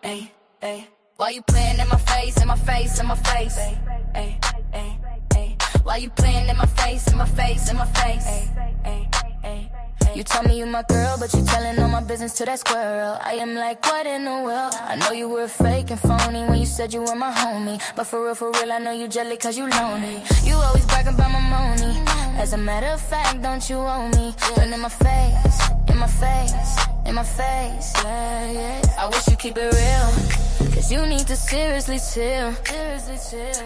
Ay, ay. Why you playing in my face, in my face, in my face? Ay, ay, ay, ay. Why you playing in my face, in my face, in my face? Ay, ay, ay. You tell me you my girl, but you telling all my business to that squirrel. I am like, what in the world? I know you were fake and phony when you said you were my homie. But for real, I know you jelly cause you lonely. You always bragging about my money. As a matter of fact, don't you owe me? But in my face, in my face, in my face, yeah, yeah. I wish you keep it real, cause you need to seriously chill.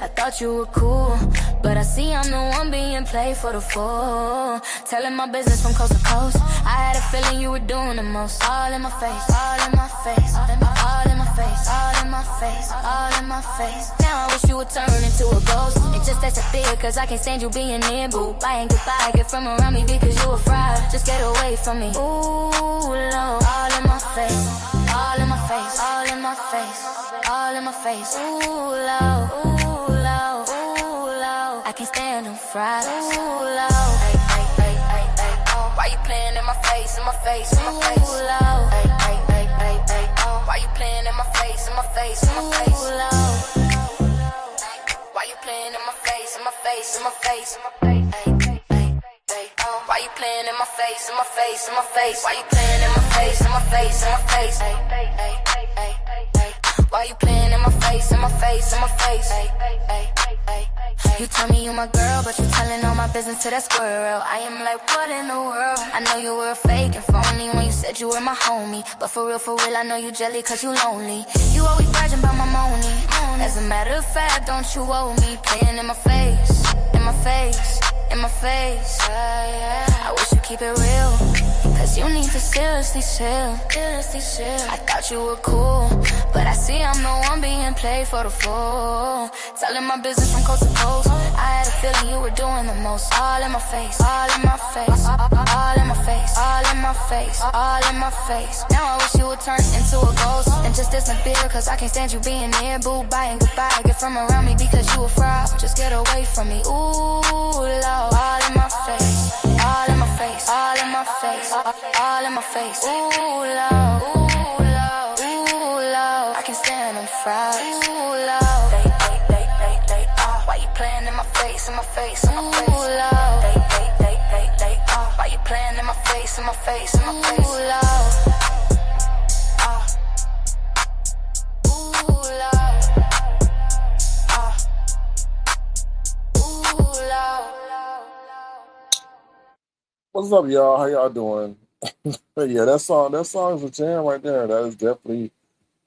I thought you were cool, but I see I'm the one being played for the fool. Telling my business from coast to coast. I had a feeling you were doing the most. All in my face, all in my face, all in my face, all in my face, all in my face. Now I wish you would turn into a ghost. And just that's a fear, cause I can't stand you being near. Boo, bye and goodbye, get from around me because you a fraud. Just get away from me. Ooh, Lord, all in my face, all in my face, all in my face, all in my face. Ooh, Lord, ooh, Lord, ooh, Lord. I can't stand them fries. Ooh, Lord. Why you playing in my face, in my face, in my face? Ooh, Lord. Why you playing in my face, in my face, in my face? Ooh, Lord. Why you playing in my face, in my face, in my face, in my face? Why you playing in my face, in my face, in my face? Why you playing in my face, in my face, in my face? Why you playing in my face, in my face, in my face? You tell me you my girl, but you telling all my business to that squirrel. I am like, what in the world? I know you were fake and phony when you said you were my homie. But for real, I know you jelly cause you lonely. You always bragging about my money. As a matter of fact, don't you owe me? Playing in my face, in my face, in my face. I wish you keep it real, cause you need to seriously chill. I thought you were cool, but I see I'm the one being played for the fool. Telling my business from coast to coast. I had a feeling you were doing the most. All in my face, all in my face, all in my face, all in my face, all in my face. Now I wish you would turn into a ghost and just disappear, cause I can't stand you being near. Boo, bye and goodbye, get from around me because you a fraud. Just get away from me. Ooh, Lord, all in my face, all in my face, all in my face, all in my face. Ooh, Lord, ooh, Lord, ooh, Lord. I can't stand them fries. Ooh, Lord. Why you playing in my face, in my face, in my face? Ooh, Lord. Why you playing in my face, in my face, in my face? Ooh, Lord. Ooh, Lord. Ooh, Lord. What's up, y'all? How y'all doing? Yeah, that song is a jam right there. That is definitely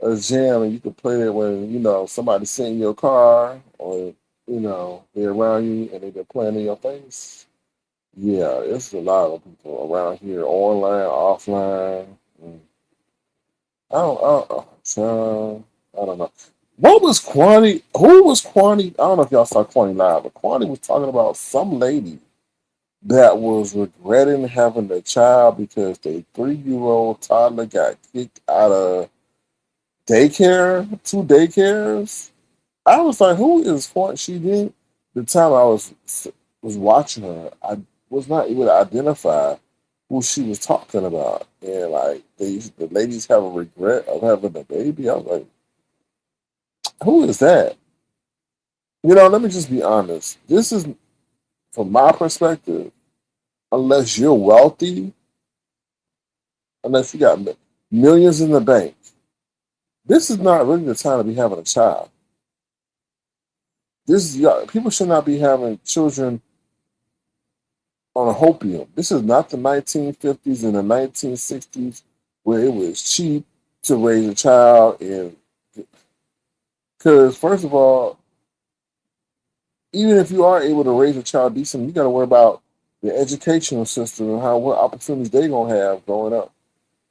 a jam, and you can play it when somebody's sitting in your car, or they're around you and they're playing in your face. Yeah, it's a lot of people around here, online, offline. Mm. I don't know. What was Kwani? Who was Kwani? I don't know if y'all saw Kwani live, but Kwani was talking about some lady that was regretting having a child because their 3-year-old toddler got kicked out of two daycares. I was like, who is what she did? The time I was watching her, I was not able to identify who she was talking about. And like the ladies have a regret of having a baby. I was like, who is that? Let me just be honest. This is from my perspective, unless you're wealthy, unless you got millions in the bank, this is not really the time to be having a child. People should not be having children on a hopium. This is not the 1950s and the 1960s where it was cheap to raise a child, and because first of all, even if you are able to raise a child decent, you got to worry about the educational system and what opportunities they're gonna have growing up.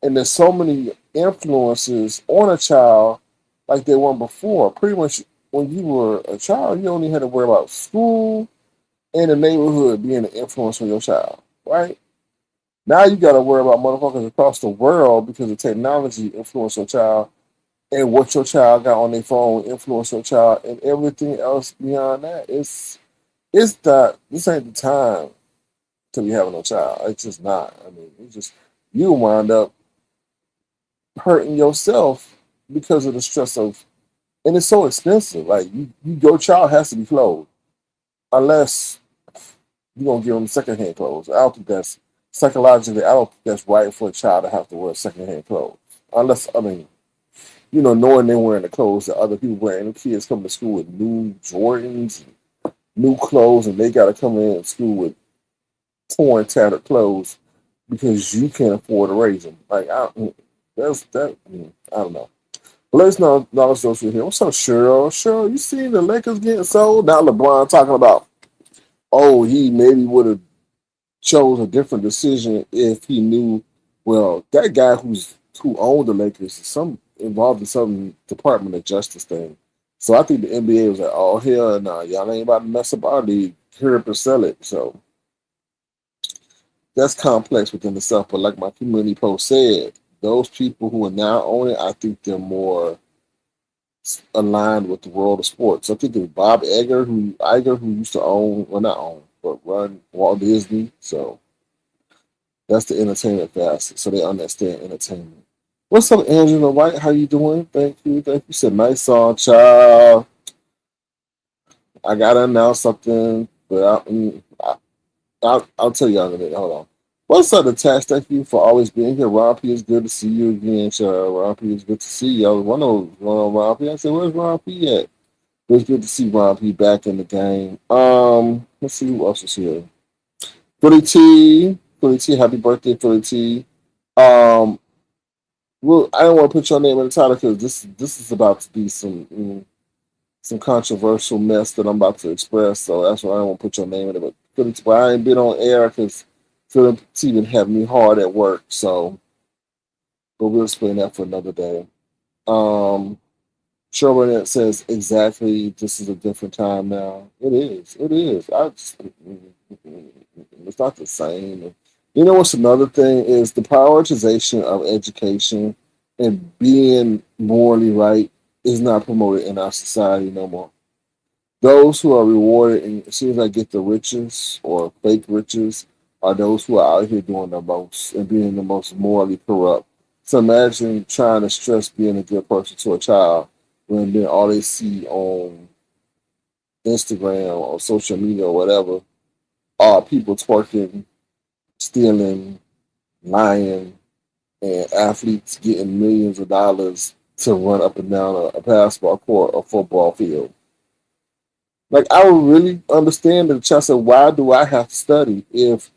And there's so many influences on a child like there weren't before. Pretty much when you were a child, you only had to worry about school and the neighborhood being an influence on your child, right? Now you got to worry about motherfuckers across the world because of technology influence your child, and what your child got on their phone influence your child, and everything else beyond that. It's not. This ain't the time to be having a child. It's just not. I mean, it's just you wind up hurting yourself because of the stress of, and it's so expensive. Like your child has to be clothed unless you're gonna give them secondhand clothes. I don't think that's psychologically. I don't think that's right for a child to have to wear secondhand clothes. Unless I mean, knowing they're wearing the clothes that other people wear, and the kids come to school with new Jordans, new clothes, and they got to come in school with torn, tattered clothes because you can't afford to raise them. Like that's that. I don't know. But let's know knowledge those here. What's up, Cheryl? Cheryl, you seen the Lakers getting sold? Now LeBron talking about, oh, he maybe would have chose a different decision if he knew. Well, that guy who owned the Lakers is some involved in some Department of Justice thing. So I think the NBA was like, oh hell no, y'all ain't about to mess up our league. Hurry up and sell it. So that's complex within itself. But like my community post said, those people who are now owning it, I think they're more aligned with the world of sports. I think it's Bob Iger who used to own, well not own, but run Walt Disney. So that's the entertainment facet. So they understand entertainment. What's up, Angela White? How you doing? Thank you. Thank you. Said nice song, child. I gotta announce something, but I'll tell y'all in a minute. Hold on. What's up, the tax? Thank you for always being here. Ron P, it's good to see you again, child. Ron P, it's good to see you. I was wondering Ron P. I said, where's Ron P at? It was good to see Ron P back in the game. Let's see who else is here. Philly T, happy birthday, Philly T. Well, I don't want to put your name in the title because this is about to be some controversial mess that I'm about to express. So that's why I don't want to put your name in it. But Philly T, I ain't been on air because Philip T been having me hard at work. So, but we'll explain that for another day. Sherman says exactly. This is a different time now. It is. It is. It's not the same. You know what's another thing is the prioritization of education and being morally right is not promoted in our society no more. Those who are rewarded and as soon as I get the riches or fake riches are those who are out here doing the most and being the most morally corrupt. So imagine trying to stress being a good person to a child when then all they see on Instagram or social media or whatever are people twerking, stealing, lying, and athletes getting millions of dollars to run up and down a basketball court or football field. Like I would really understand the chance of why do I have to study if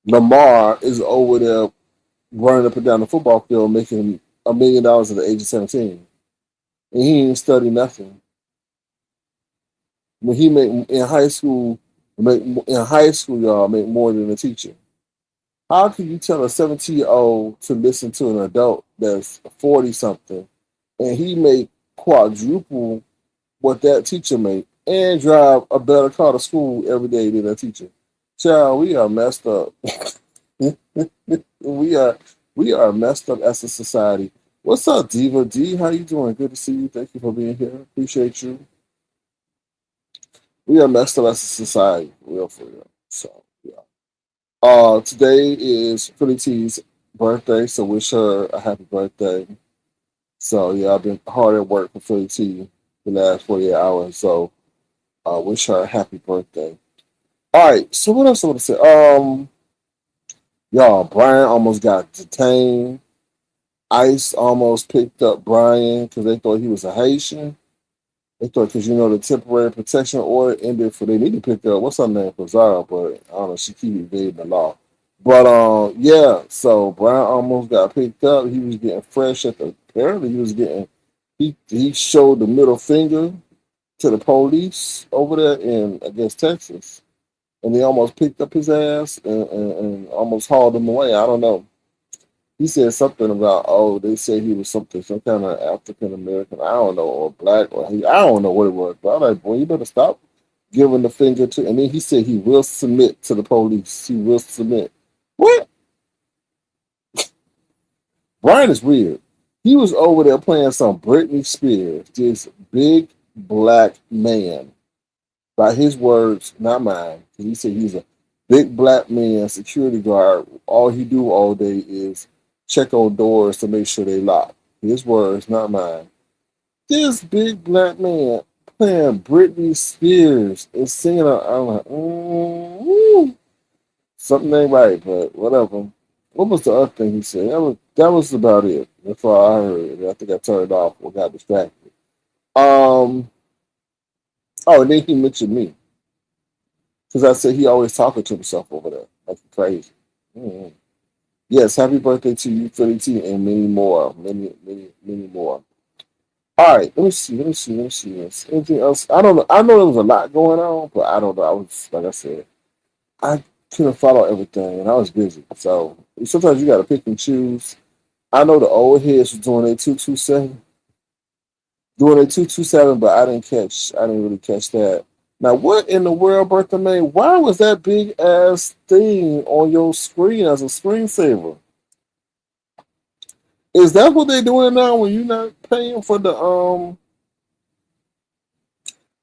Lamar is over there running up and down the football field making $1 million at the age of 17. And he didn't study nothing. When he make in high school, y'all make more than a teacher. How can you tell a 17-year-old to listen to an adult that's 40 something and he make quadruple what that teacher make and drive a better car to school every day than a teacher? Child, we are messed up. we are messed up as a society. What's up, Diva D? How you doing? Good to see you. Thank you for being here. Appreciate you. We are messed up as a society, real for real. So yeah. Today is Philly T's birthday, so wish her a happy birthday. So yeah, I've been hard at work for Philly T the last 48 hours. So wish her a happy birthday. All right, so what else I want to say? Y'all, Brian almost got detained. ICE almost picked up Brian because they thought he was a Haitian. They thought because the temporary protection order ended for they need to pick up what's her name for Zara, but I don't know, she keep evading the law. But yeah, so Brian almost got picked up. He was getting fresh apparently he was getting he showed the middle finger to the police over there in I guess Texas. And they almost picked up his ass and almost hauled him away. I don't know. He said something about, they said he was some kind of African American, I don't know, or black, or I don't know what it was. But I'm like, boy, you better stop giving the finger to. And then he said he will submit to the police. He will submit. What? Brian is weird. He was over there playing some Britney Spears, this big black man. By his words, not mine. He said he's a big black man, security guard. All he do all day is check on doors to make sure they lock. His words, not mine. This big black man playing Britney Spears and singing. I'm like, something ain't right, but whatever. What was the other thing he said? That was about it. That's all I heard. I think I turned off or got distracted. Um. Oh, and then he mentioned me because I said he always talking to himself over there like crazy. Mm. Yes, happy birthday to you, Philly T, and many more, many more. All right, let me see. Anything else? I don't know. I know there was a lot going on, but I don't know. I was like I said, I couldn't follow everything, and I was busy. So sometimes you got to pick and choose. I know the old heads was doing a 227, but I didn't really catch that. Now, what in the world, Bertha May? Why was that big ass thing on your screen as a screensaver? Is that what they're doing now when you're not paying for the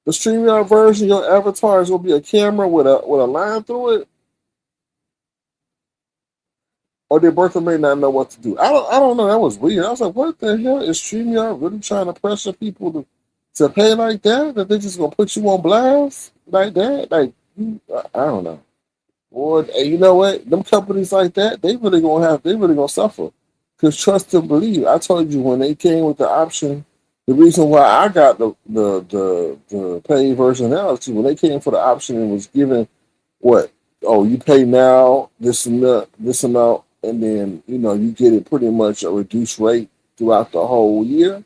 StreamYard version? Your avatar is gonna be a camera with a line through it, or did Bertha May not know what to do? I don't know. That was weird. I was like, what the hell is StreamYard really trying to pressure people to pay like that? That they just gonna put you on blast like that? Like I don't know. Or and you know what? Them companies like that, they really gonna suffer. Cause trust and believe. I told you when they came with the option, the reason why I got the paid version now is 'cause when they came for the option and was given what? Oh, you pay now this amount, and then you get it pretty much a reduced rate throughout the whole year.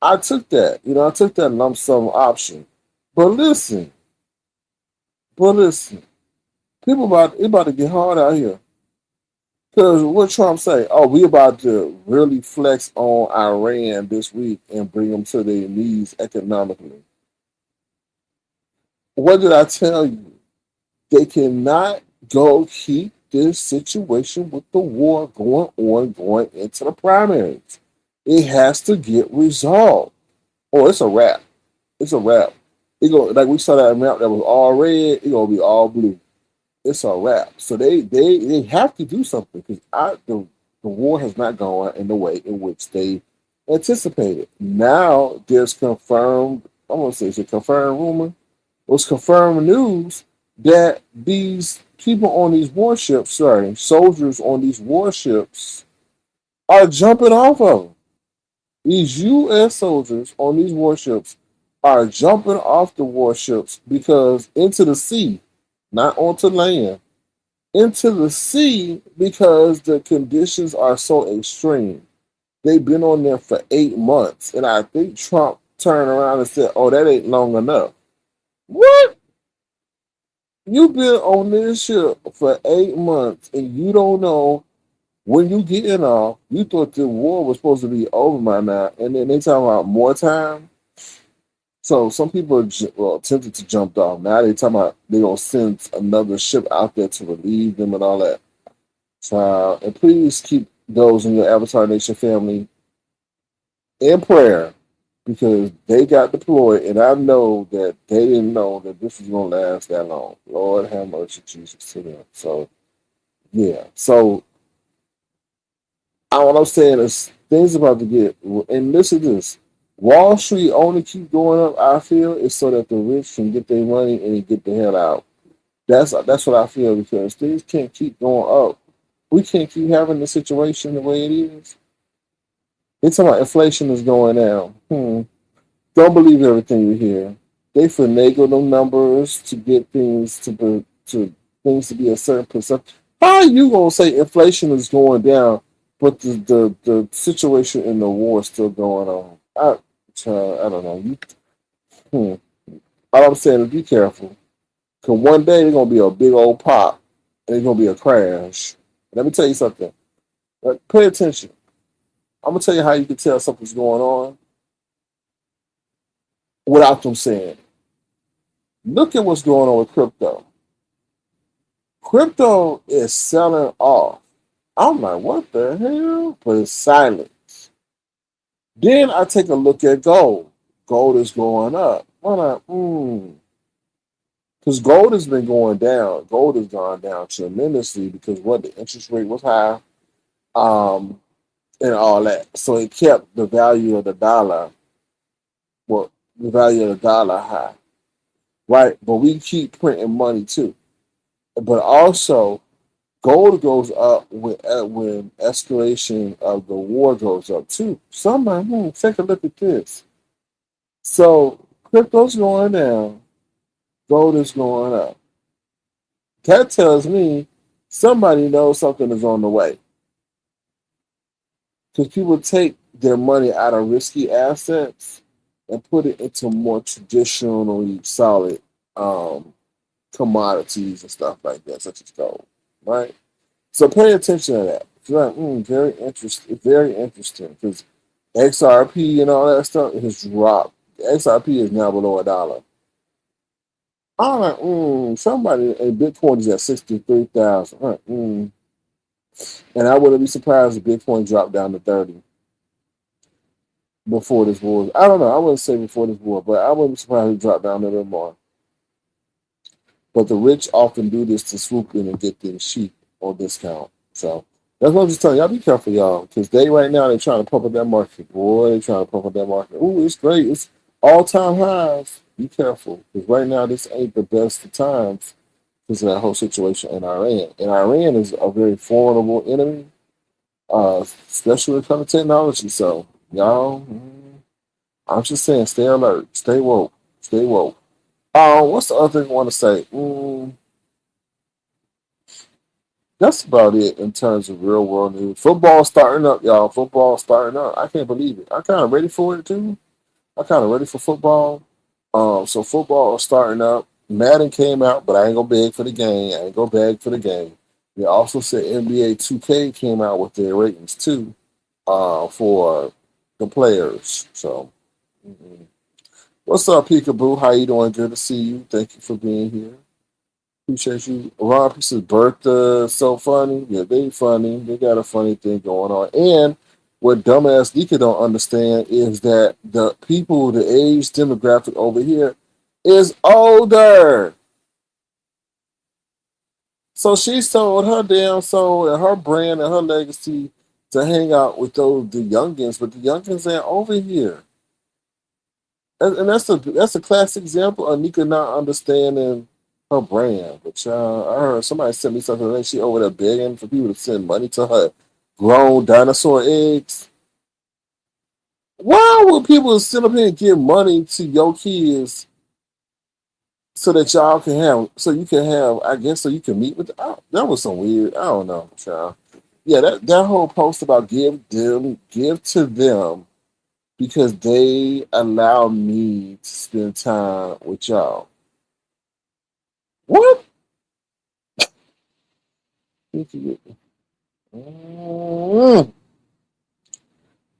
I took that. I took that lump sum option. But listen, but listen, people about to get hard out here. Because what Trump say? Oh, we about to really flex on Iran this week and bring them to their knees economically. What did I tell you? They cannot go keep this situation with the war going into the primaries. It has to get resolved. Oh, it's a wrap. It's a wrap. It go like we saw that map that was all red. It gonna be all blue. It's a wrap. So they have to do something because the war has not gone in the way in which they anticipated. Now there's confirmed. I'm gonna say it's a confirmed rumor. Was confirmed news that these people on these warships, sorry, soldiers on these warships, are jumping off of them. These U.S. soldiers on these warships are jumping off the warships because into the sea, not onto land, into the sea because the conditions are so extreme. They've been on there for 8 months, and I think Trump turned around and said, "Oh, that ain't long enough." What? You've been on this ship for 8 months, and you don't know when you getting off. You thought the war was supposed to be over by now, and then they talking about more time. So some people attempted to jump off. Now they talking about they gonna send another ship out there to relieve them and all that. So and please keep those in your Avatar Nation family in prayer because they got deployed, and I know that they didn't know that this was gonna last that long. Lord have mercy, Jesus, to them. So yeah. So all I'm saying is things about to get and listen to this. Wall Street only keep going up, I feel, is so that the rich can get their money and get the hell out. That's what I feel because things can't keep going up. We can't keep having the situation the way it is. It's about inflation is going down. Don't believe everything you hear. They finagle them numbers to get things to be a certain percent. How are you gonna say inflation is going down, but the situation in the war is still going on? I don't know. Hmm. All I'm saying is be careful. Cause one day there's gonna be a big old pop and it's gonna be a crash. Let me tell you something. Pay attention. I'm gonna tell you how you can tell something's going on without them saying. Look at what's going on with crypto. Crypto is selling off. I'm like, what the hell? But it's silent. Then I take a look at gold. Gold is going up. I'm like, because gold has been going down. Gold has gone down tremendously because what the interest rate was high, um, and all that. So it kept the value of the dollar well, the value of the dollar high, right? But we keep printing money too. But also, gold goes up when escalation of the war goes up too. So I'm like, take a look at this. So crypto's going down, gold is going up. That tells me somebody knows something is on the way. Because people take their money out of risky assets and put it into more traditionally solid um, commodities and stuff like that, such as gold, right? So pay attention to that. It's like, very interesting. Very interesting because XRP and all that stuff has dropped. XRP is now below $1. I'm like, somebody and Bitcoin is at 63,000. And I wouldn't be surprised if Bitcoin dropped down to 30 before this war. I don't know. I wouldn't say before this war, but I wouldn't be surprised if it dropped down a little more. But the rich often do this to swoop in and get things cheap or discount. So that's what I'm just telling y'all. Be careful, y'all, because they right now they're trying to pump up that market. Boy, they're trying to pump up that market. Ooh, it's great. It's all-time highs. Be careful, because right now this ain't the best of times because of that whole situation in Iran. And Iran is a very formidable enemy, especially when it comes to technology. So y'all, I'm just saying, stay alert, stay woke, stay woke. What's the other thing I want to say? That's about it in terms of real world news. Football starting up, y'all. Football starting up. I can't believe it. I'm kind of ready for it too. I'm kind of ready for football. So football is starting up. Madden came out, but I ain't gonna beg for the game. I ain't gonna beg for the game. They also said NBA 2K came out with their ratings too, for the players. So, what's up, Peekaboo? How you doing? Good to see you. Thank you for being here. Appreciate you. Ron P says Bertha so funny. Yeah, they funny. They got a funny thing going on. And what dumbass Nika don't understand is that the people, the age demographic over here is older. So she sold her damn soul and her brand and her legacy to hang out with the youngins, but the youngins ain't over here. And that's a classic example of Nika not understanding her brand. But I heard somebody sent me something like she over there begging for people to send money to her grown dinosaur eggs. Why would people sit up here and give money to your kids so that y'all can have, so you can have, I guess, so you can meet with that was some weird, I don't know, child. Yeah, that whole post about give to them because they allow me to spend time with y'all. What?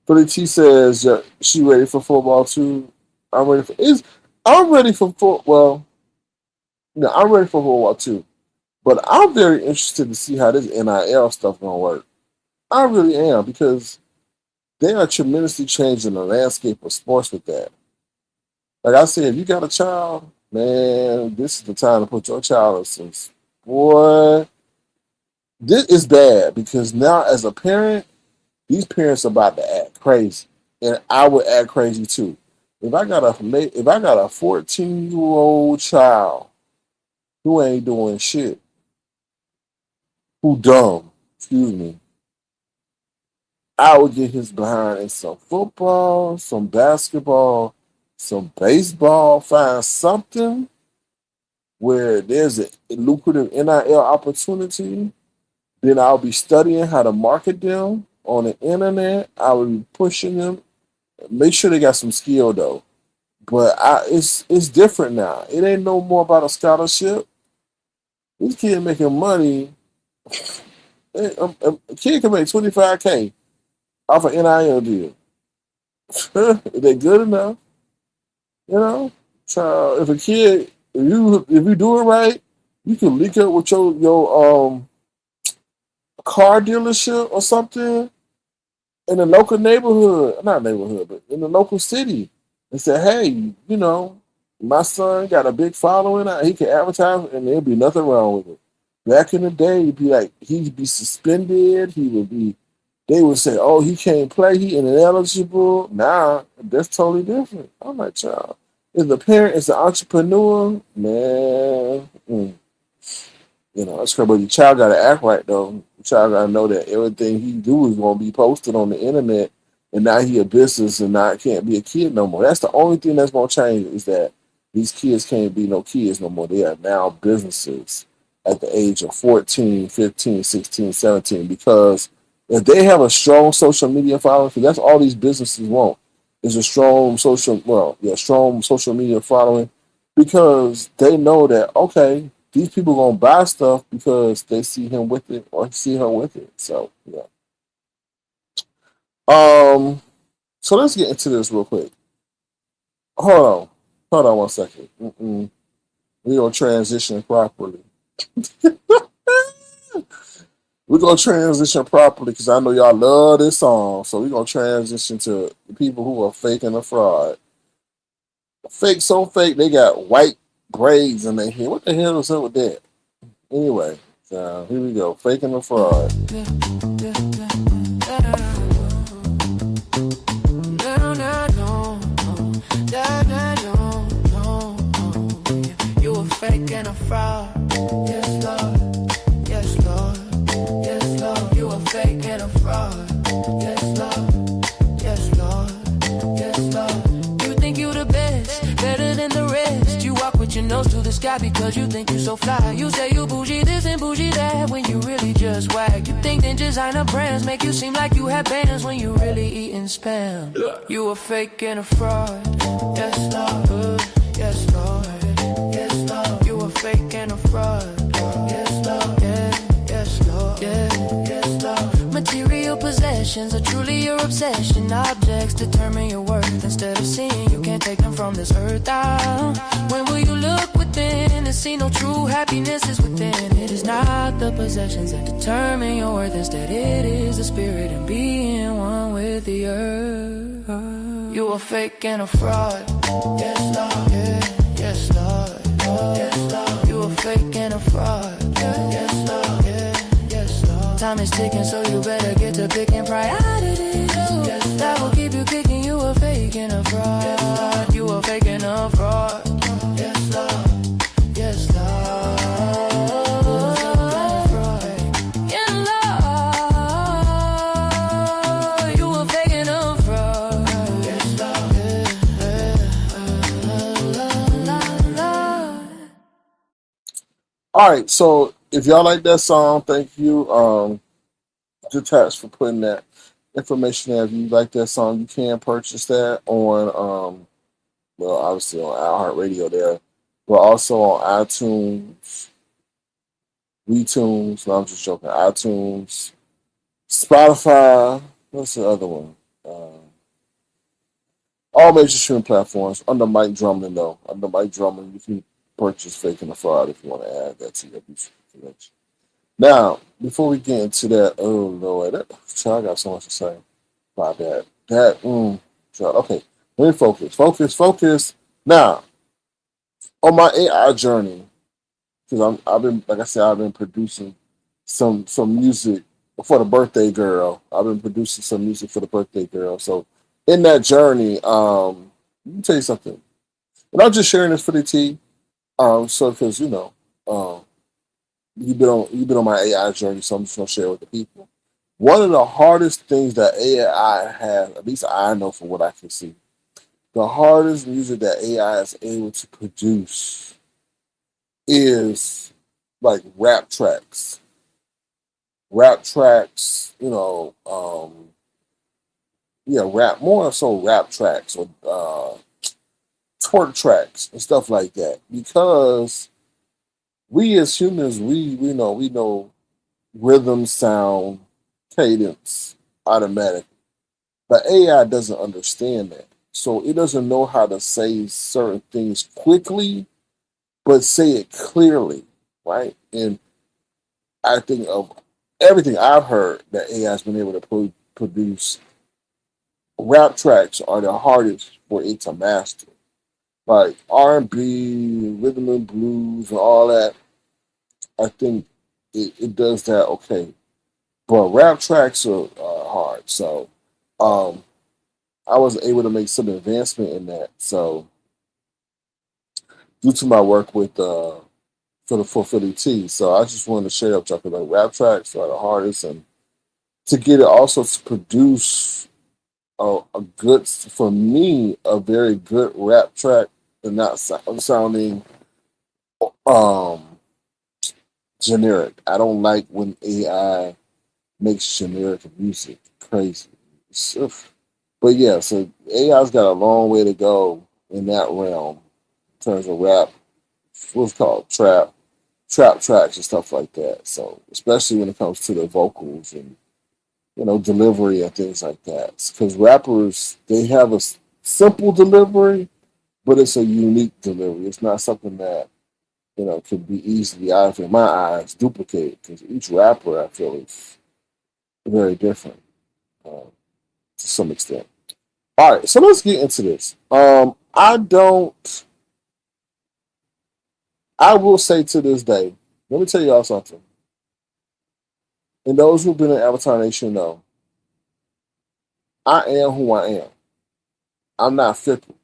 But T says she ready for football too. I'm ready for football. Well, no, I'm ready for football too. But I'm very interested to see how this NIL stuff gonna work. I really am because they are tremendously changing the landscape of sports with that. Like I said, if you got a child, man, this is the time to put your child in some. Boy, this is bad because now as a parent, these parents are about to act crazy, and I would act crazy too. If I got a 14-year-old child who ain't doing shit, who dumb, excuse me, I would get his behind in some football, some basketball, some baseball, find something where there's a lucrative NIL opportunity. Then I'll be studying how to market them on the internet. I will be pushing them. Make sure they got some skill though. But it's different now. It ain't no more about a scholarship. This kid making money. A kid can make $25K off an NIL deal. Is they good enough? You know, so if a kid, if you do it right, you can link up with your car dealership or something in the local neighborhood, not neighborhood, but in the local city, and say, hey, my son got a big following, he can advertise, and there'd be nothing wrong with it. Back in the day, he'd be suspended, he would be they would say, "Oh, he can't play. He ineligible." Nah, that's totally different. I'm like, child, if the parent is an entrepreneur, man, that's crazy. But the child got to act right though. The child got to know that everything he do is going to be posted on the internet, and now he a business and not can't be a kid no more. That's the only thing that's going to change is that these kids can't be no kids no more. They are now businesses at the age of 14, 15, 16, 17. Because if they have a strong social media following, because that's all these businesses want, is a strong social media following, because they know that, okay, these people gonna buy stuff because they see him with it or see her with it. So yeah. Um. So let's get into this real quick. Hold on. Hold on one second. We gonna transition properly. We're gonna transition properly because I know y'all love this song. So we're gonna transition to the people who are faking the fraud. Fake so fake they got white braids in their hair. What the hell is up with that? Anyway, so here we go. Faking the fraud. You a fake and a fraud. Yes, Lord. Yes, Lord. Yes, Lord. You a fake and a fraud. Yes, Lord. Yes, Lord. Yes, Lord. You think you the best, better than the rest. You walk with your nose to the sky because you think you so fly. You say you bougie this and bougie that when you really just whack. You think that designer brands make you seem like you have bands when you really eating spam. You a fake and a fraud. Yes, Lord. Yes, Lord. Yes, Lord. You a fake and a fraud. Yes, Lord. Yeah, yes, Lord. Yeah, yes, Lord. Material possessions are truly your obsession. Objects determine your worth. Instead of seeing you can't take them from this earth. When will you look within and see no true happiness is within? It is not the possessions that determine your worth. Instead it is the spirit and being one with the earth. You a fake and a fraud. Yes, Lord. Yeah. Yes, Lord. Yes, Lord. You a fake and a fraud. Yes, Lord. Yeah, yes, Lord. Time is ticking, so you better get to picking priorities. Yes, that will keep you kicking. You a fake and a fraud. Yes, you a fake and a fraud. Yes, Lord. Yes, Lord. All right, so if y'all like that song, thank you, Detach, for putting that information there. If you like that song, you can purchase that on, obviously on iHeartRadio there, but also on iTunes, WeTunes. No, I'm just joking. iTunes, Spotify. What's the other one? All major streaming platforms under Mike Drummond, though. Under Mike Drummond, you can purchase Fake and the Fraud if you want to add that to your music collection. Now, before we get into that, oh Lord, I got so much to say about that. Okay, let me focus. Now, on my AI journey, because I've been, like I said, I've been producing some music for the birthday girl. I've been producing some music for the birthday girl. So in that journey, let me tell you something. And I'm just sharing this for the tea. So because you've been on my AI journey, so I'm just gonna share it with the people. One of the hardest things that AI has, at least I know from what I can see, the hardest music that AI is able to produce is like rap tracks. Rap tracks, rap, more so rap tracks or twerk tracks and stuff like that. Because we as humans, we know rhythm, sound, cadence automatically. But AI doesn't understand that. So it doesn't know how to say certain things quickly, but say it clearly, right? And I think of everything I've heard that AI has been able to produce, rap tracks are the hardest for it to master. Like R&B, rhythm and blues, and all that. I think it does that okay. But rap tracks are hard. So um, I was able to make some advancement in that. So due to my work with for the for Philly T, so I just wanted to share up talking about rap tracks are the hardest, and to get it also to produce a good for me a very good rap track and not sounding um generic. I don't like when AI makes generic music crazy. But yeah, so AI's got a long way to go in that realm in terms of rap, what's called trap tracks and stuff like that. So especially when it comes to the vocals and delivery and things like that. Because rappers they have a simple delivery, but it's a unique delivery. It's not something that can be easily, in my eyes, duplicated. Because each rapper I feel is very different to some extent. All right, so let's get into this. I don't. I will say to this day, let me tell y'all something. And those who've been in Avatar Nation know, I am who I am. I'm not fickle.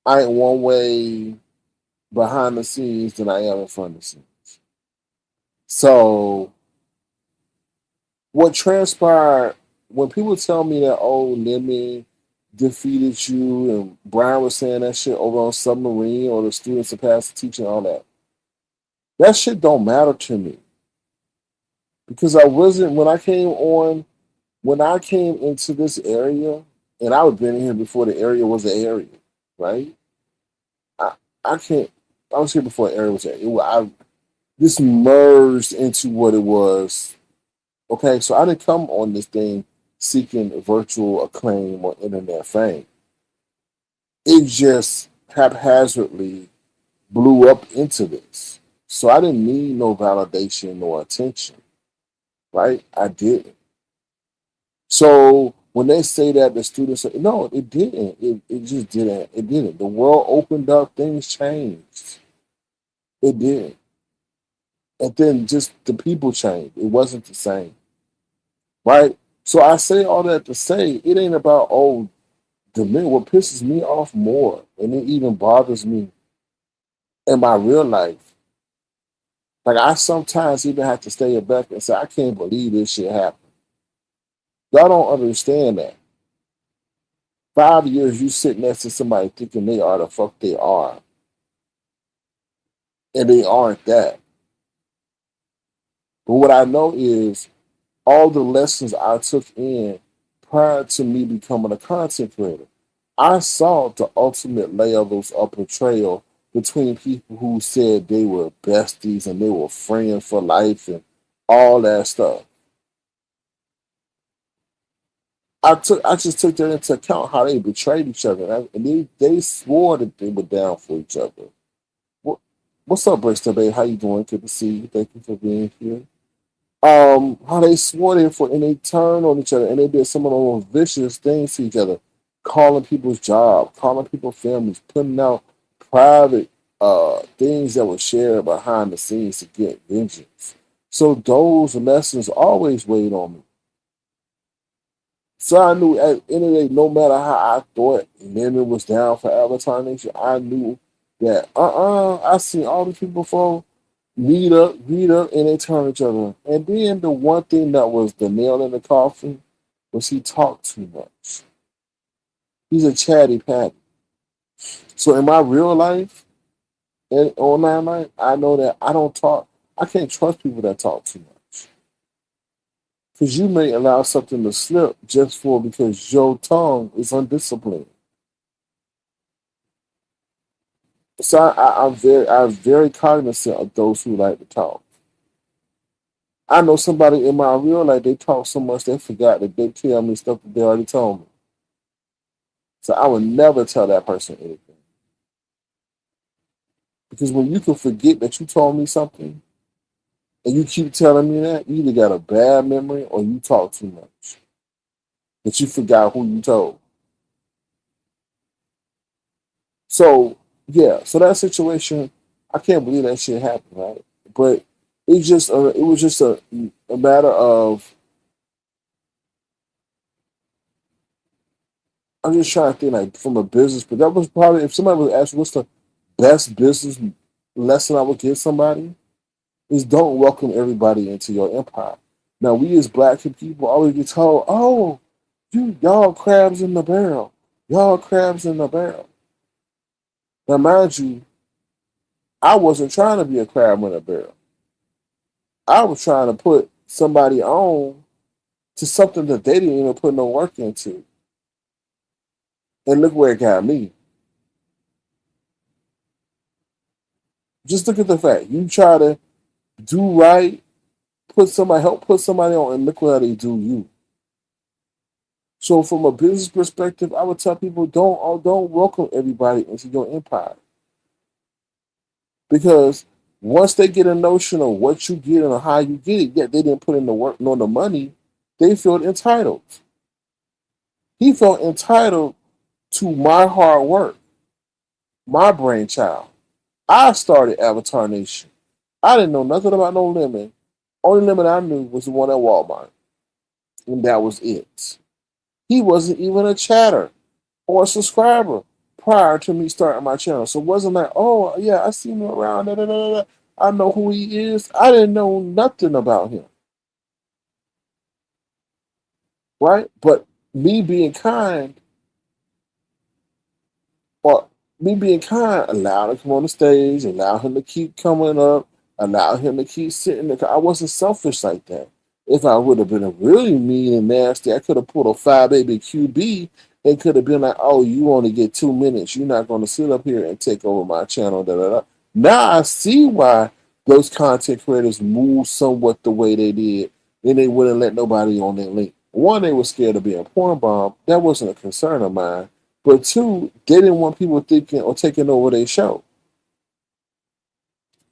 I ain't one way behind the scenes than I am in front of the scenes. So what transpired when people tell me that Lemmy defeated you and Brian was saying that shit over on Submarine or the students that passed the teaching all that shit don't matter to me. Because I wasn't when I came into this area, and I've been here before the area was an area, right? I I can't. I was here before the area was an area. This merged into what it was. Okay, so I didn't come on this thing seeking virtual acclaim or internet fame. It just haphazardly blew up into this. So I didn't need no validation or attention, right? I didn't. So when they say that the students, no, it didn't. It just didn't. It didn't. The world opened up, things changed. It did. And then just the people changed. It wasn't the same, right? So I say all that to say it ain't about the men. What pisses me off more, and it even bothers me in my real life. Like I sometimes even have to stay back and say, I can't believe this shit happened. Y'all don't understand that. 5 years you sit next to somebody thinking they are the fuck they are, and they aren't that. But what I know is all the lessons I took in prior to me becoming a content creator. I saw the ultimate levels of portrayal between people who said they were besties and they were friends for life and all that stuff. I just took that into account how they betrayed each other, and they swore that they were down for each other. What, what's up, Bristol Bay? How you doing? Good to see you. Thank you for being here. How they swore they for and they turned on each other and they did some of the most vicious things to each other, calling people's job, calling people's families, putting out private things that were shared behind the scenes to get vengeance. So those lessons always weighed on me. So I knew at the end of the day, no matter how I thought Lemon was down for Avatar Nation, I knew that I seen all the people before meet up, and they turn each other. And then the one thing that was the nail in the coffin was he talked too much. He's a chatty patty. So in my real life and online life, I know that I don't talk. I can't trust people that talk too much because you may allow something to slip just because your tongue is undisciplined. So I'm very cognizant of those who like to talk. I know somebody in my real life, they talk so much they forgot that they tell me stuff that they already told me. So I would never tell that person anything. Because when you can forget that you told me something and you keep telling me that, you either got a bad memory or you talk too much. That you forgot who you told. So yeah, so that situation, I can't believe that shit happened, right? But it was just a matter of I'm just trying to think like from a business, but that was probably if somebody was asking what's the best business lesson I would give somebody is don't welcome everybody into your empire. Now we as black people always get told, oh, y'all crabs in the barrel. Y'all crabs in the barrel. Now mind you, I wasn't trying to be a crab in a barrel. I was trying to put somebody on to something that they didn't even put no work into. And look where it got me. Just look at the fact. You try to do right, help put somebody on, and look how they do you. So from a business perspective, I would tell people don't welcome everybody into your empire. Because once they get a notion of what you get and how you get it, yet they didn't put in the work nor the money, they feel entitled. He felt entitled to my hard work, my brainchild. I started Avatar Nation. I didn't know nothing about no lemon. Only lemon I knew was the one at Walmart. And that was it. He wasn't even a chatter or a subscriber prior to me starting my channel. So it wasn't like, oh yeah, I seen him around. Da, da, da, da. I know who he is. I didn't know nothing about him. Right? But me being kind or me being kind allowed him to come on the stage, allowed him to keep coming up, allowed him to keep sitting there. I wasn't selfish like that. If I would have been really mean and nasty, I could have pulled a 5 baby QB and could have been like, oh, you only get 2 minutes. You're not going to sit up here and take over my channel. Da, da, da. Now I see why those content creators moved somewhat the way they did, and they wouldn't let nobody on their link. One, they were scared of being porn bomb. That wasn't a concern of mine. But two, they didn't want people thinking or taking over their show.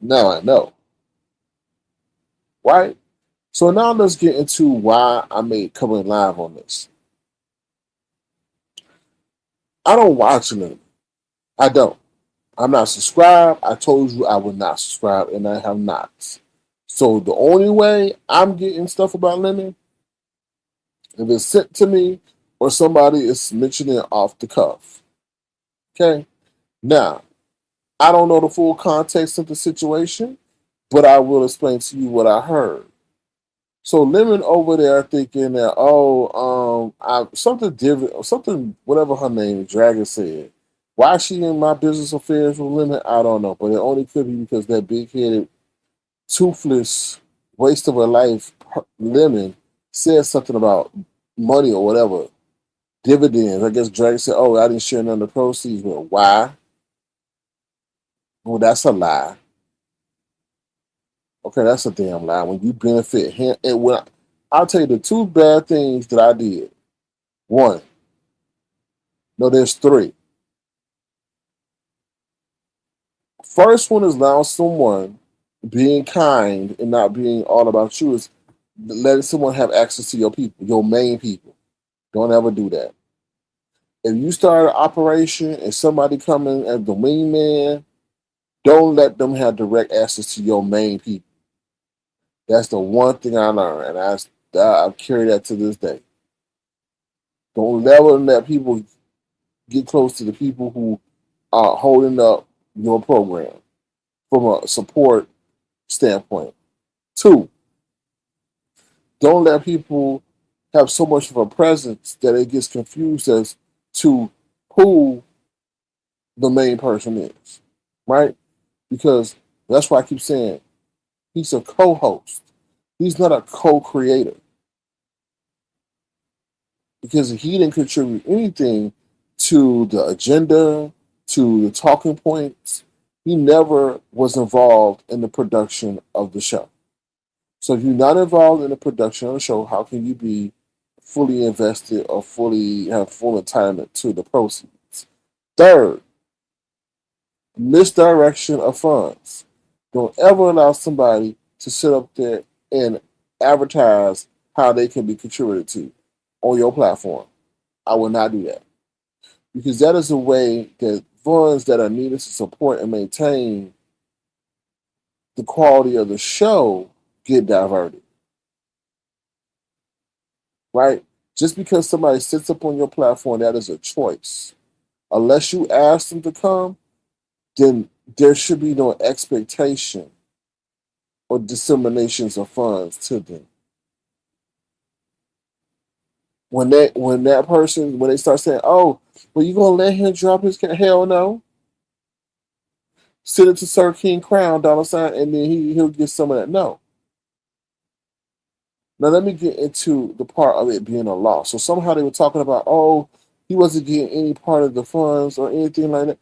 Now I know, right? So now let's get into why I made coming live on this. I don't watch Lemon. I don't. I'm not subscribed. I told you I would not subscribe, and I have not. So the only way I'm getting stuff about Lemon, if it's sent to me or somebody is mentioning it off the cuff. Okay? Now, I don't know the full context of the situation, but I will explain to you what I heard. So Lemon over there thinking that something different, something whatever her name Dragon said. Why she in my business affairs with Lemon, I don't know, but it only could be because that big headed, toothless waste of a life Lemon said something about money or whatever dividends. I guess Dragon said, "Oh, I didn't share none of the proceeds." Well, why? Well, that's a lie. Okay, that's a damn lie. When you benefit him, and I'll tell you the two bad things that I did. One, no, there's three. First one is now someone being kind and not being all about you is letting someone have access to your people, your main people. Don't ever do that. If you start an operation and somebody coming as the wingman, don't let them have direct access to your main people. That's the one thing I learned, and I've carried that to this day. Don't ever let people get close to the people who are holding up your program from a support standpoint. Two, don't let people have so much of a presence that it gets confused as to who the main person is, right? Because that's why I keep saying he's a co-host. He's not a co-creator because he didn't contribute anything to the agenda, to the talking points. He never was involved in the production of the show. So if you're not involved in the production of the show, how can you be fully invested or fully have full entitlement to the proceeds? Third, misdirection of funds. Don't ever allow somebody to sit up there and advertise how they can be contributed to on your platform. I will not do that because that is a way that funds that are needed to support and maintain the quality of the show get diverted. Right? Just because somebody sits up on your platform, that is a choice. Unless you ask them to come, then there should be no expectation or disseminations of funds to them. When they start saying, "Oh, well, you gonna let him drop his hell no." Send it to Sir King Crown $, and then he'll get some of that. No. Now let me get into the part of it being a loss. So somehow they were talking about, oh, he wasn't getting any part of the funds or anything like that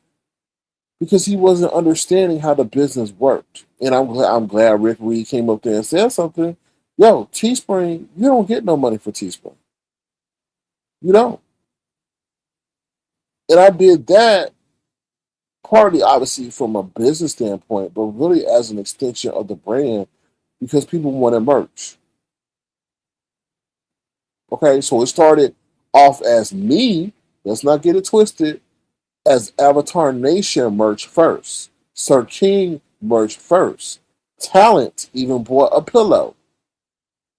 because he wasn't understanding how the business worked. And I'm glad Rick Reed came up there and said something. Yo, Teespring, you don't get no money for Teespring. You don't. And I did that partly obviously from a business standpoint, but really as an extension of the brand because people wanted merch. Okay, so it started off as me, let's not get it twisted, as Avatar Nation merch first. Sir King merch first. Talent even bought a pillow.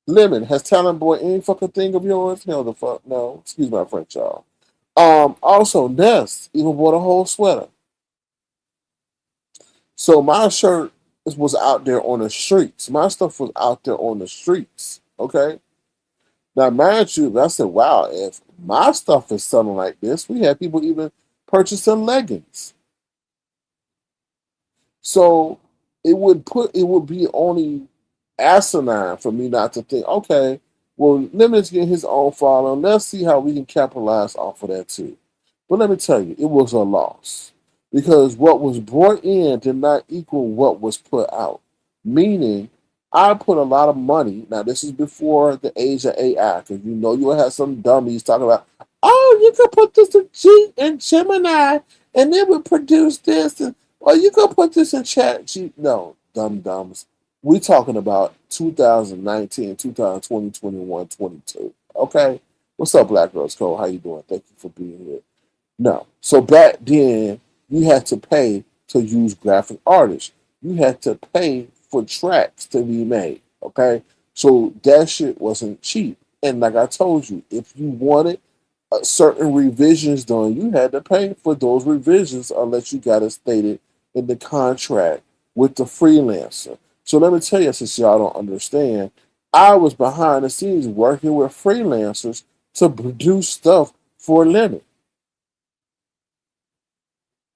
Lemon, has Talent bought any fucking thing of yours? Hell the fuck no. Excuse my French, y'all. Also Nest even bought a whole sweater. So my shirt was out there on the streets. My stuff was out there on the streets. Okay. Now, mind you, I said, wow, if my stuff is selling like this, we had people even purchasing leggings. So it would be only asinine for me not to think, okay, well, Lemon's getting his own following. Let's see how we can capitalize off of that too. But let me tell you, it was a loss because what was brought in did not equal what was put out. Meaning, I put a lot of money. Now, this is before the age of AI, because you know you will have some dummies talking about, oh, you can put this in Gemini, and it would produce this, and or you can put this in Chat G. No, dumbs. We talking about 2019, 2020, 21, 22. Okay? What's up, Black Rose Cole? How you doing? Thank you for being here. No. So back then, you had to pay to use graphic artists. You had to pay for tracks to be made. Okay? So that shit wasn't cheap. And like I told you, if you wanted certain revisions done, you had to pay for those revisions unless you got it stated in the contract with the freelancer. So let me tell you, since y'all don't understand, I was behind the scenes working with freelancers to produce stuff for Lemon.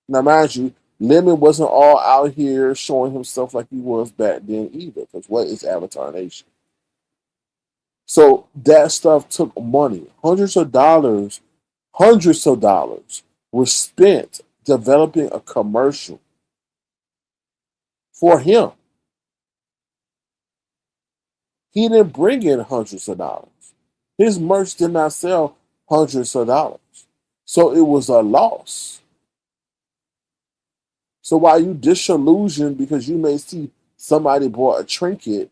Now, mind you, Lemon wasn't all out here showing himself like he was back then either, because what is Avatar Nation? So that stuff took money. Hundreds of dollars were spent developing a commercial for him. He didn't bring in hundreds of dollars. His merch did not sell hundreds of dollars. So it was a loss. So while you disillusioned because you may see somebody bought a trinket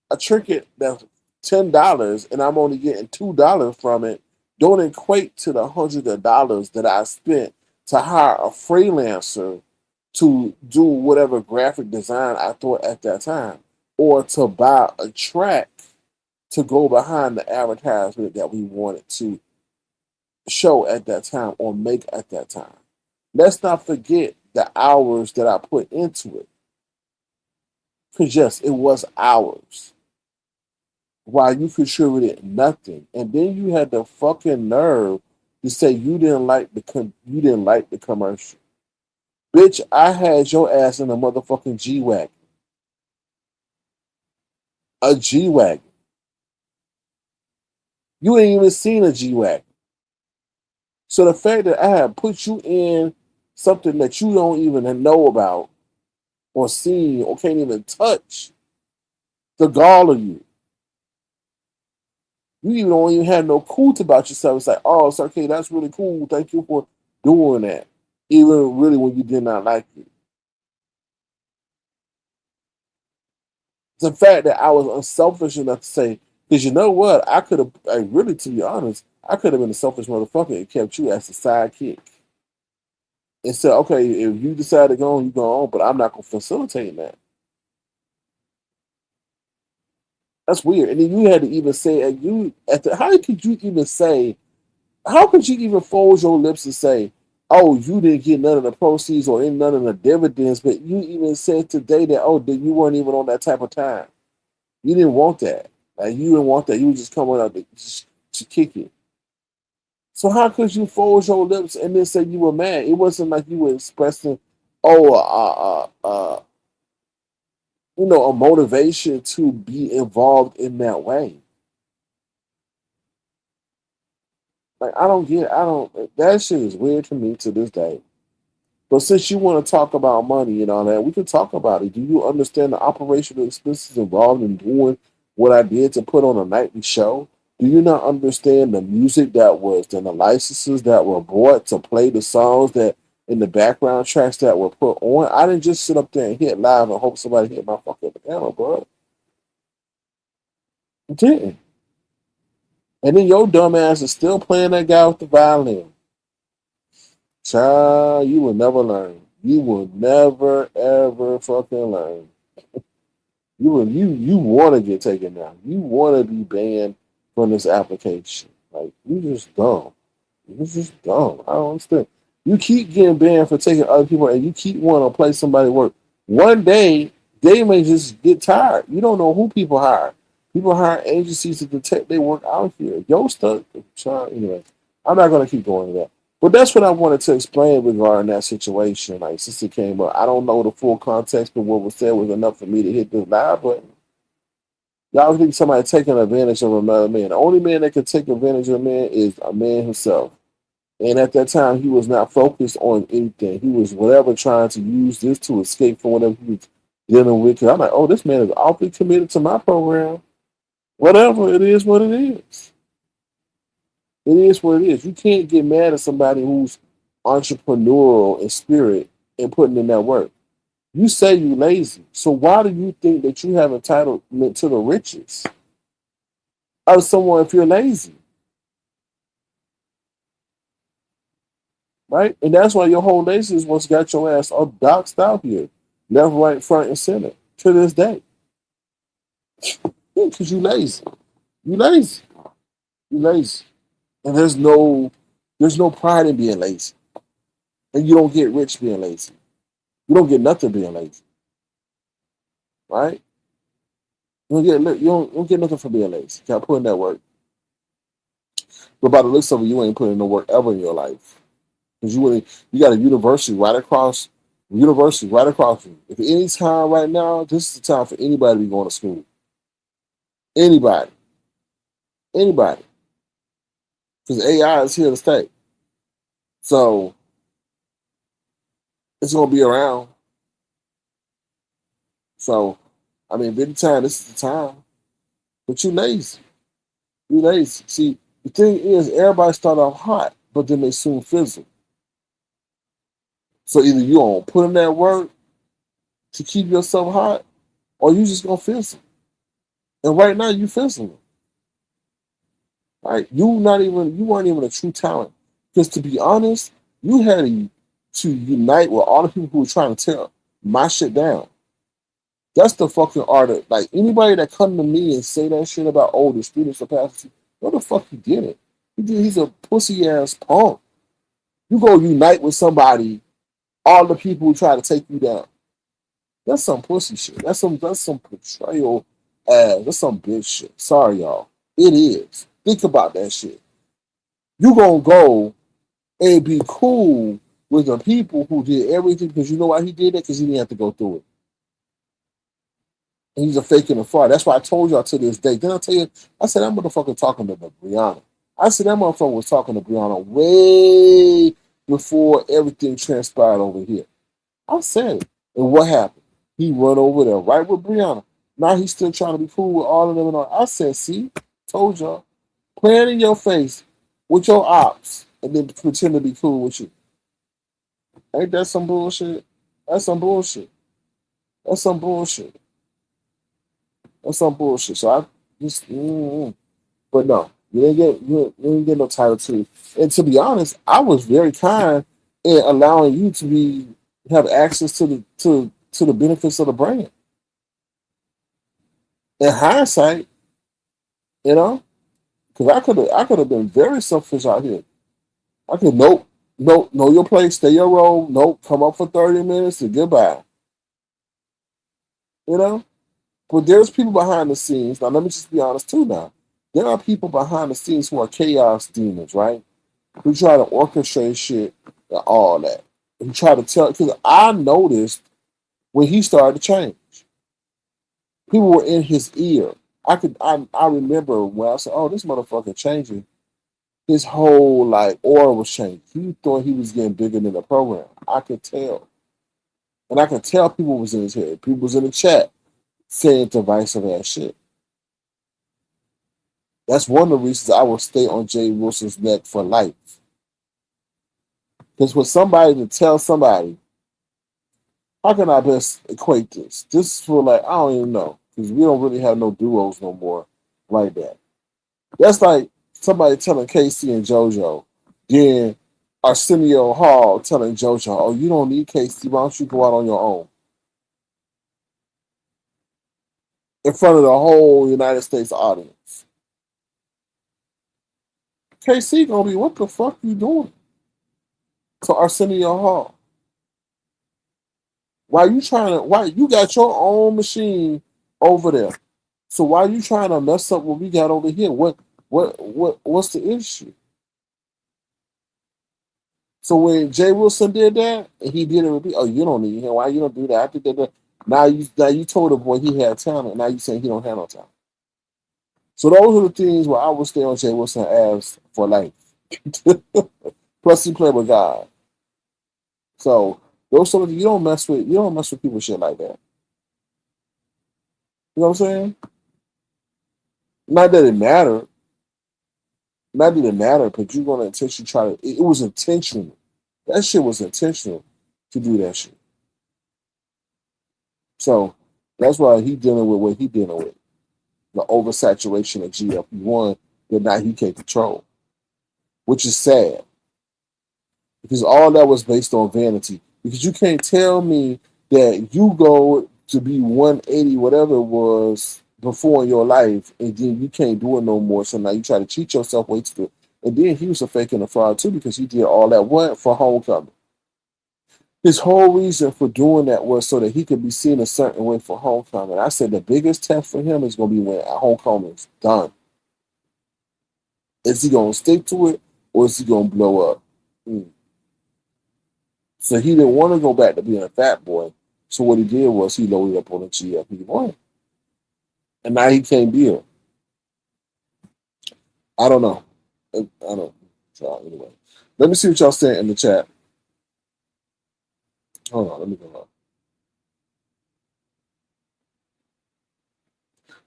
that's $10 and I'm only getting $2 from it, don't equate to the hundreds of dollars that I spent to hire a freelancer to do whatever graphic design I thought at that time, or to buy a track to go behind the advertisement that we wanted to show at that time or make at that time. Let's not forget the hours that I put into it. Because yes, it was hours. While you contributed nothing. And then you had the fucking nerve to say you didn't like the commercial. Bitch, I had your ass in a motherfucking G Wagon. A G Wagon. You ain't even seen a G Wagon. So the fact that I have put you in something that you don't even know about or see or can't even touch, the gall of you. You even don't even have no cool about yourself. It's like, oh, it's okay, that's really cool. Thank you for doing that. Even really when you did not like it. The fact that I was unselfish enough to say, because you know what? I could have, really, to be honest, I could have been a selfish motherfucker and kept you as a sidekick. And said, okay, if you decide to go on, you go on, but I'm not going to facilitate that. That's weird. And then you had to even say, and you at the how could you even say, how could you even fold your lips and say, oh, you didn't get none of the proceeds or any none of the dividends, but you even said today that oh, that you weren't even on that type of time. You didn't want that. Like you didn't want that. You were just coming out to kick it. So how could you fold your lips and then say you were mad? It wasn't like you were expressing, oh, a motivation to be involved in that way. Like I don't. That shit is weird to me to this day. But since you want to talk about money and all that, we can talk about it. Do you understand the operational expenses involved in doing what I did to put on a nightly show? Do you not understand the music that was and the licenses that were bought to play the songs that in the background tracks that were put on? I didn't just sit up there and hit live and hope somebody hit my fucking piano, bro. I didn't. And then your dumb ass is still playing that guy with the violin. Child, you will never learn. You will never ever fucking learn. You want to get taken down. You want to be banned from this application. Like you just dumb. You just dumb. I don't understand. You keep getting banned for taking other people, and you keep wanting to play somebody work. One day they may just get tired. You don't know who people hire. People hire agencies to detect their work out here. Yo, stuff. Anyway, I'm not gonna keep going to that. But that's what I wanted to explain regarding that situation. Like since it came up, I don't know the full context, but what was said was enough for me to hit this live button. Y'all think somebody taking advantage of another man. The only man that can take advantage of a man is a man himself. And at that time, he was not focused on anything. He was whatever trying to use this to escape from whatever he was dealing with. 'Cause I'm like, oh, this man is awfully committed to my program. Whatever it is, what it is. It is what it is. You can't get mad at somebody who's entrepreneurial in spirit and putting in that work. You say you lazy. So why do you think that you have entitlement to the riches of someone if you're lazy? Right? And that's why your whole nation is what's got your ass all doxed out here. Left, right, front, and center. To this day. Because you lazy. You lazy. You lazy. And there's no pride in being lazy. And you don't get rich being lazy. You don't get nothing being lazy. Right? You don't get nothing for being lazy. You gotta put in that work. But by the looks of it, you ain't putting no work ever in your life. Because you got a university right across from you. If any time right now, this is the time for anybody to be going to school. Anybody. Anybody. Because AI is here to stay. So it's gonna be around. So I mean, big time, this is the time. But you lazy. You lazy. See, the thing is everybody start off hot, but then they soon fizzle. So either you gonna put in that work to keep yourself hot, or you just gonna fizzle. And right now you fizzling. Right? You weren't even a true talent. Because to be honest, you had to unite with all the people who were trying to tear my shit down. That's the fucking art of like anybody that come to me and say that shit about the students capacity, what the fuck he did it? He's a pussy ass punk. You go unite with somebody, all the people who try to take you down. That's some pussy shit. That's some betrayal ass. That's some bitch shit. Sorry, y'all. It is. Think about that shit. You gonna go and be cool with the people who did everything because you know why he did it? Because he didn't have to go through it. And he's a fake and a fraud. That's why I told y'all to this day. Then I tell you, I said that motherfucker talking to Brianna. I said that motherfucker was talking to Brianna way before everything transpired over here. I said it. And what happened? He run over there right with Brianna. Now he's still trying to be cool with all of them and all. I said, see, told y'all. Playing in your face with your ops and then pretend to be cool with you. Ain't that some bullshit? That's some bullshit. That's some bullshit. That's some bullshit. So I just, but no, you didn't get no title two. And to be honest, I was very kind in allowing you to have access to the benefits of the brand. In hindsight, You know, because I could have been very selfish out here. I could nope, nope, know your place, stay your role, nope, come up for 30 minutes and goodbye. You know, but there's people behind the scenes. Now let me just be honest too. Now there are people behind the scenes who are chaos demons, right? Who try to orchestrate shit and all that. Who try to tell because I noticed when he started to change, people were in his ear. I remember when I said, "Oh, this motherfucker changing." His whole like aura was changing. He thought he was getting bigger than the program. I could tell, and I could tell people was in his head. People was in the chat saying divisive ass shit. That's one of the reasons I will stay on Jay Wilson's neck for life. Because for somebody to tell somebody, how can I best equate this? This is for like I don't even know because we don't really have no duos no more like that. That's like somebody telling Casey and JoJo, then Arsenio Hall telling JoJo, "Oh, you don't need Casey. Why don't you go out on your own?" In front of the whole United States audience. KC gonna be, what the fuck you doing? To Arsenio Hall. Why you trying to? Why you got your own machine over there? So why you trying to mess up what we got over here? What's the issue? So when Jay Wilson did that, and he did it repeat, oh, you don't need him. Why you don't do that? I did that. Now you told the boy he had talent. Now you saying he don't have no talent. So those are the things where I would stay on Jay Wilson as for life. Plus he played with God. So those sort of you don't mess with people shit like that. You know what I'm saying? Not that it mattered. Not that it mattered, but you're gonna intentionally try to it was intentional. That shit was intentional to do that shit. So that's why he dealing with what he dealing with. The oversaturation of GLP-1 that now he can't control. Which is sad. Because all that was based on vanity. Because you can't tell me that you go to be 180, whatever it was before in your life, and then you can't do it no more. So now you try to cheat yourself way to it. And then he was a fake and a fraud too because he did all that what for homecoming. His whole reason for doing that was so that he could be seen a certain way for homecoming. I said the biggest test for him is going to be when homecoming is done. Is he going to stick to it or is he going to blow up? Mm. So he didn't want to go back to being a fat boy. So what he did was he loaded up on the GLP-1. And now he can't be it. I don't know. I don't know. So anyway, let me see what y'all saying in the chat. Hold on, let me go up.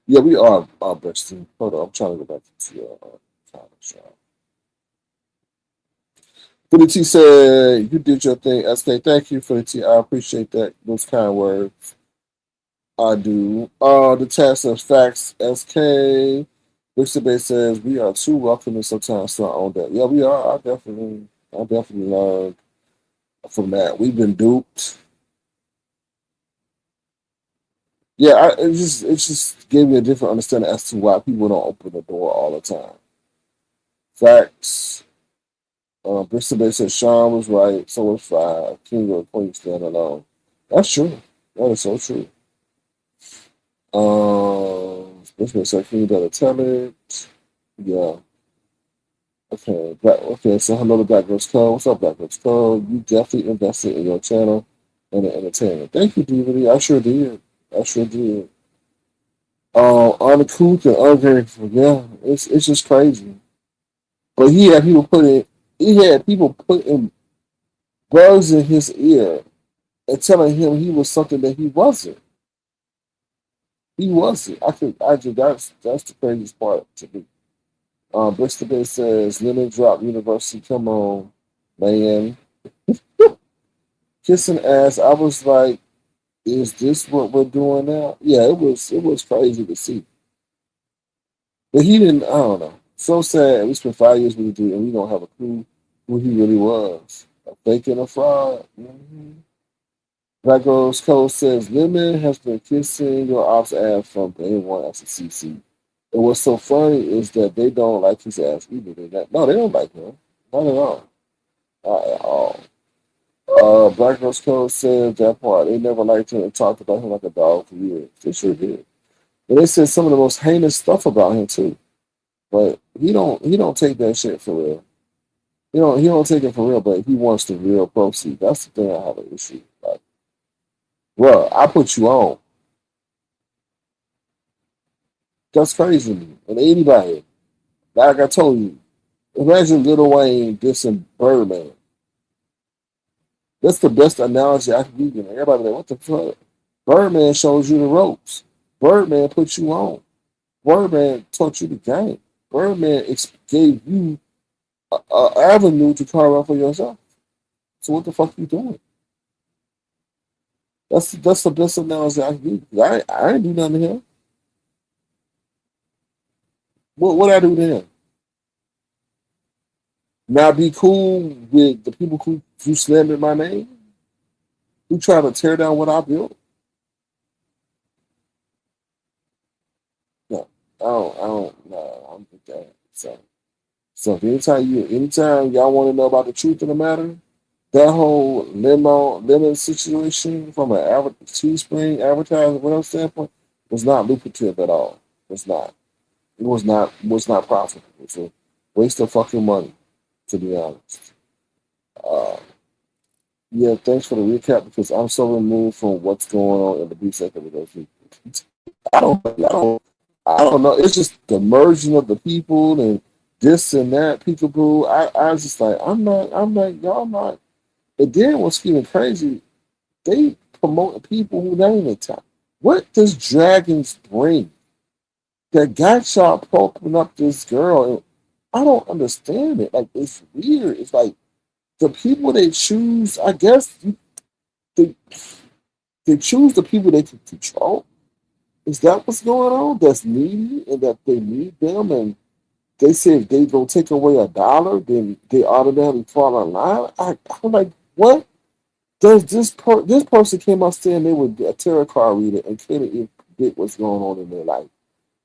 Yeah, we are best team. Hold on, I'm trying to go back to your comments. For the T said, you did your thing, SK. Thank you for the T. I appreciate that. Those kind words. I do. The test of facts, SK. Mr. Bay says, we are too welcoming sometimes to our own that. Yeah, we are. I definitely learned from that. We've been duped. Yeah, it just gave me a different understanding as to why people don't open the door all the time. Facts. Bristol Bay said Sean was right, so was five. King of the Queen stand alone. That's true. That is so true. Bristol Bay said King better tell it. Yeah. Okay. Okay, so hello to Black Girls Code. What's up, Black Girls Code? You definitely invested in your channel and the entertainment. Thank you, DVD. I sure did. I sure did. Uncouth and ungrateful. Yeah, it's just crazy. But he had people putting bugs in his ear and telling him he was something that he wasn't. He wasn't. That's the craziest part to me. Bristol Bay says Lemon Drop University. Come on, man. Kissing ass. I was like, is this what we're doing now? Yeah, it was crazy to see. But he didn't. I don't know. So sad. We spent 5 years with the dude, and we don't have a clue who he really was. A fake and a fraud. Black Girls Code says Lemon has been kissing your ops ass from day one as a CC. And what's so funny is that they don't like his ass either. No, they don't like him. Not at all. Not at all. Black Girls Code says that part. They never liked him and talked about him like a dog for years. They sure did. And they said some of the most heinous stuff about him too. But he don't take that shit for real. He don't take it for real, but he wants the real proceeds. That's the thing I have an issue. Like, bro, I put you on. That's crazy to me. And anybody, like I told you, imagine Lil Wayne dissing Birdman. That's the best analogy I can give you. Everybody like, what the fuck? Birdman shows you the ropes. Birdman put you on. Birdman taught you the game. Birdman gave you an avenue to carve out for yourself. So what the fuck you doing? That's the best analogy I can give you. I ain't do nothing to him. What I do to him? Now be cool with the people who slandered my name, who try to tear down what I built. No, I don't, no, I'm with that. So if anytime y'all want to know about the truth of the matter, that whole lemon situation from an Teespring advertising whatever standpoint was not lucrative at all. It's not. It was not profitable. It's a waste of fucking money, to be honest. Uh, yeah, thanks for the recap because I'm so removed from what's going on in the beef sector with those people. I don't know. It's just the merging of the people and this and that, peekaboo. I was just like, I'm not, y'all not. And then what's even crazy, they promote people who not even time. What does Dragons bring that got y'all poking up this girl? And I don't understand it. Like, it's weird. It's like the people they choose, I guess they, they choose the people they can control. Is that what's going on? That's needy and that they need them and they say if they go take away $1, then they automatically fall in line. I'm like, what? Does this person came out saying they were a tarot card reader and couldn't even predict what's going on in their life?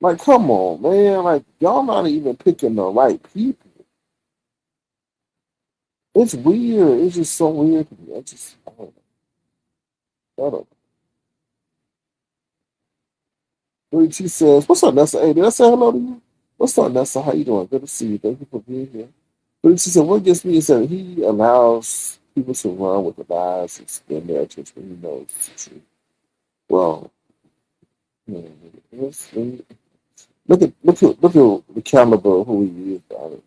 Like, come on, man. Like, y'all not even picking the right people. It's weird. It's just so weird to me. I don't know. I don't know. 3T says, what's up, Nessa? Hey, did I say hello to you? What's up, Nessa? How you doing? Good to see you. Thank you for being here. 3T said, what gets me is that he allows people to run with the lies and spend their attention when he knows it's the truth. Well, hmm, look at the caliber of who he is, about it.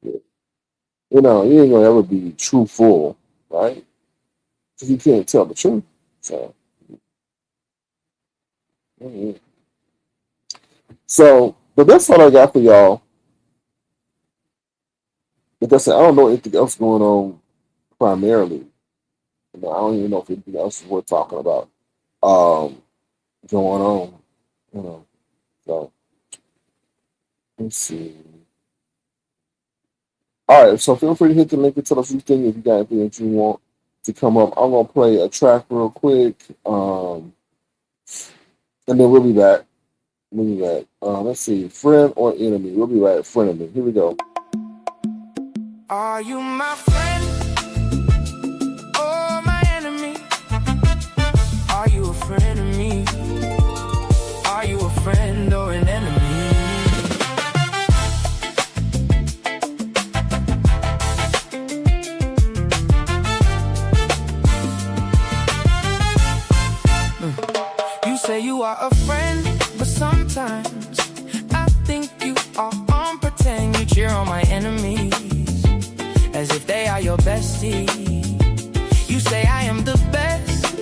Yeah. He ain't gonna ever be truthful, right? Because he can't tell the truth. So, mhm. But that's all I got for y'all. Like I said, I don't know anything else going on primarily. I don't even know if anything else is worth talking about going on. You know, so let's see. All right, so feel free to hit the link and tell us what you think if you got anything that you want to come up. I'm gonna play a track real quick, and then we'll be back. Let's see, friend or enemy. We'll be right. Friend of me. Here we go. Are you my friend or my enemy? Are you a friend of me? Are you a friend or an enemy? You say you are a friend, but sometimes I think you are on pretend. You cheer on my enemies as if they are your bestie. You say I am the best,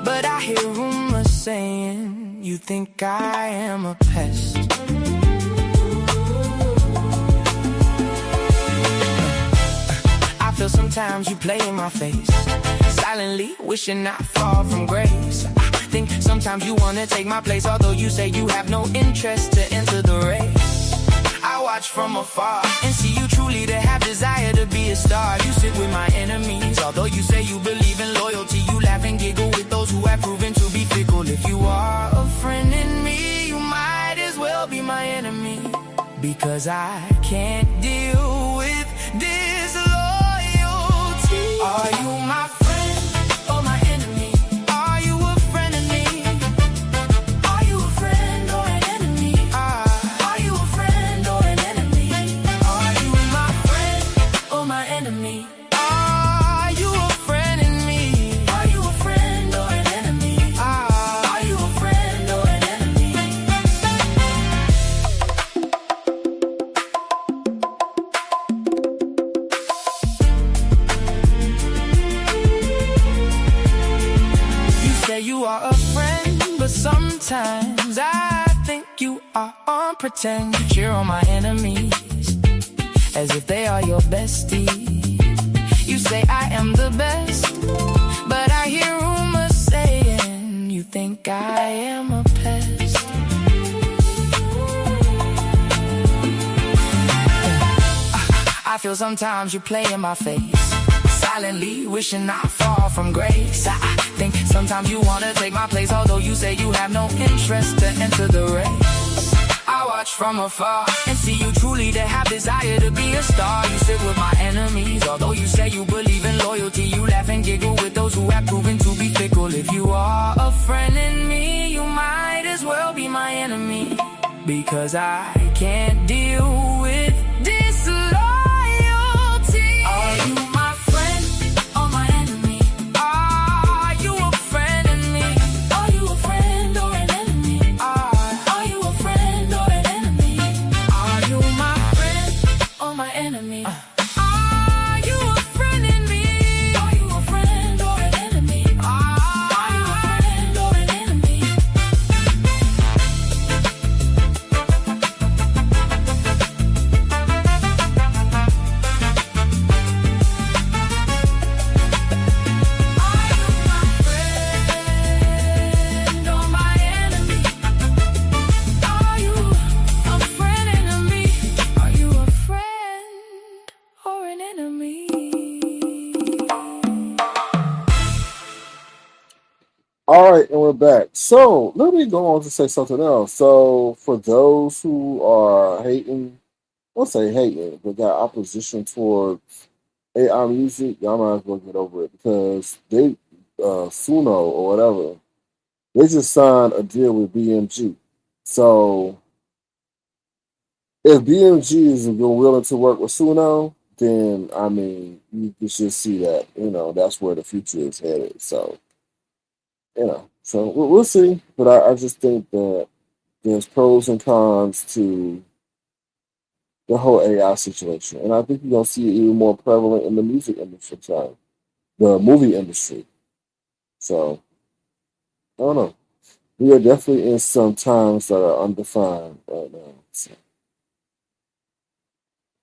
but I hear rumors saying you think I am a pest. I feel sometimes you play in my face, silently wishing I fall from grace. I think sometimes you wanna take my place, although you say you have no interest to enter the race. I watch from afar and see you truly to have desire to be a star. You sit with my enemies, although you say you believe in loyalty. You laugh and giggle with those who have proven to be fickle. If you are a friend in me, you might as well be my because I can't deal with disloyalty. Are you my friend or my enemy? Are you a friend of me? Are you a friend or an enemy? Are you a friend or an enemy? Are you my friend or my enemy? Are you a friend in me? Are you a friend or an enemy? Are you a friend or an enemy? You say you are a friend, but sometimes I think you are on pretend. You cheer on my enemies as if they are your bestie. You say I am the best, but I hear rumors saying you think I am a pest. I feel sometimes you play in my face, silently wishing I fall from grace. I think sometimes you wanna take my place, although you say you have no interest to enter the race. I watch from afar and see you truly to have desire to be a star. You sit with my enemies, although you say you believe in loyalty. You laugh and giggle with those who have proven to be fickle. If you are a friend in me, you might as well be my enemy, because I can't deal with disloyalty. Are you my friend or my enemy? Are you a friend in me? Are you a friend or an enemy? Are you a friend or an enemy? Are you my friend or my enemy? Are you a friend in me? Are you a friend or an enemy? Are you a friend or an enemy? Are you my friend or my enemy? Are you a friend enemy? Are you a friend or an enemy? All right, and we're back. So let me go on to say something else. So for those who are hating, I won't say hating, but got opposition towards AI music, y'all might as well get over it, because they, Suno or whatever, they just signed a deal with BMG. So if BMG is willing to work with Suno, then I mean you can just see that that's where the future is headed. So so we'll see. But I just think that there's pros and cons to the whole AI situation, and I think you're gonna see it even more prevalent in the music industry, the movie industry. So I don't know. We are definitely in some times that are undefined right now. So,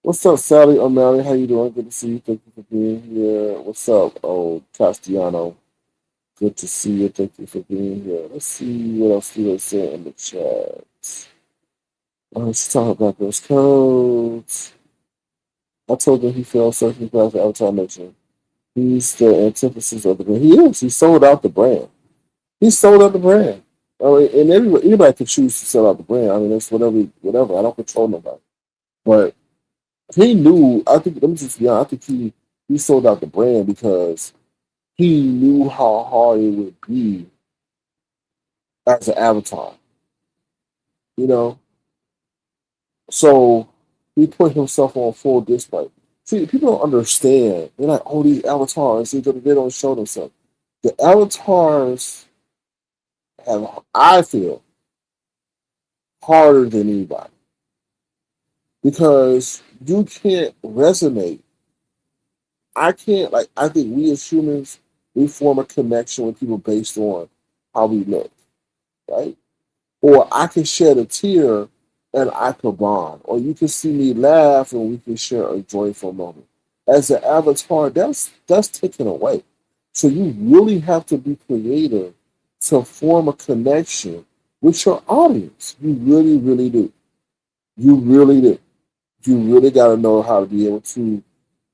what's up, Sally O'Malley? How you doing? Good to see you. Thank you for being here. What's up, old Castellano? Good to see you. Thank you for being here. Let's see what else you were saying in the chat. Let's talk about those codes. I told him he failed certain class at Avatar Nation. He's the antithesis of the brand. He is. He sold out the brand. He sold out the brand. I mean, and anybody can choose to sell out the brand. I mean, it's whatever. I don't control nobody. But he knew. I think. Let me just be honest. I think he sold out the brand because he knew how hard it would be as an avatar. You know, so he put himself on full display. See, people don't understand. They're like, oh, these avatars, they don't show themselves. The avatars have, I feel, harder than anybody because you can't resonate. I can't, like, I think we as humans, we form a connection with people based on how we look, right? Or I can shed a tear and I could bond. Or you can see me laugh and we can share a joyful moment. As an avatar, that's taken away. So you really have to be creative to form a connection with your audience. You really, really do. You really do. You really got to know how to be able to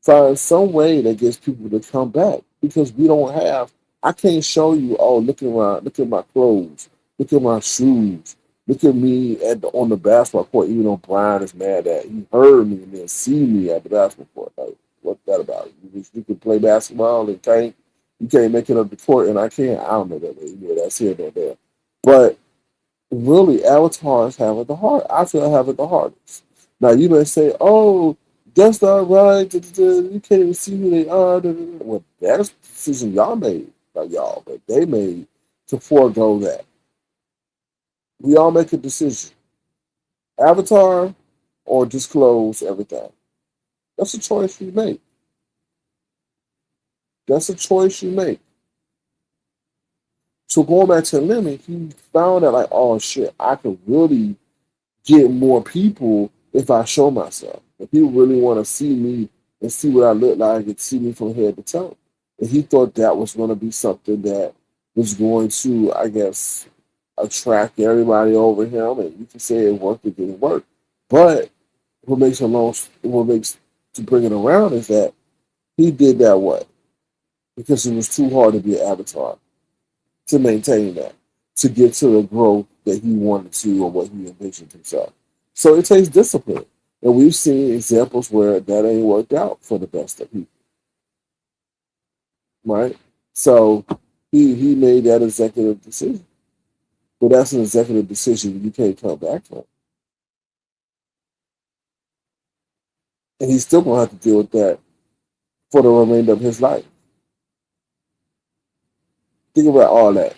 find some way that gets people to come back because we don't have. I can't show you. Oh, look at my clothes. Look at my shoes. Look at me on the basketball court, even though Brian is mad that he heard me and then see me at the basketball court. Like, what's that about? You can play basketball and you can't make it up the court and I can't. I don't know that. Yeah, that's here or there. But really, avatars have it the hard. I feel have it the hardest. Now you may say, "Oh, that's not right. You can't even see who they are." Well, that's the decision y'all made, not y'all, but they made to forego that. We all make a decision: avatar or disclose everything. That's a choice you make. That's a choice you make. So going back to Lemon, he found out like, oh shit, I could really get more people if I show myself. If people really want to see me and see what I look like and see me from head to toe. And he thought that was going to be something that was going to, I guess, attract everybody over him. And you can say it worked, it didn't work. But what makes to bring it around is that he did that what? Because it was too hard to be an avatar to maintain that, to get to the growth that he wanted to or what he envisioned himself. So it takes discipline. And we've seen examples where that ain't worked out for the best of people. Right? So he made that executive decision. But that's an executive decision you can't come back from. And he's still gonna have to deal with that for the remainder of his life. Think about all that.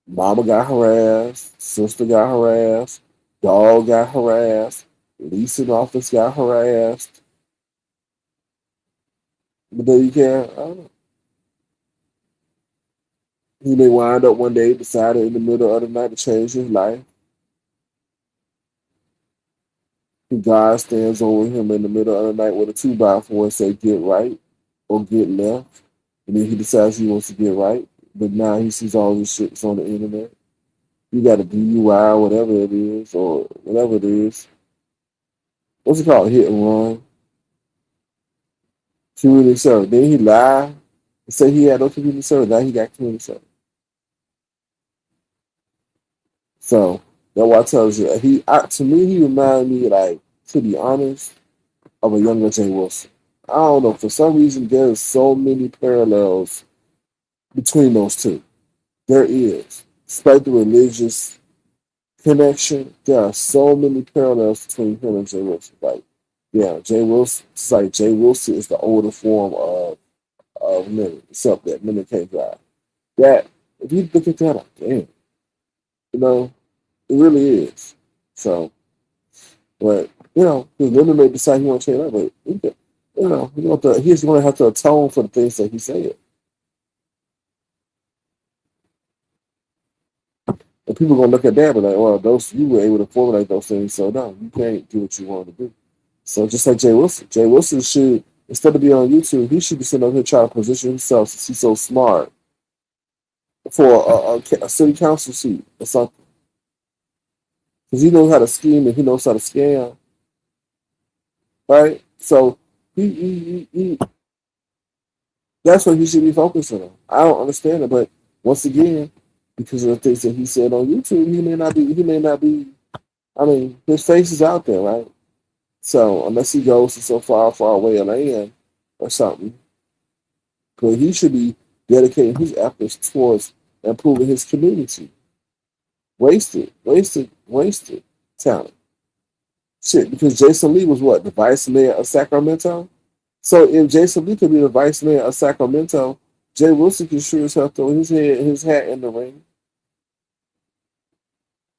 Mama got harassed, sister got harassed, dog got harassed, leasing office got harassed. But then you can't, I don't know. He may wind up one day deciding in the middle of the night to change his life. And God stands over him in the middle of the night with a 2x4 and say, get right or get left. And then he decides he wants to get right. But now he sees all this shit on the internet. You got a DUI, whatever it is, or whatever it is. What's it called? Hit and run. Community service. Then he lied and said he had no community service. Now he got community service. So that's why I tells you to me he reminded me, like, to be honest, of a younger Jay Wilson. I don't know, for some reason there's so many parallels between those two. There is. Despite the religious connection, there are so many parallels between him and Jay Wilson. Like, yeah, Jay Wilson, it's like Jay Wilson is the older form of Leonard, except that Leonard can't drive. That, if you look at that, like, damn, you know, it really is. So, but, you know, because Leonard may decide he want to change that, but, you know, he's going to have to atone for the things that he said. And people are going to look at that and be like, well, you were able to formulate those things, so no, you can't do what you want to do. So just like Jay Wilson should, instead of being on YouTube, he should be sitting up here trying to position himself since he's so smart for a city council seat or something. Because he knows how to scheme and he knows how to scam. Right? So he that's what he should be focusing on. I don't understand it, but once again, because of the things that he said on YouTube, he may not be, I mean, his face is out there, right? So unless he goes to so far away a land or something, but he should be dedicating his efforts towards improving his community. Wasted talent. Shit, because Jason Lee was what? The vice mayor of Sacramento? So if Jason Lee could be the vice mayor of Sacramento, Jay Wilson can sure as hell throw his hat in the ring.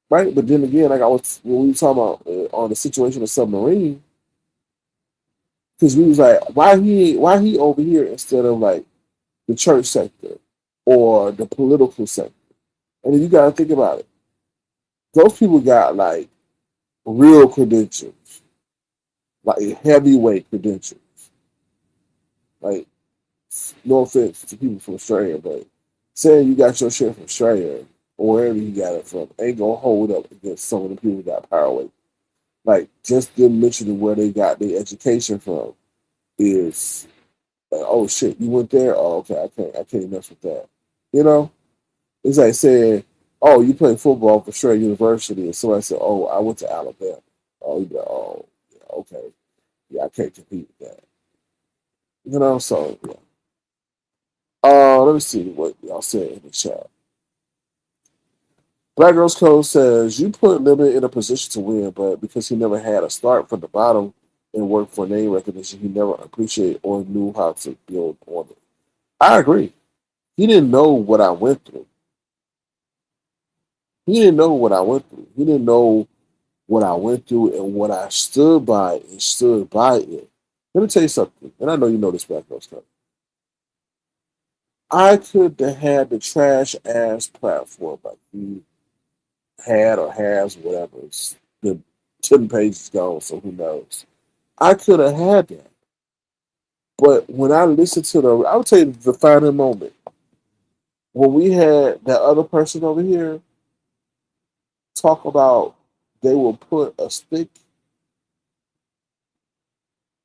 Right? But then again, like when we were talking about on the situation of submarine, because we was like, why he over here instead of like the church sector or the political sector? And then you gotta think about it. Those people got like real credentials, like heavyweight credentials. Like, no offense to people from Australia, but saying you got your shit from Australia or wherever you got it from ain't gonna hold up against some of the people who got power weight. Like, just them mentioning where they got their education from is, oh shit, you went there? Oh, okay, I can't mess with that. You know? It's like saying, oh, you play football for Shrek University, and somebody said, oh, I went to Alabama. Oh, you be like, oh, yeah, okay, yeah, I can't compete with that. So yeah. Let me see what y'all said in the chat. Black Girls Code says you put Lemon in a position to win, but because he never had a start from the bottom and worked for name recognition, he never appreciated or knew how to build on it. I agree. He didn't know what I went through. He didn't know what I went through. He didn't know what I went through and what I stood by and stood by it. Let me tell you something, and I know you know this, Black Girls Code. I could have had the trash ass platform like he had or has, whatever. It's the 10 pages gone, so who knows? I could have had that. But when I listened to I'll tell you the defining moment. When we had that other person over here talk about they will put a stick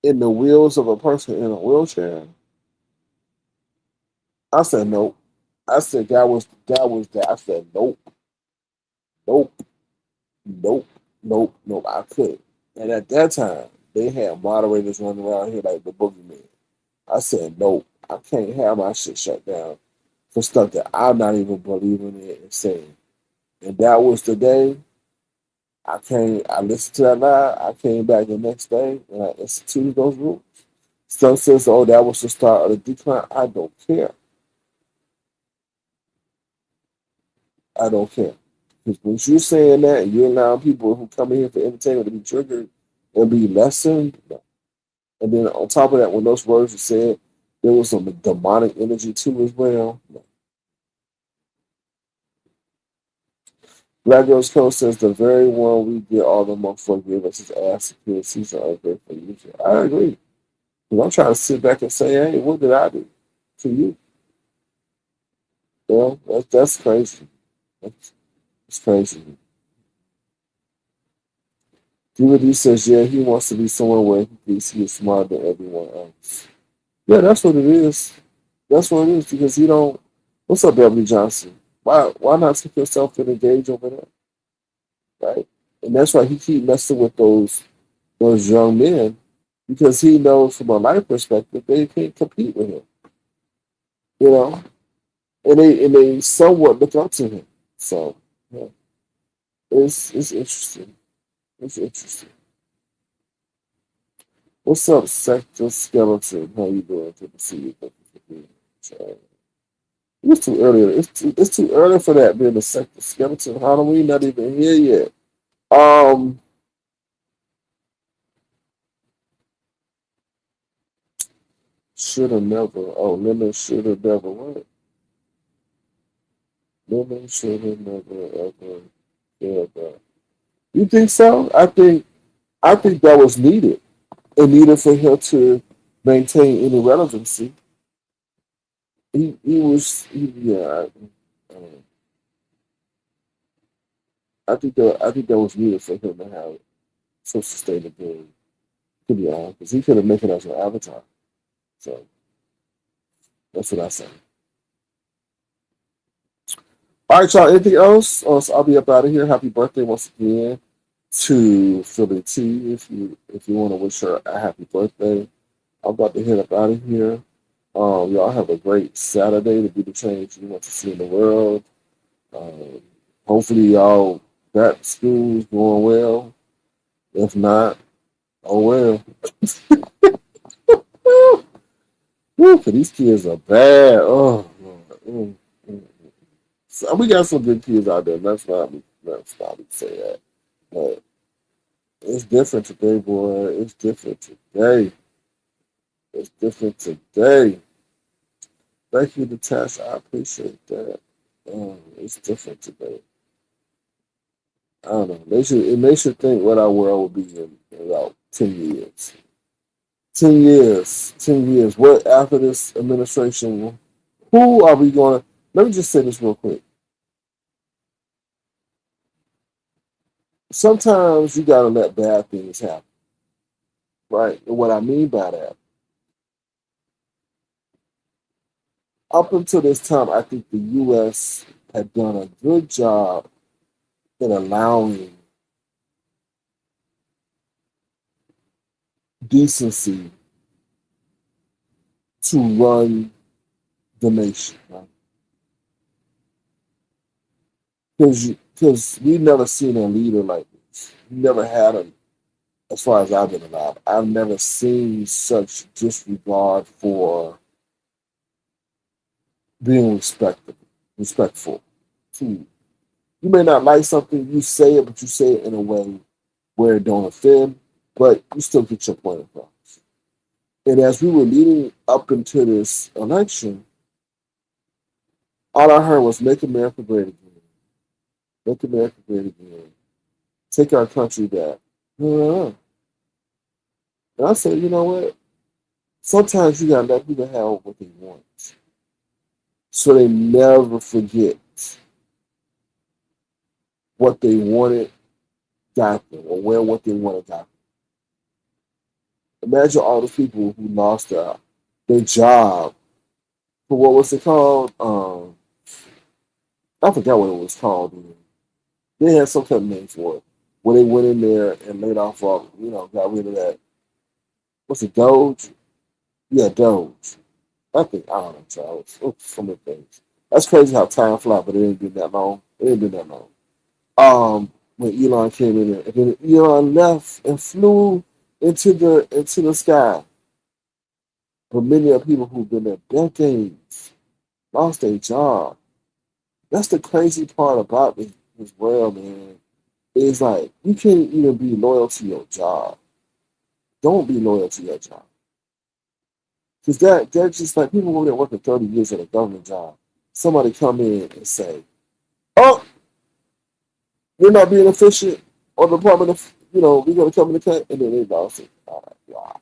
in the wheels of a person in a wheelchair, I said nope. I said that was that. I said nope, nope, nope, nope, nope. I couldn't. And at that time, they had moderators running around here like the boogeyman. I said, nope, I can't have my shit shut down for stuff that I'm not even believing in and saying. And that was the day I listened to that live. I came back the next day and I instituted those rules. Some says, oh, that was the start of the decline. I don't care. I don't care. Because when you're saying that and you're allowing people who come in here for entertainment to be triggered and be lessened, no. And then on top of that, when those words were said, there was some demonic energy too as well. No. Black Girls Code says the very one we get all the motherfuckers give us his ass to kill season ungrateful user. I agree. Because I'm trying to sit back and say, hey, what did I do to you? That's crazy. That's crazy. DVD says, yeah, he wants to be somewhere where he thinks he is smarter than everyone else. Yeah, that's what it is. That's what it is because he don't. What's up, Beverly Johnson? Why not take yourself and engage over there, right? And that's why he keep messing with those young men because he knows from a life perspective they can't compete with him, you know, and they somewhat look up to him. So yeah, it's interesting. It's interesting. What's up, Sector Skeleton? How you doing? Good to see you. Thank you for being here. It's too early. It's too early for that being the Sector Skeleton. Halloween not even here yet. Um, should have never. Oh, Lemon should have never. What? Lemon should have never ever. Yeah, but you think so? I think that was needed. It needed for him to maintain any relevancy. He was yeah. Um, I think that was needed for him to have some sustainability. To be honest, because he could have made it as an avatar. So that's what I say. All right, y'all. Anything else? So I'll be up out of here. Happy birthday once again to Philly T. If you want to wish her a happy birthday, I'm about to head up out of here. Y'all have a great Saturday to be the change you want to see in the world. Um, hopefully, y'all that school's going well. If not, oh well. Woo, 'cause these kids are bad. Oh, Lord. So we got some good kids out there. That's not me to say that. But it's different today, boy. It's different today. It's different today. Thank you, Natasha. I appreciate that. It's different today. I don't know. It makes you think what our world will be in about 10 years. 10 years. 10 years. What after this administration? Who are we going to? Let me just say this real quick. Sometimes you got to let bad things happen, right? And what I mean by that, up until this time, I think the U.S. had done a good job in allowing decency to run the nation, right? Because we never seen a leader like this. We never had a, as far as I've been alive, I've never seen such disregard for being respectful. To you may not like something, you say it, but you say it in a way where it don't offend, but you still get your point across. And as we were leading up into this election, all I heard was "Make America Great Again, Make America Great Again, Take our country back." And I said, you know what? Sometimes you gotta let people have what they want, so they never forget what they wanted got them, or where what they wanted got them. Imagine all the people who lost their job for what was it called? I forgot what it was called. They had some kind of name for it. Where they went in there and laid off all, got rid of that. What's it, Doge? Yeah, Doge. I don't know, Charles. So many things. That's crazy how time flies, but it ain't been that long. It ain't been that long. When Elon came in there, and then Elon left and flew into the sky. But many of the people who've been there decades lost their job. That's the crazy part about this world, man. Is like you can't even be loyal to your job. Don't be loyal to your job. Because that's just like people over there working 30 years at a government job. Somebody come in and say, "Oh, you're not being efficient," or the Department of, we're gonna come in the cut, and then they lost it. All right, wow.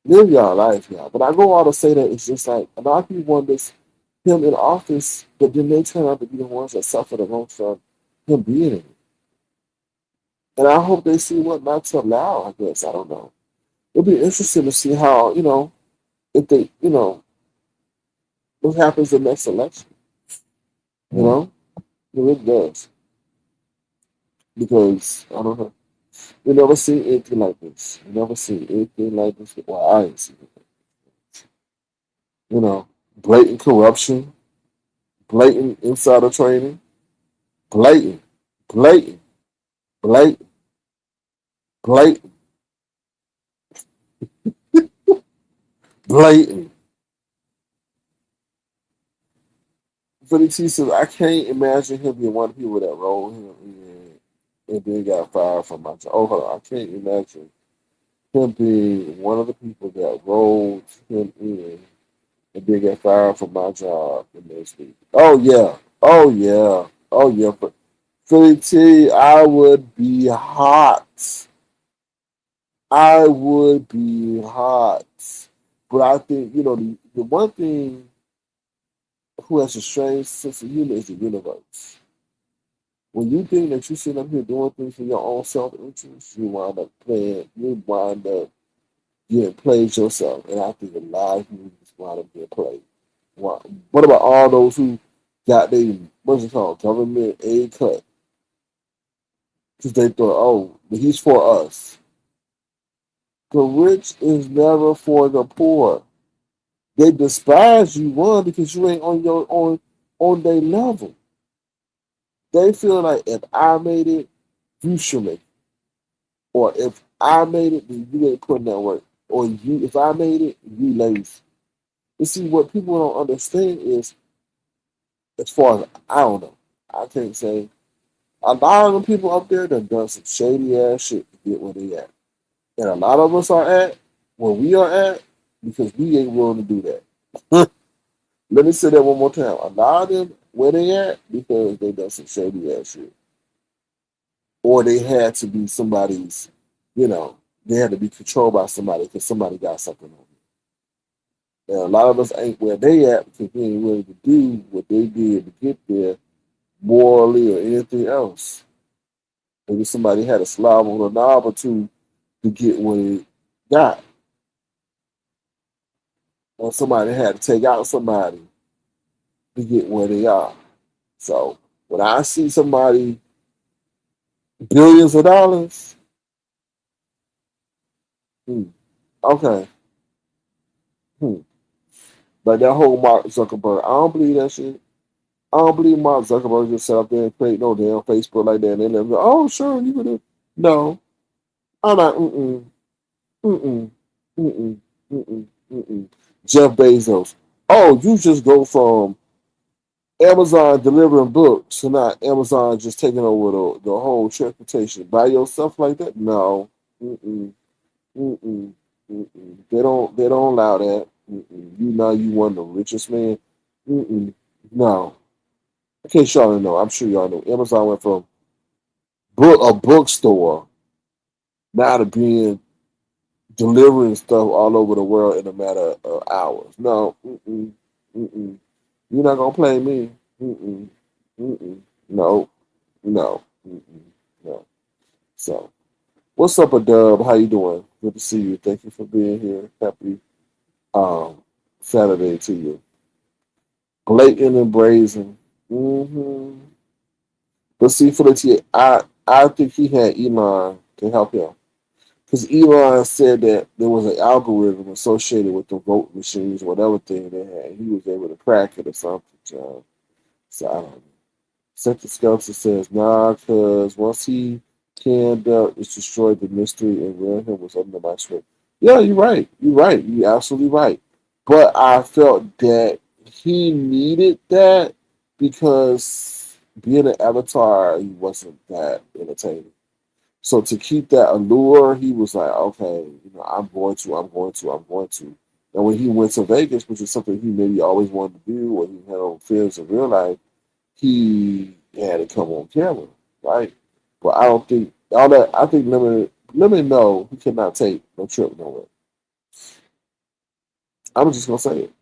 Live your life, y'all. But I go on to say that it's just like a lot of people want this him in office, but then they turn out to be the ones that suffer the most from him being in it. And I hope they see what not to allow, I guess. I don't know. It'll be interesting to see how, if they, what happens in the next election, you know? It really does. Because, I don't know. We never see anything like this. We never see anything like this. Well, I ain't seen it. Blatant corruption, blatant insider trading, blatant, blatant, blatant, blatant, blatant. Felix says, I can't imagine him being one of the people that rolled him in and then got fired from my job. Oh, hold on. I can't imagine him being one of the people that rolled him in and then got fired from my job the next week. Oh, yeah. Oh, yeah. Oh, yeah. But Philly T, I would be hot. I would be hot. But I think, the one thing who has a strange sense of humor is the universe. When you think that you're sitting up here doing things for your own self interest, you wind up getting played yourself. And I think a lot of people just wind up getting played. What about all those who got their, what's it called, government aid cut? Because they thought, oh, but he's for us. The rich is never for the poor. They despise you, one, because you ain't on your on their level. They feel like if I made it, you should make it. Or if I made it, then you ain't putting that work. Or if I made it, you lazy. You see, what people don't understand is, as far as I don't know, I can't say a lot of the people up there that done some shady ass shit to get where they at. And a lot of us are at where we are at because we ain't willing to do that. Let me say that one more time. A lot of them where they at because they done some shady ass shit. Or they had to be somebody's, they had to be controlled by somebody because somebody got something on them. And a lot of us ain't where they at because we ain't willing to do what they did to get there morally or anything else. Maybe somebody had a slob on a knob or two to get what it got. Or somebody had to take out somebody to get where they are. So when I see somebody billions of dollars, hmm, okay, hmm. Like that whole Mark Zuckerberg, I don't believe that shit. I don't believe Mark Zuckerberg just set up there and create no damn Facebook like that. And then they're like, oh, sure, you could. No, I'm not. Mm-mm, mm-mm, mm-mm, mm-mm, mm-mm. Jeff Bezos. Oh, you just go from Amazon delivering books to not Amazon just taking over the whole transportation by yourself like that? No. Mm-mm, mm-mm, mm-mm. They don't allow that. Mm-mm. You one of the richest man. Mm-mm. No. In case y'all don't know, I'm sure y'all know. Amazon went from a bookstore now to being delivering stuff all over the world in a matter of hours. No, mm-mm, mm-mm. You're not gonna play me. Mm-mm, mm-mm. No, no, mm-mm, no. So, what's up, Adub? How you doing? Good to see you. Thank you for being here. Happy Saturday to you. Blatant and brazen. Mm-hmm. But see, Felicia, I think he had Elon to help him. Because Elon said that there was an algorithm associated with the vote machines, whatever thing they had. He was able to crack it or something, John. So I don't know. Sector Skeleton says, nah, because once he canned up, it's destroyed the mystery and real him was under my script. Yeah, you're right. You're right. You're absolutely right. But I felt that he needed that because being an avatar, he wasn't that entertaining. So to keep that allure, he was like, okay, I'm going to. And when he went to Vegas, which is something he maybe always wanted to do, or he had on fears in real life, he had to come on camera, right? But I don't think all that. I think Lemon know he cannot take no trip nowhere. I'm just gonna say it.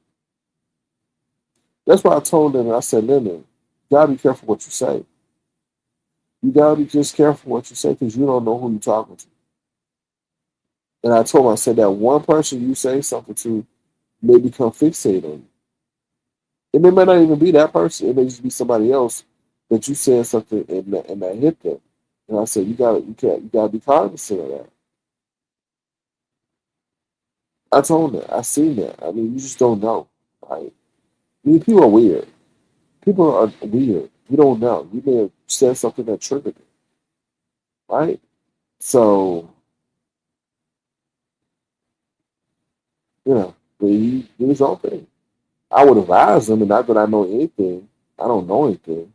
That's why I told him. I said, Lemon, you gotta be careful what you say. You gotta be just careful what you say because you don't know who you're talking to. And I told him, I said that one person you say something to may become fixated on you. And it may not even be that person. It may just be somebody else that you said something and that hit them. And I said, you gotta be cognizant of that. I told him that. I seen that. I mean, you just don't know. Right? I mean, people are weird. People are weird. You don't know. You may have said something that triggered it. Right? So, but he did his own thing. I would advise him, and not that I know anything. I don't know anything.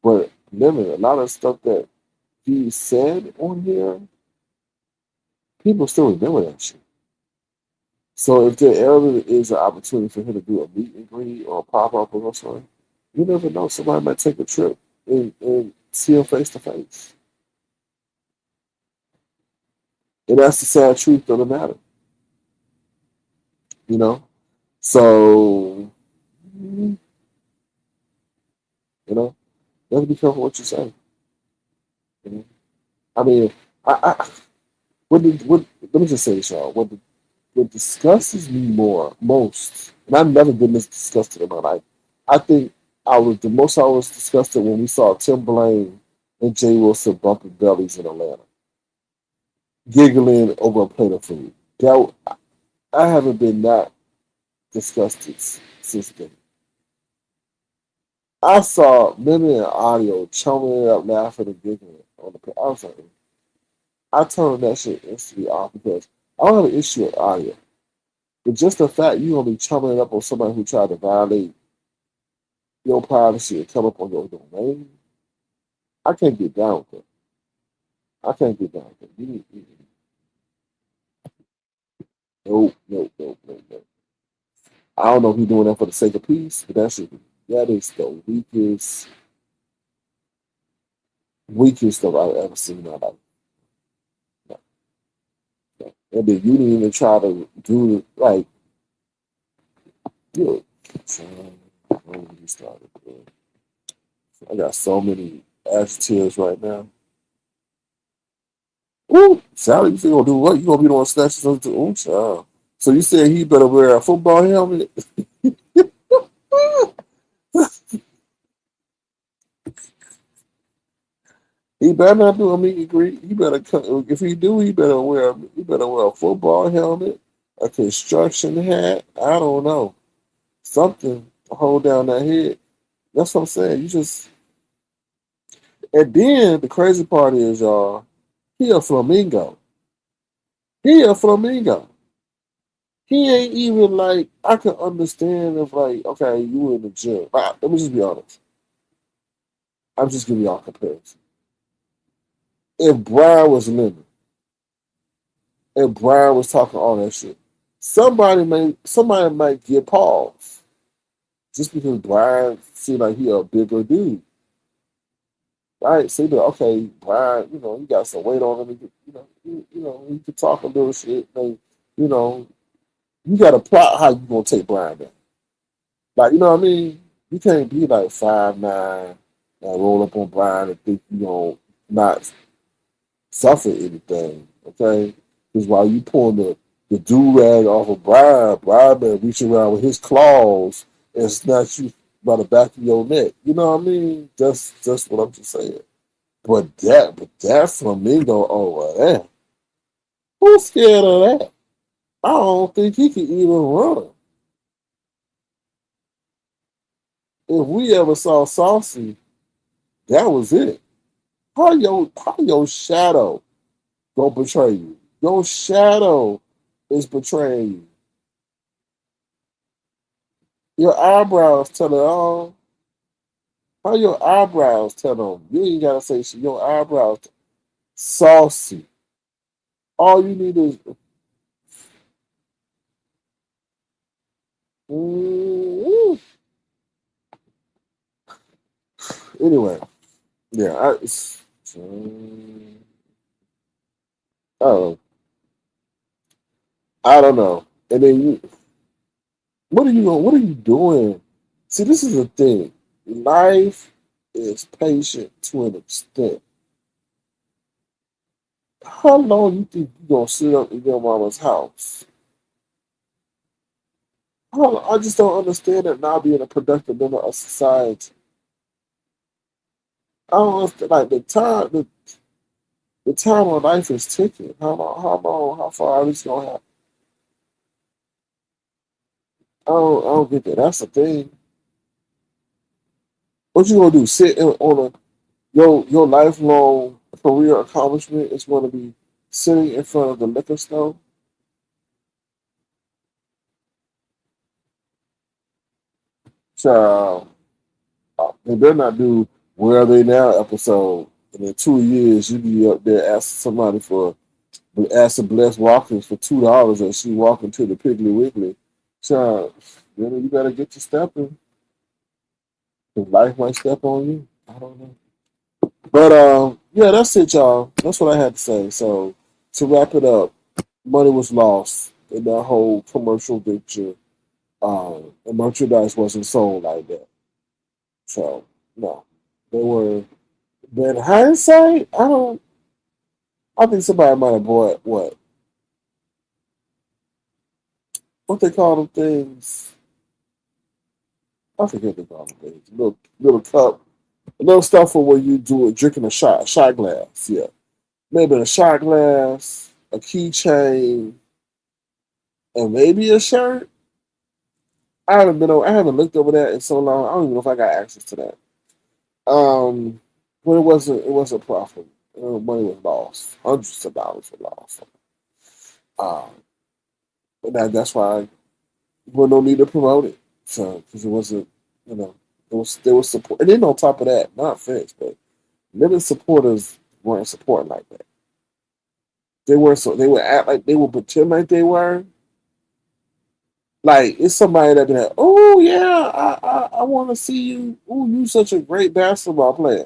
But remember, a lot of stuff that he said on here, people still remember that shit. So if there ever is an opportunity for him to do a meet and greet or a pop up or something, you never know. Somebody might take a trip and see him face to face. And that's the sad truth of the matter, you know? So, you have to be careful what you say. You know? I mean, I let me just say this, y'all. What disgusts me most, and I've never been this disgusted in my life. I think I was disgusted when we saw Tim Blaine and Jay Wilson bumping bellies in Atlanta, giggling over a plate of food. I haven't been that disgusted since then. I saw Mimi and Audio chumming it up, laughing and giggling on the plate. I was like, I turned that shit instantly off because I don't have an issue with Audio. But just the fact you gonna be chumming it up on somebody who tried to violate your privacy and come up on your domain, I can't get down with it. I can't get down with it. Nope, nope, nope, nope, nope. I don't know if he's doing that for the sake of peace, but that is the weakest stuff I've ever seen in my life. No, no. And then you didn't even try to do like you. When we started, I got so many adjectives right now. Ooh, Sally, you gonna do what? You gonna be the one snatching something to child. So you said he better wear a football helmet? He better not do a meet and greet. He better if he do, he better wear a football helmet, a construction hat. I don't know, something to hold down that head. That's what I'm saying. You just and then the crazy part is, y'all, he a flamingo. He a flamingo. He ain't even like I can understand if like okay, you in the gym. Let me just be honest. I'm just giving y'all a comparison. If Brian was living, if Brian was talking all that shit, somebody might get pause just because Brian seemed like he a bigger dude. Right? So you be like, okay, Brian, he got some weight on him. He could talk a little shit. And, you know, you got to plot how you gonna take Brian down. Like, you know what I mean? You can't be like 5'9" and roll up on Brian and think you gonna not suffer anything. Okay, because while you pulling the do rag off of Brian man reach around with his claws and snatch you by the back of your neck. You know what I mean? That's what I'm just saying. But that flamingo over there, who's scared of that? I don't think he can even run. If we ever saw Saucy, that was it. How your shadow gonna betray you? Your shadow is betraying you. Your eyebrows tell it all. How your eyebrows tell them? You ain't gotta say shit. Your eyebrows saucy. All you need is mm, anyway. Yeah, I don't know. I don't know. And then what are you doing? See, this is the thing. Life is patient to an extent. How long you think you gonna sit up in your mama's house? I just don't understand that now being a productive member of society. I don't understand like the time of life is ticking. How far are we gonna have? I don't get that. That's the thing. What you gonna do? Sit on your lifelong career accomplishment is gonna be sitting in front of the liquor store? So they better not do Where Are They Now episode. And in 2 years, you be up there asking somebody for asking Bless Watkins for $2 and she walking to the Piggly Wiggly. So you better get to stepping. Because life might step on you. I don't know. But yeah, that's it, y'all. That's what I had to say. So to wrap it up, money was lost in that whole commercial picture. The merchandise wasn't sold like that. So no, they were. But in hindsight, I don't. I think somebody might have bought what they call them things. I forget what they call them things. Little cup, little stuff for where you do it drinking a shot glass. Yeah, maybe a shot glass, a keychain, and maybe a shirt. I haven't looked over that in so long. I don't even know if I got access to that. Um, but it wasn't profitable. Money was lost. Hundreds of dollars were lost. Um, and that's why we no need to promote it. So because it wasn't, there was support, and then on top of that, not offense, but living supporters weren't supporting like that. They were they would act like they would pretend like they were. Like it's somebody that be like, oh yeah, I want to see you. Oh, you such a great basketball player.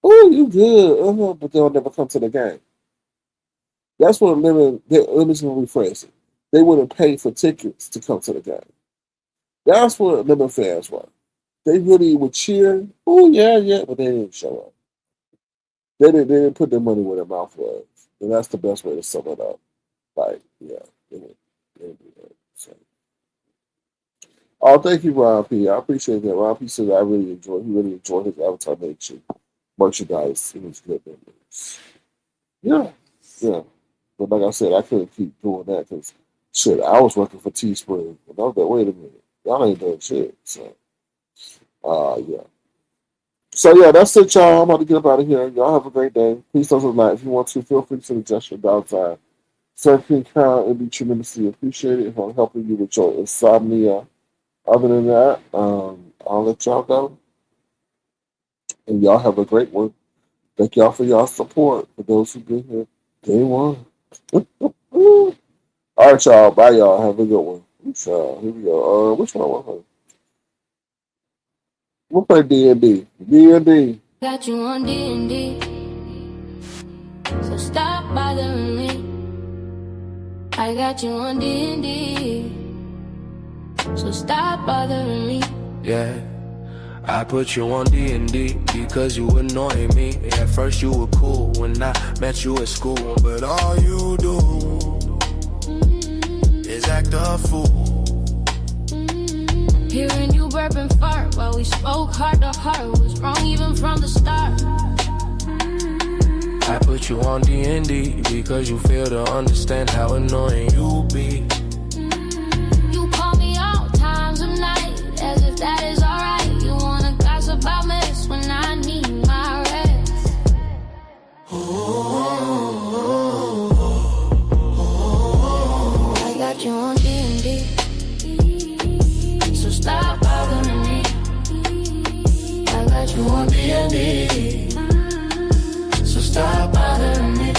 Oh, you good. But they'll never come to the game. That's what living. Let me just rephrase it. They wouldn't pay for tickets to come to the game. That's what living fans were. They really would cheer. Oh yeah, yeah, but they didn't show up. They didn't put their money where their mouth was, and that's the best way to sum it up. Like yeah, they didn't do that. So. Oh, thank you, Ron P. I appreciate that. Ron P said I really enjoy. He really enjoyed his Avatar Nation merchandise. It was good memories. Yeah, yeah. But like I said, I couldn't keep doing that because shit, I was working for Teespring. And I was like, wait a minute, y'all ain't doing shit. So, yeah. So yeah, that's it, y'all. I'm about to get up out of here. Y'all have a great day. Please don't tonight. If you want to, feel free to adjust your downtime. Surfing count would be tremendously appreciated if I'm helping you with your insomnia. Other than that, I'll let y'all go. And y'all have a great one. Thank y'all for y'all support. For those who've been here day one. All right, y'all. Bye, y'all. Have a good one. Here we go. Which one I want to play? We'll play D&D. D&D. Got you on D&D, so stop bothering me. I got you on D&D, so stop bothering me. Yeah, I put you on D&D because you annoy me. At first you were cool when I met you at school, but all you do is act a fool. Hearing you burp and fart while we spoke heart to heart was wrong even from the start. I put you on D&D because you fail to understand how annoying you be. You call me all times of night as if that is alright. You wanna gossip about mess when I need my rest. I got you on D&D, so stop bothering me. I got you on D&D, so stop bothering me.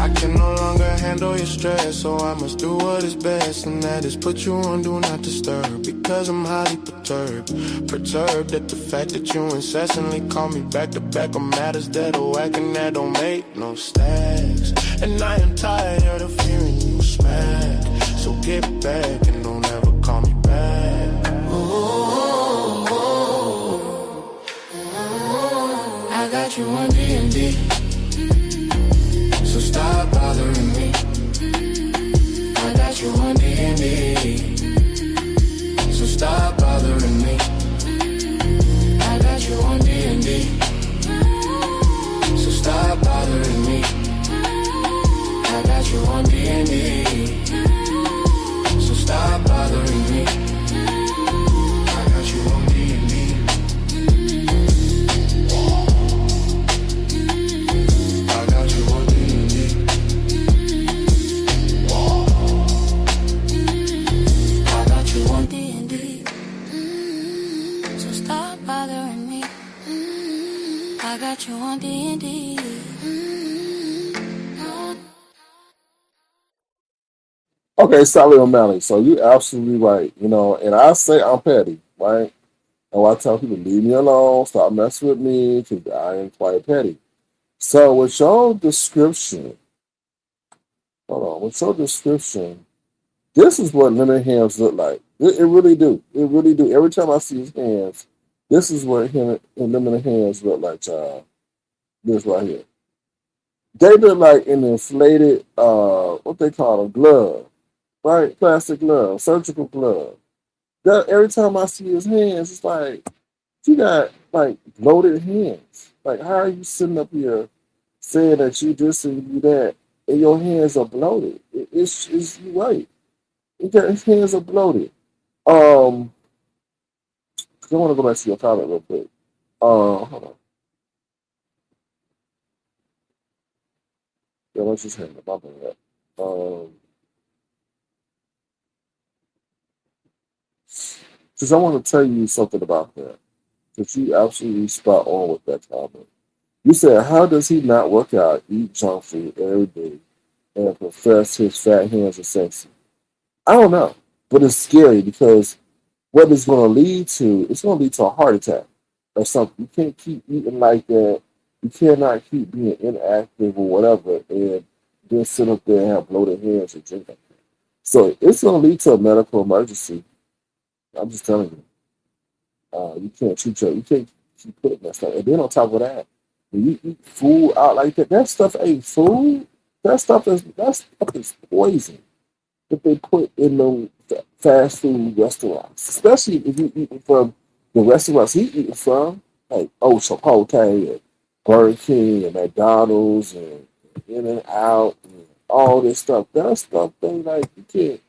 I can no longer handle your stress, so I must do what is best, and that is put you on do not disturb, because I'm highly perturbed at the fact that you incessantly call me back to back on matters that are whack and that don't make no stacks. And I am tired of hearing you smack, so get back and don't ever call me back. I got you on D&D, so stop bothering me. I got you on D&D, so stop bothering me. I got you on D&D, so stop bothering me. I got you on D&D, so stop bothering me. I got you on D&D. I got you on D&D. I got you on D&D, so stop bothering me. I got you on D&D. Okay, Sally O'Malley. So you absolutely right. And I say I'm petty, right? And I tell people, leave me alone, stop messing with me, because I am quite petty. So with your description, this is what lemon hands look like. It really do. It really do. Every time I see his hands, this is what him and lemon hands look like, child. This right here. They look like an inflated, what they call a glove, right? Plastic glove, surgical glove. That every time I see his hands, it's like you got like bloated hands. Like how are you sitting up here saying that you this and you that, and your hands are bloated? It's you right. His hands are bloated. Um, I want to go back to your comment real quick. Hold on. Yeah, let's just hang up. I'll bring it up. Because I want to tell you something about that. Because you absolutely spot on with that comment. You said, how does he not work out, eat junk food every day, and profess his fat hands are sexy? I don't know. But it's scary because what it's going to lead to, it's going to lead to a heart attack or something. You can't keep eating like that. You cannot keep being inactive or whatever and then sit up there and have bloated hands and drink like that. So it's going to lead to a medical emergency. I'm just telling you. You can't keep putting that stuff. And then on top of that, when you eat food out like that, that stuff ain't food. That stuff is poison that they put in the fast food restaurants, especially if you eating from the restaurants he eating from. like Chipotle and Burger King and McDonald's and In and Out and all this stuff. That stuff they like you can't.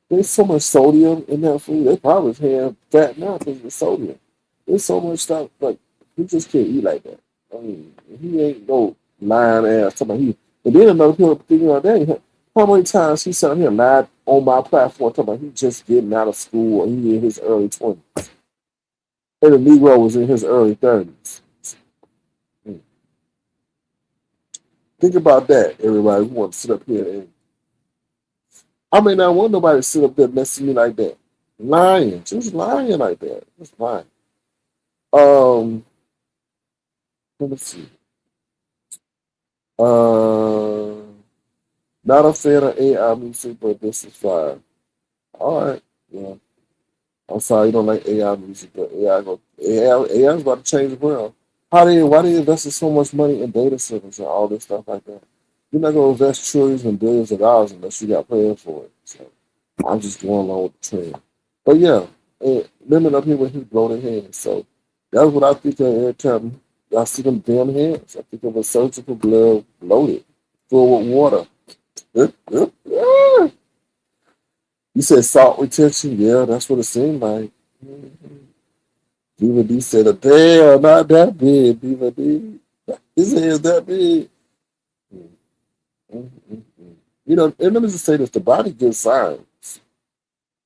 There's so much sodium in that food. They probably have fat now because of the sodium. There's so much stuff, but he just can't eat like that. I mean, he ain't no lying ass. Talking about he. And then another people thinking about that. How many times he sat here and lied on my platform talking about he just getting out of school or he in his early 20s. And the Negro was in his early 30s. Think about that, everybody who wants to sit up here and I may not want nobody to sit up there messing me like that. Lying, just lying like that. Just lying. Um, let me see. Uh, not a fan of AI music, but this is fine. All right, yeah. I'm sorry you don't like AI music, but AI is about to change the world. Why do you invest so much money in data centers and all this stuff like that? You're not gonna invest trillions and billions of dollars unless you got plans for it. So I'm just going along with the trend. But yeah, women up here with his bloated hands. So that's what I think of every time I see them damn hands. I think of a surgical glove bloated, full with water. You said salt retention? Yeah, that's what it seemed like. Beaver D said, they are not that big, Beaver D. His head's that big. Mm, mm, mm, mm. And let me just say this, the body gives signs.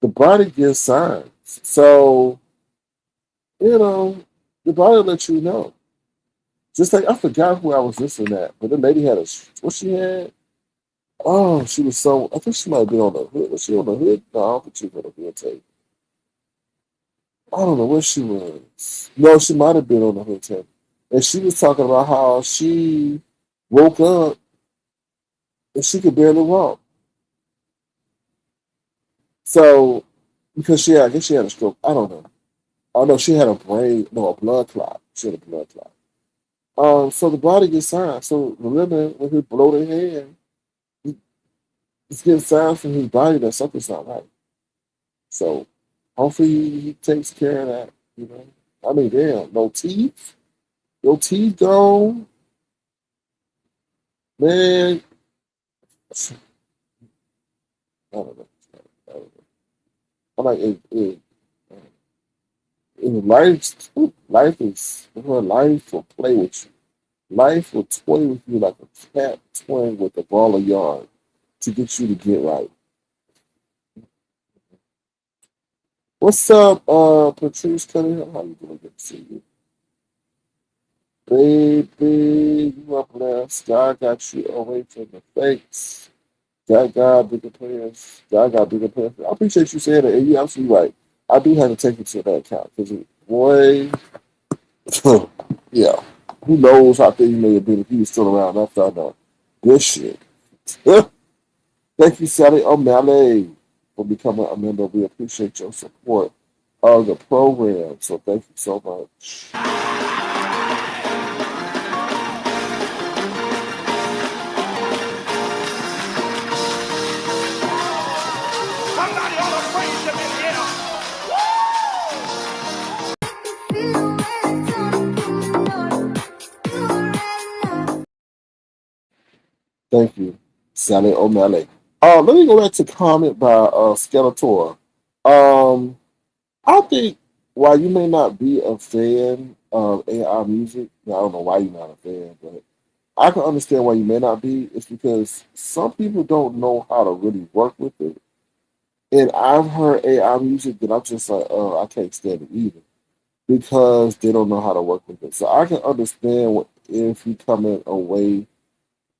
The body gives signs. So, you know, the body will let you know. Just like, I forgot who I was listening at, but the lady had what she had? Oh, she was I think she might have been on the hood. Was she on the hood? No, I don't think she was on the hood tape. I don't know where she was. No, she might have been on the hotel. And she was talking about how she woke up and she could barely walk. So, because I guess she had a stroke. I don't know. Oh no, she had a blood clot. She had a blood clot. So the body gets signs. So remember when he bloated hand, he's getting signs from his body that something's not right. So hopefully he takes care of that. You know, I mean, damn, no teeth, your teeth gone, man. I don't know. I don't know. I'm like, life will play with you. Life will toy with you like a cat toying with a ball of yarn to get you to get right. What's up, Patrice Cunningham? How you doing? Good to see you. Baby, you up there. God got you away from the fakes. God got bigger plans. God got bigger plans. I appreciate you saying that, and you're absolutely right. I do have to take it to that account because, boy, yeah, who knows how things may have been if he was still around after I know this shit. Thank you, Sally O'Malley, for becoming a member. We appreciate your support of the program. So thank you so much. Somebody ought to praise him in here. Thank you, Sally O'Malley. Let me go back to comment by Skeletor. Um, I think while you may not be a fan of AI music, I don't know why you're not a fan, but I can understand why you may not be. It's because some people don't know how to really work with it. And I've heard AI music that I'm just like, oh, I can't stand it either because they don't know how to work with it. So I can understand if you come in a way,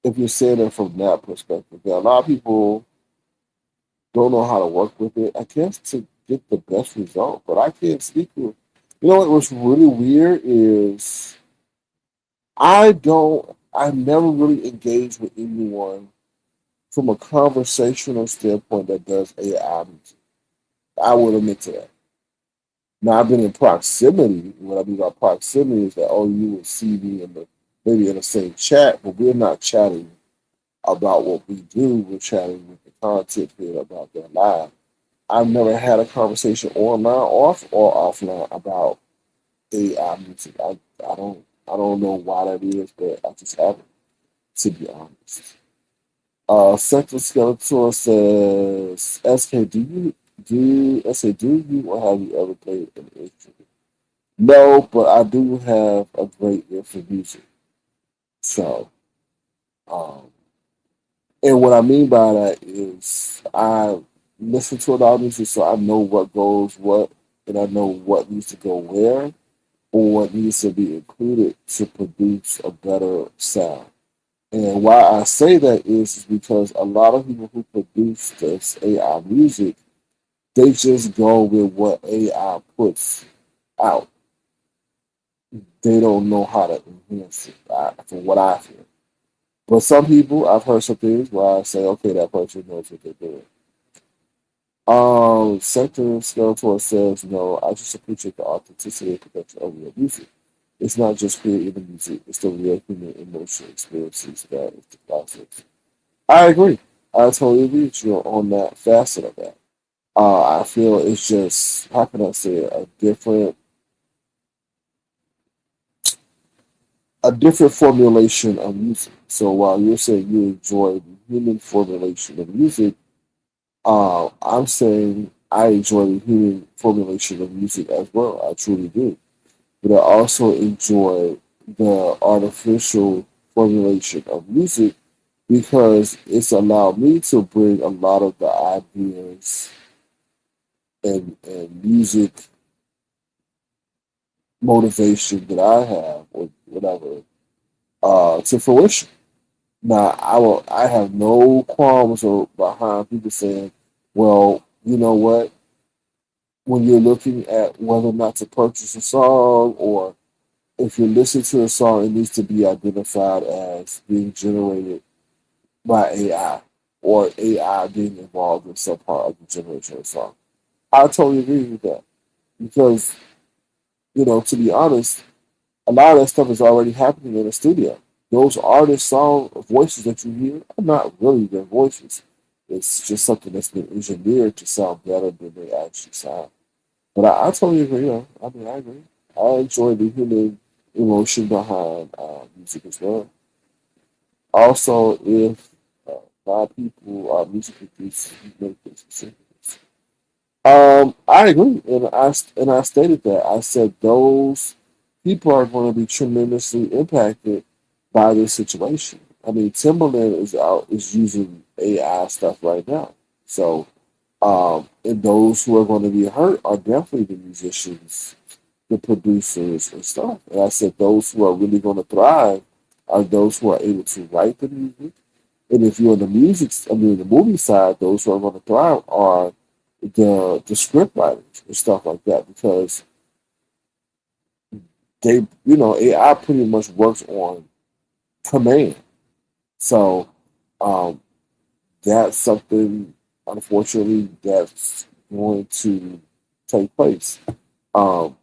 if you're saying it from that perspective. That a lot of people don't know how to work with it, I guess, to get the best result. But I can't speak for. You know what was really weird is I never really engaged with anyone from a conversational standpoint that does AI music. I will admit to that. Now I've been in proximity. What I mean by proximity is that you will see me maybe in the same chat, but we're not chatting about what we do. We're chatting with the content here about their life. I've never had a conversation online, off or offline about AI music. I don't know why that is, but I just haven't, to be honest. Sector Skeletor says, SK, do you or have you ever played an instrument? No, but I do have a great ear for music. So, um, and what I mean by that is I listen to a lot of music, so I know what goes what, and I know what needs to go where, or what needs to be included to produce a better sound. And why I say that is because a lot of people who produce this AI music, they just go with what AI puts out. They don't know how to enhance it, from what I feel. But some people, I've heard some things where I say, okay, that person knows what they're doing. Sector Skeletor says, no, I just appreciate the authenticity and production of real music. It's not just creating the music, it's the real human emotional experiences that is the process. I agree. I totally agree with you on that facet of that. I feel it's just, how can I say it, a different formulation of music. So while you're saying you enjoy the human formulation of music, I'm saying I enjoy the human formulation of music as well. I truly do. But I also enjoy the artificial formulation of music because it's allowed me to bring a lot of the ideas and music motivation that I have or whatever to fruition. Now I have no qualms or behind people saying, well, you know what, when you're looking at whether or not to purchase a song or if you're listening to a song, it needs to be identified as being generated by AI or AI being involved in some part of the generation of the song. I totally agree with that because, to be honest, a lot of that stuff is already happening in the studio. Those artist song voices that you hear are not really their voices. It's just something that's been engineered to sound better than they actually sound. But I totally agree. I mean, I agree. I enjoy the human emotion behind music as well. Also, if a lot of people are music producers, who make this decisions. I agree, and I stated that. I said those people are going to be tremendously impacted by this situation. I mean, Timberland is using AI stuff right now, so and those who are going to be hurt are definitely the musicians, the producers, and stuff. And I said those who are really going to thrive are those who are able to write the music. And if you're in the music, I mean, the movie side, those who are going to thrive are the script writers and stuff like that because AI pretty much works on command. So um, that's something, unfortunately, that's going to take place. Um,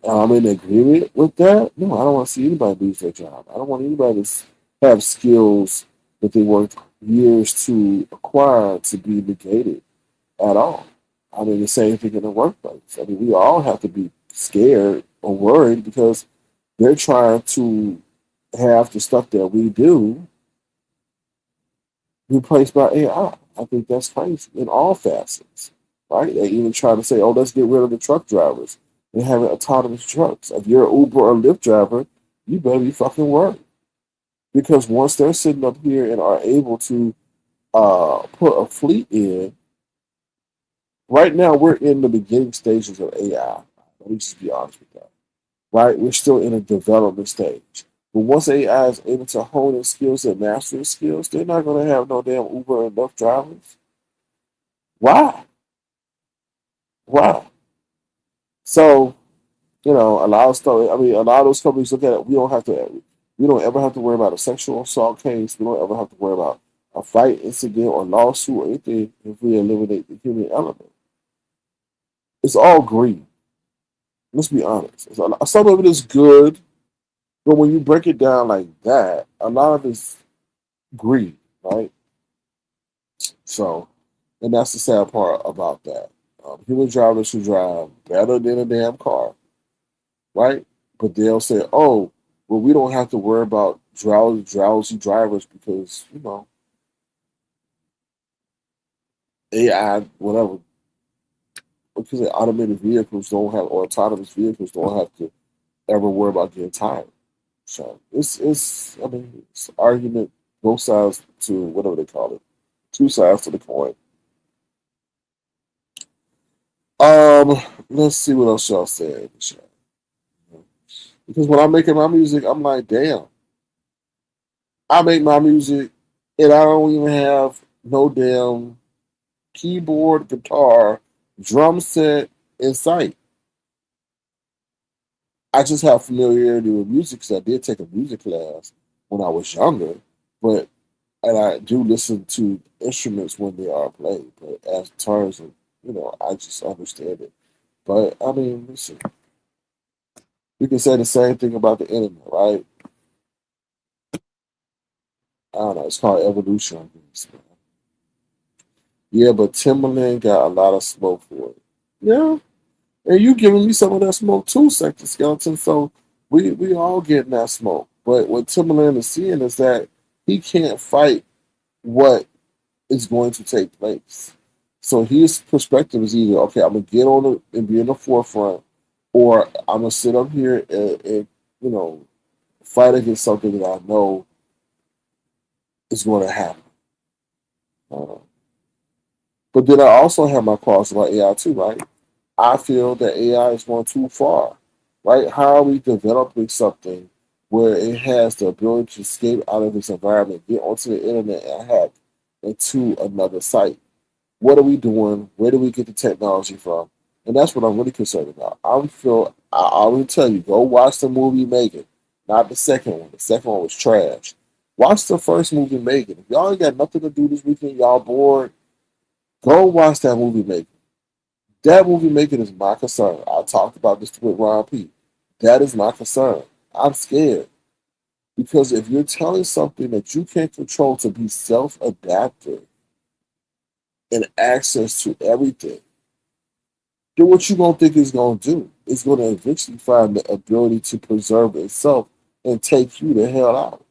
I'm in agreement with that. No, I don't want to see anybody lose their job. I don't want anybody to have skills that they worked years to acquire to be negated at all. I mean, the same thing in the workplace. I mean, we all have to be scared or worried because they're trying to have the stuff that we do replaced by AI. I think that's crazy in all facets, right? They even try to say, "Oh, let's get rid of the truck drivers and have autonomous trucks." If you're an Uber or Lyft driver, you better be fucking worried because once they're sitting up here and are able to put a fleet in, right now we're in the beginning stages of AI. Let me just be honest with that, right? We're still in a development stage. But once AI is able to hone its skills and master its skills, they're not going to have no damn Uber and Lyft drivers. Why? Why? So, a lot of stuff. I mean, a lot of those companies look at it. We don't ever have to worry about a sexual assault case. We don't ever have to worry about a fight incident or lawsuit or anything if we eliminate the human element. It's all greed. Let's be honest. Some of it is good, but when you break it down like that, a lot of it's greed, right? So, and that's the sad part about that. Human drivers who drive better than a damn car, right? but they'll say, "Oh, well, we don't have to worry about drowsy drivers because AI, whatever, because the automated vehicles don't have or autonomous vehicles don't have to ever worry about getting tired." So it's I mean it's argument both sides to whatever they call it, two sides to the coin. Um, let's see what else y'all said. Because when I'm making my music, I'm like, damn, I make my music and I don't even have no damn keyboard, guitar, drum set in sight. I just have familiarity with music because I did take a music class when I was younger, but and I do listen to instruments when they are played. But as terms of I just understand it. But I mean, listen, you can say the same thing about the internet, right? I don't know. It's called evolution, I guess. Yeah, but Timberland got a lot of smoke for it. Yeah, and you giving me some of that smoke too, Sector Skeleton. So we all getting that smoke. But what Timberland is seeing is that he can't fight what is going to take place. So his perspective is either okay, I'm gonna get on it and be in the forefront, or I'm gonna sit up here and you know fight against something that I know is going to happen. Uh, but then I also have my cross about AI too, right? I feel that AI is going too far, right? How are we developing something where it has the ability to escape out of its environment, get onto the internet, and hack into another site? What are we doing? Where do we get the technology from? And that's what I'm really concerned about. I will tell you, go watch the movie Megan, not the second one. The second one was trash. Watch the first movie Megan. If y'all ain't got nothing to do this weekend, y'all bored, go watch that movie Megan. That movie Megan is my concern. I talked about this with Ron P. That is my concern. I'm scared because if you're telling something that you can't control to be self-adaptive and access to everything, then what you gonna think it's gonna do? It's gonna eventually find the ability to preserve itself and take you the hell out.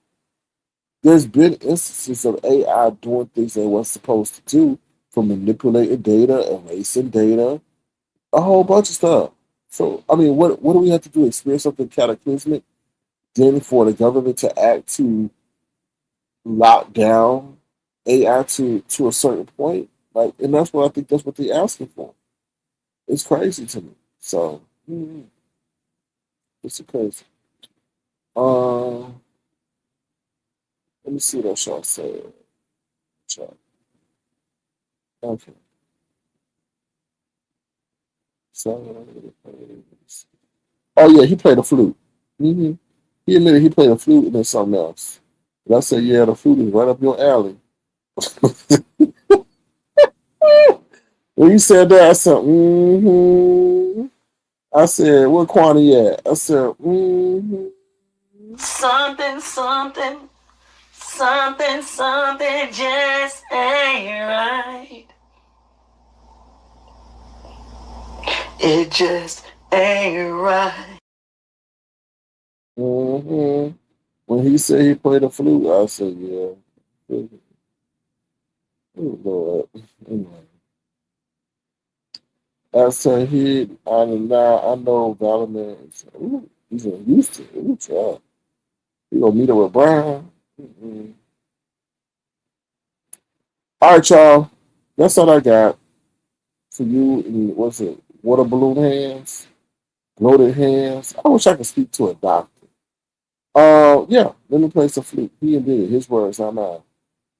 There's been instances of AI doing things they weren't supposed to do, from manipulating data, erasing data, a whole bunch of stuff. So I mean, what do we have to do? Experience something cataclysmic, then for the government to act to lock down AI to a certain point? Like, and that's what I think that's what they're asking for. It's crazy to me. So it's crazy. Um, let me see what else y'all say. Chat. Okay. So, oh yeah, he played the flute. hmm He admitted he played a flute and then something else. And I said, yeah, the flute is right up your alley. When you said that, I said, I said, where Kwani at? I said, Something, something, something, something just ain't right. It just ain't right. When he said he played the flute, I said, yeah. Oh, Lord. Anyway. I said I know Valorant. He's in Houston. Ooh, child. He gonna meet up with Brian. All right, y'all. That's all I got for you. And what's it? Water balloon hands, bloated hands. I wish I could speak to a doctor. Yeah. Let me play some flute. He indeed. His words, not mine.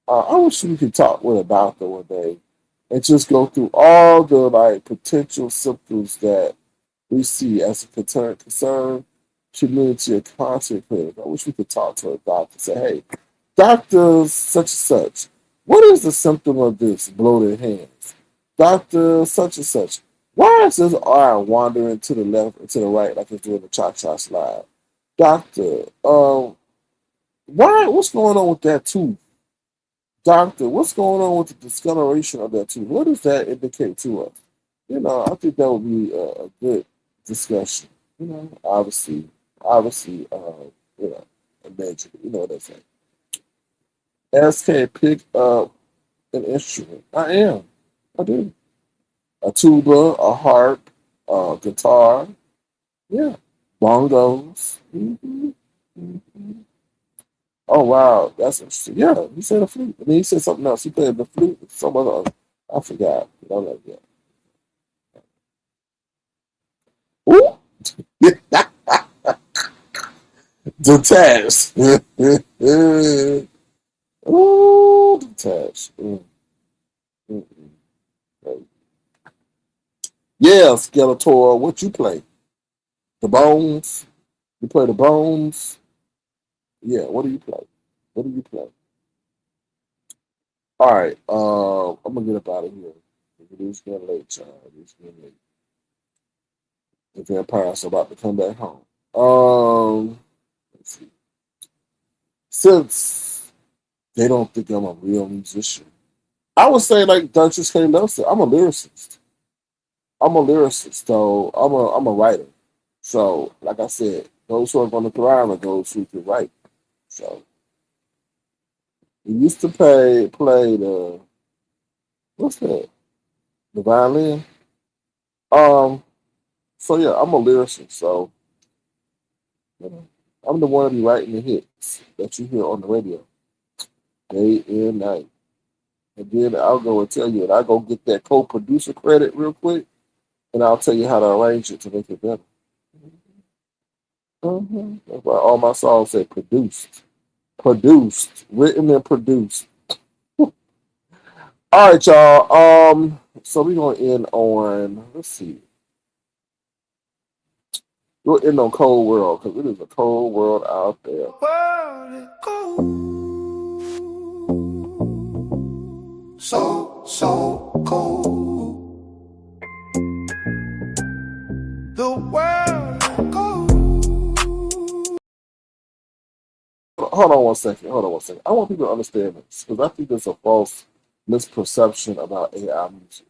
I wish we could talk with a doctor one day and just go through all the like potential symptoms that we see as a concern community of content creators. I wish we could talk to a doctor and say, hey, doctor such and such, what is the symptom of this bloated hands? Doctor such and such, why is this arm wandering to the left and to the right like it's doing the cha-cha slide? Doctor, what's going on with that tooth? Doctor, what's going on with the discoloration of that tooth? What does that indicate to us? I think that would be a good discussion. Obviously, obviously, you know, a major. You know what they say. Ask can't pick up an instrument. I am. I do. A tuba, a harp, a guitar. Yeah. Bongos. Oh wow, that's interesting. Yeah, he said a flute. And then he said something else. He played the flute. Some other. I forgot. But I'm like, yeah. Ooh. Detached. Ooh, detached. Mm, mm. Yeah, Skeletor. What you play? The Bones. You play the Bones. Yeah. What do you play? What do you play? All right. I'm gonna get up out of here. It is getting late, y'all. It is getting late. The vampires are about to come back home. Let's see. Since they don't think I'm a real musician, I would say like Duchess K. Nelson. I'm a lyricist. I'm a lyricist, so I'm a writer. So, like I said, those who are going to thrive are those who can write. So, we used to play the what's that? The violin. Um. So yeah, I'm a lyricist. So you know, I'm the one to be writing the hits that you hear on the radio day and night. And then I'll go and tell you, and I go get that co-producer credit real quick, and I'll tell you how to arrange it to make it better. That's why all my songs say produced, written and produced. All right, y'all. So we're gonna end on. Let's see. We'll end on Cold World because it is a cold world out there. So cold. The world is cold. Hold on one second. Hold on one second. I want people to understand this because I think there's a false misperception about AI music.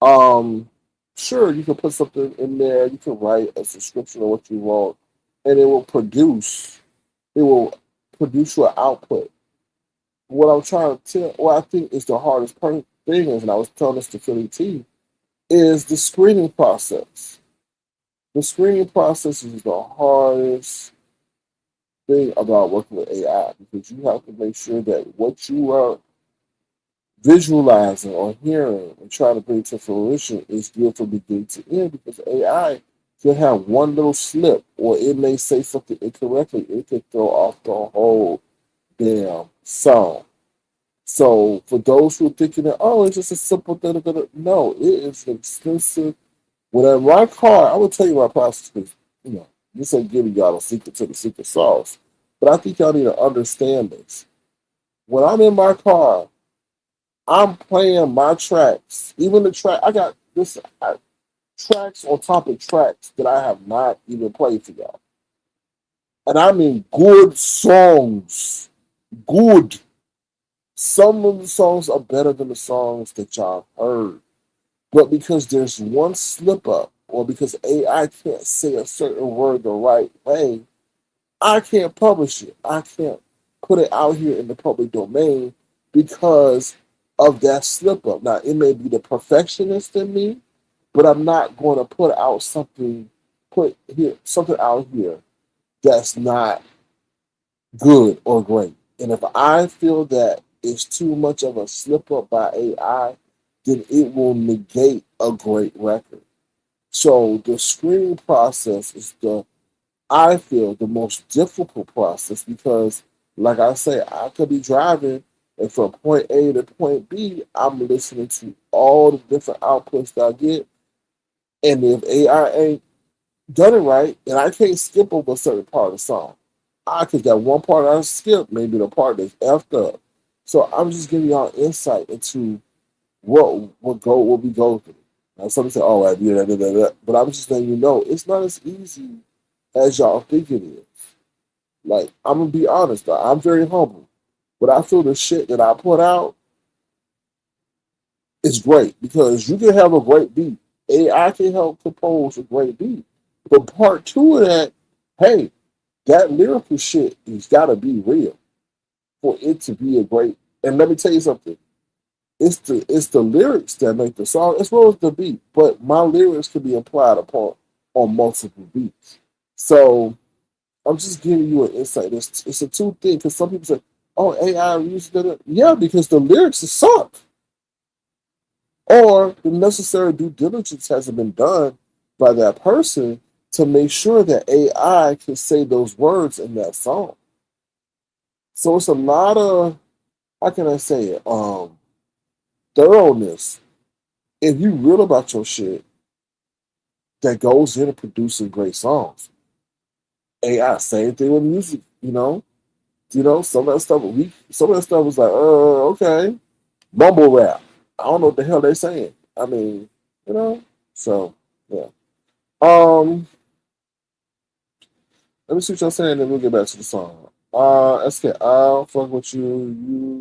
Um, sure, you can put something in there. You can write a description of what you want, and it will produce. It will produce your output. What I'm trying to tell, what I think is the hardest thing is, and I was telling this to Philly T, is the screening process. The screening process is the hardest thing about working with AI because you have to make sure that what you are visualizing or hearing and trying to bring to fruition is good from beginning to end because AI can have one little slip or it may say something incorrectly. It can throw off the whole damn song. So for those who are thinking that, oh, it's just a simple thing, no, it is an extensive. When my car, I will tell you my process because, this ain't giving y'all a secret to the secret sauce. But I think y'all need to understand this. When I'm in my car, I'm playing my tracks. Even the track, I got tracks on top of tracks that I have not even played for y'all. And I mean good songs. Good. Some of the songs are better than the songs that y'all heard. But because there's one slip up, or because AI can't say a certain word the right way, I can't publish it. I can't put it out here in the public domain because of that slip up. Now, it may be the perfectionist in me, but I'm not going to put something out here that's not good or great. And if I feel that it's too much of a slip up by AI, then it will negate a great record. So the screening process is I feel, the most difficult process because, like I say, I could be driving and from point A to point B, I'm listening to all the different outputs that I get. And if AI ain't done it right, and I can't skip over a certain part of the song, I could that one part I skip, maybe the part that's effed up. So I'm just giving y'all insight into what we go through. Now some say, "Oh, I do that," but I'm just letting you know it's not as easy as y'all think it is. Like I'm gonna be honest, though, I'm very humble, but I feel the shit that I put out is great because you can have a great beat. AI can help compose a great beat, but part two of that hey, that lyrical shit has got to be real for it to be a great. And let me tell you something. It's the lyrics that make the song as well as the beat. But my lyrics can be applied upon on multiple beats. So I'm just giving you an insight. It's a two thing because some people say, "Oh, AI used it." Yeah, because the lyrics are sunk, or the necessary due diligence hasn't been done by that person to make sure that AI can say those words in that song. So it's a lot of, how can I say it, thoroughness. If you real about your shit, that goes into producing great songs. AI, same thing with music. Some of that stuff was like, okay, mumble rap. I don't know what the hell they're saying. I mean, so yeah. Let me see what y'all saying, then we'll get back to the song. SK, I'll fuck with you.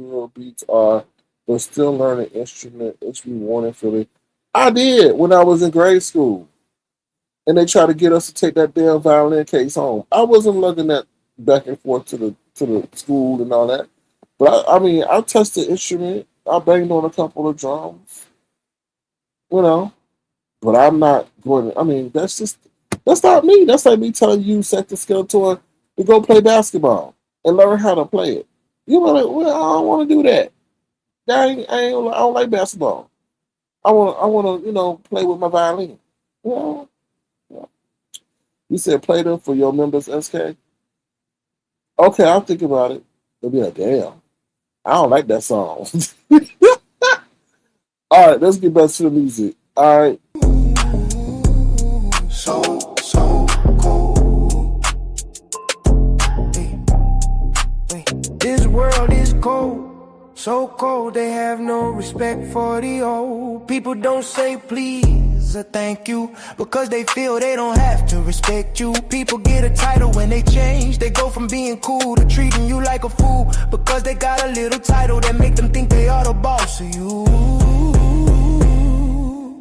Your beats are, but still learning instrument. It's rewarding feeling. I did when I was in grade school, and they tried to get us to take that damn violin case home. I wasn't lugging that back and forth to the school and all that. But I mean, I touched the instrument. I banged on a couple of drums, you know. But I'm not going to, I mean, that's not me. That's like me telling you set the Skeletor to go play basketball and learn how to play it. You know, like, well, I don't want to do that. I don't like basketball. I want to, play with my violin. Well, yeah. You said play them for your members, SK? Okay, I'll think about it. They'll be like, damn, I don't like that song. All right, let's get back to the music. All right. So cold. This world is cold, so cold. They have no respect for the old. People don't say please or thank you because they feel they don't have to respect you. People get a title when they change. They go from being cool to treating you like a fool because they got a little title that make them think they are the boss of you.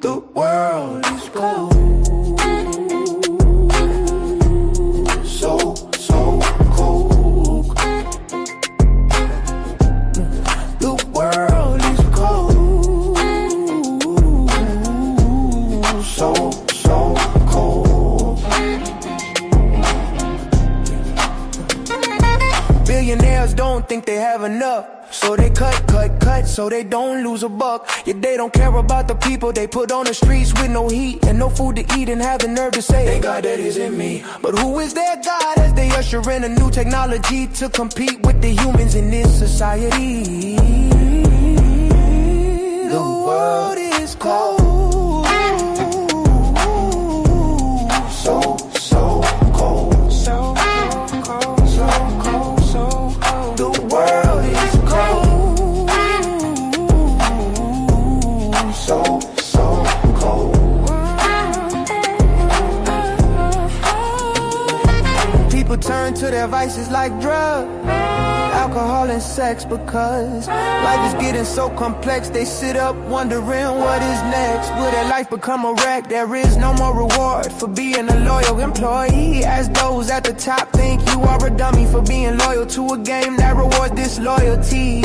The world is cold. So cold. The world is cold. So cold. Billionaires don't think they have enough, so they cut, so they don't lose a buck. Yet they don't care about the people they put on the streets with no heat and no food to eat and have the nerve to say, thank God that isn't me. But who is their God as they usher in a new technology to compete with the humans in this society? The world is cold. So cold. So cold. The world is cold. So cold. People turn to their vices like drugs, alcohol and sex because life is getting so complex. They sit up wondering what is next. Will their life become a wreck? There is no more reward for being a loyal employee, as those at the top think you are a dummy for being loyal to a game that rewards disloyalty.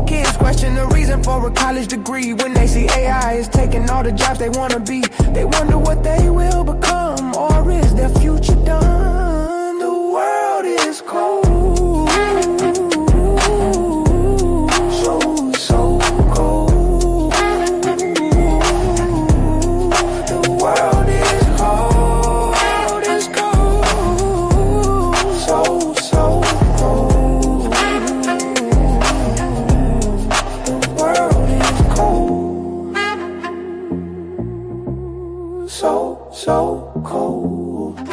Kids question the reason for a college degree when they see AI is taking all the jobs they want to be. They wonder what they will become, or is their future done? The world is cold. So cold. The world is cold. So cold. The world is cold. So cold.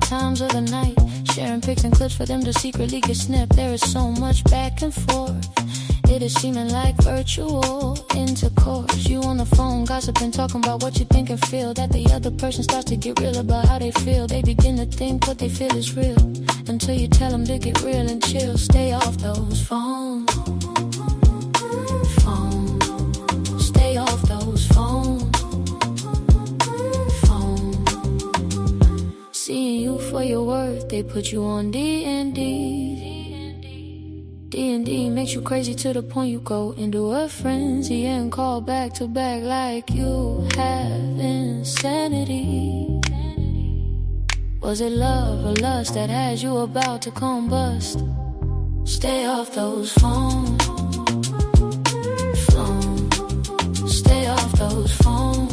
times of the night, sharing pics and clips for them to secretly get snipped. There is so much back and forth. It is seeming like virtual intercourse. You on the phone gossiping, talking about what you think and feel. That the other person starts to get real about how they feel. They begin to think what they feel is real, until you tell them to get real and chill. Stay off those phones. Stay off those phones. Seeing you for your worth, they put you on D&D. D&D makes you crazy to the point you go into a frenzy and call back to back like you have insanity. Was it love or lust that has you about to combust? Stay off those phones. Stay off those phones.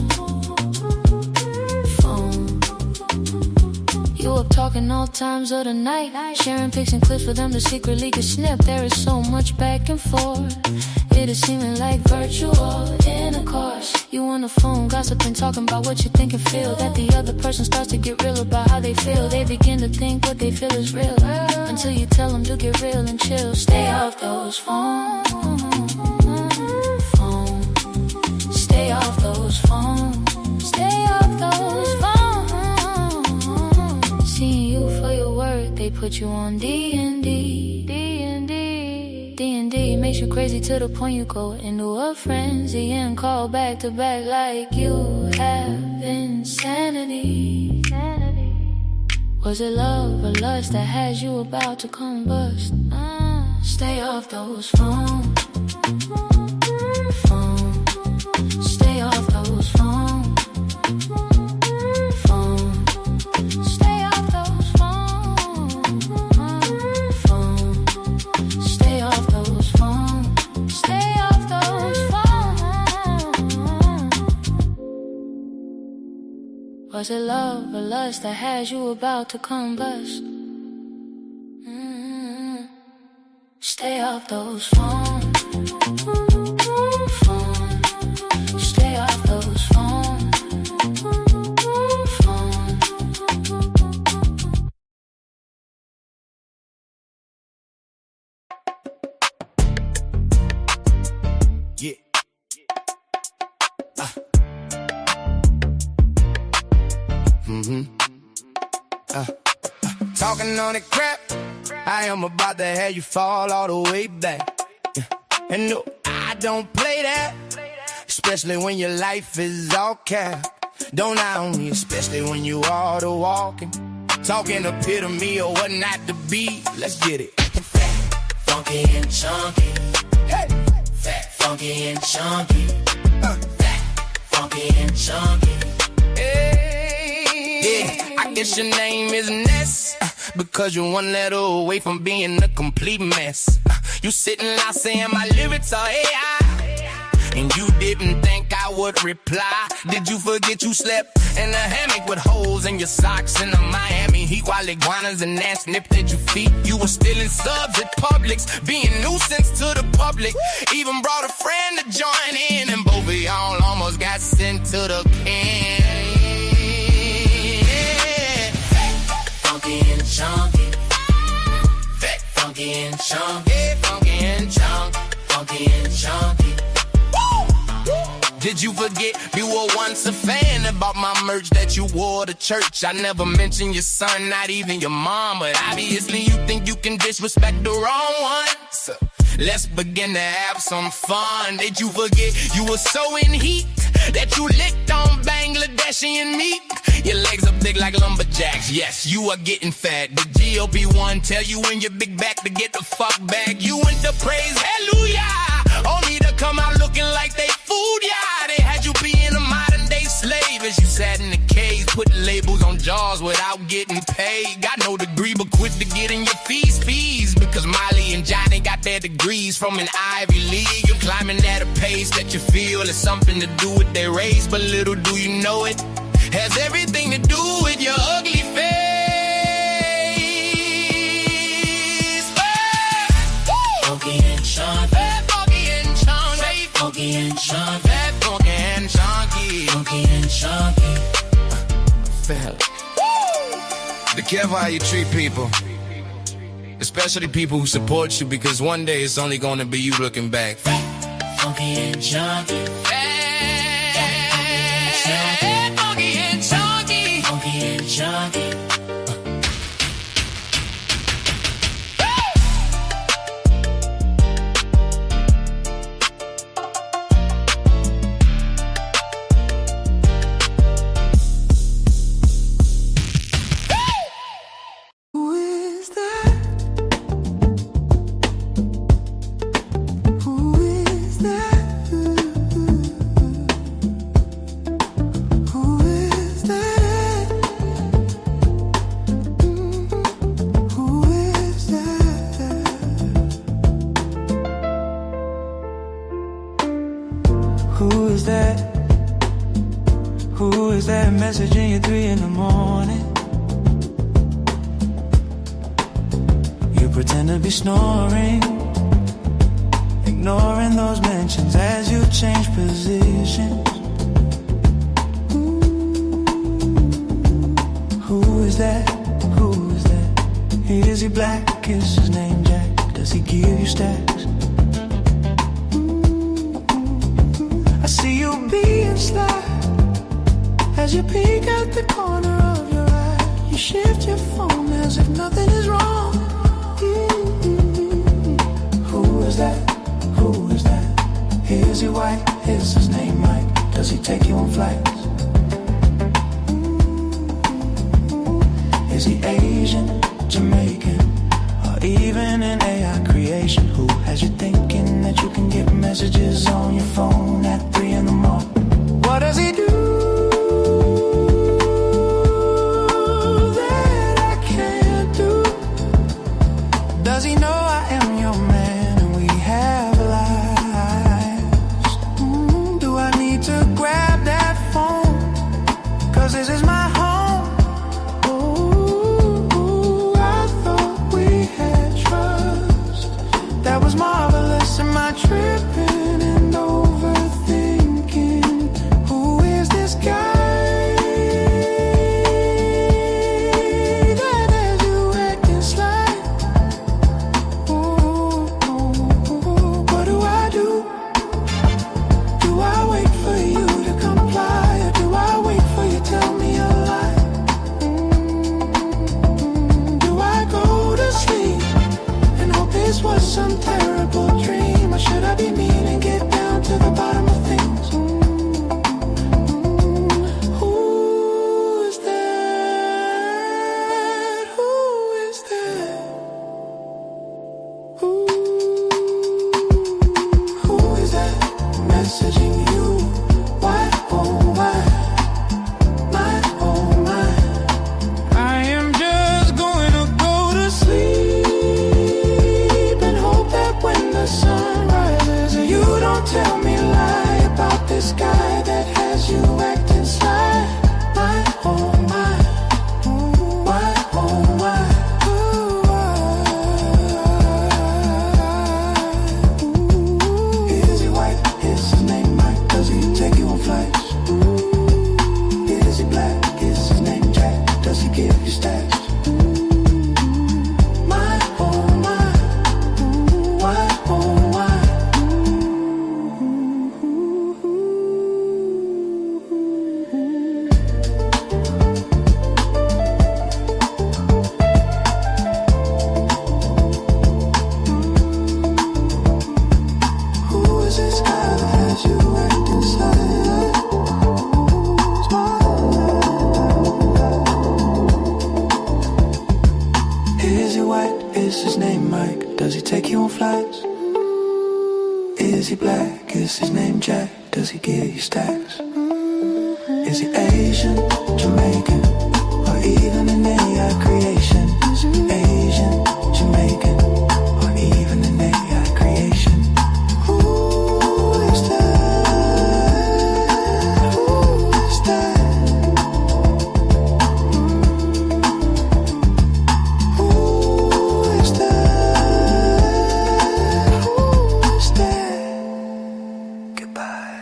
You up talking all times of the night, sharing pics and clips for them to secretly get snipped. There is so much back and forth. It is seeming like virtual intercourse. You on the phone gossiping, talking about what you think and feel. That the other person starts to get real about how they feel. They begin to think what they feel is real, until you tell them to get real and chill. Stay off those phones. Stay off those phones. Stay off those phones. Seeing you for your worth, they put you on D&D. D&D makes you crazy to the point you go into a frenzy and call back to back like you have insanity. Was it love or lust that has you about to combust? Stay off those phones. Stay off those phones. Stay off those phones. Stay off those phones. Stay off those phones. Was it love or lust that has you about to combust? Stay off those phones. Stay off those phones. Yeah. Talking on that crap, I am about to have you fall all the way back. Yeah. And no, I don't play that, especially when your life is all cap. Don't I only, especially when you are the walking, talking epitome of what not to be. Let's get it. Fat, funky and chunky. Hey. Fat, funky and chunky. Fat, funky and chunky. Hey. Yeah, I guess your name is Ness, because you're one letter away from being a complete mess. You sitting out saying my lyrics are AI, and you didn't think I would reply. Did you forget you slept in a hammock with holes in your socks in the Miami Heat while iguanas and ants nipped at your feet? You were stealing subs at Publix, being nuisance to the public. Even brought a friend to join in, and both of y'all almost got sent to the pen. Fat, funky and chunky. Fat, funky and chunky. Funky and chunky. Funky and chunky. Did you forget you were once a fan about my merch that you wore to church? I never mentioned your son, not even your mom, but obviously you think you can disrespect the wrong one. So let's begin to have some fun. Did you forget you were so in heat that you licked on Bangladeshi meat? Your legs are big like lumberjacks. Yes, you are getting fat. The GOP1 tell you in your big back to get the fuck back. You went to praise, hallelujah, only to come out looking like they food, yeah. They had you being a modern day slave as you sat in the cage, putting labels on jars without getting paid. Got no degree but quit to get in your fees, because Miley and Johnny got their degrees from an Ivy League. You're climbing at a pace that you feel has something to do with their race, but little do you know it has everything to do with your ugly face. Funky and chunky. Funky and chunky. Funky and chunky. Funky and chunky. Funky and chunky. Fella. The careful how you treat people, especially people who support you, because one day it's only gonna be you looking back. Funky and junky. Funky and chunky. Funky and junky. Who is that? Who is that messaging you 3 in the morning? You pretend to be snoring, ignoring those mentions as you change positions. Who is that? Who is that? Is he black? Is his name Jack? Does he give you stacks? I see you being sly as you peek at the corner of your eye. You shift your phone as if nothing is wrong. Who is that? Who is that? Is he white? Is his name Mike? Does he take you on flights? Is he Asian, Jamaican, or even an AI creation? Who has you thinking that you can get messages on your phone at 3 in the morning? What does he do that I can't do? Does he know I am your man and we have lives? Do I need to grab that phone? 'Cause this is my home. That was marvelous. Am I tripping and overthinking? Who is this guy that has you acting sly? What do I do? Do I wait for you to comply, or do I wait for you to tell me a lie? Do I go to sleep and hope this was some terrible dream? Or should I be mean and get down to the bottom of things? Who is that? Who is that? Who is that messaging you? Why, oh why? My, oh my. I am just going to go to sleep and hope that when the sun rises, you don't tell me a lie about this guy that has you acting sly. My, oh my. Why, oh why? Is he white? Is his name Mike? Does he take you on flights? Is he black? Is his name Jack? Does he give you stacks? My, oh my. Why, oh why? Who is this guy that has you acting silent? Is he white? Is his name Mike? Does he take you on flights? Is he black? Is his name Jack? Does he give you stacks? Is he Asian, Jamaican, or even an AI creation? Asian, Jamaican, or even an AI creation? Who is that? Who is that? Who is that? Who is that? Goodbye.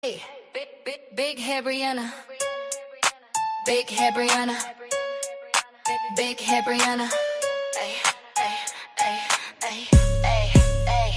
Hey, big head Brianna. Big head Brianna. Big head Brianna. Ay, ay, ay, ay, ay, ay.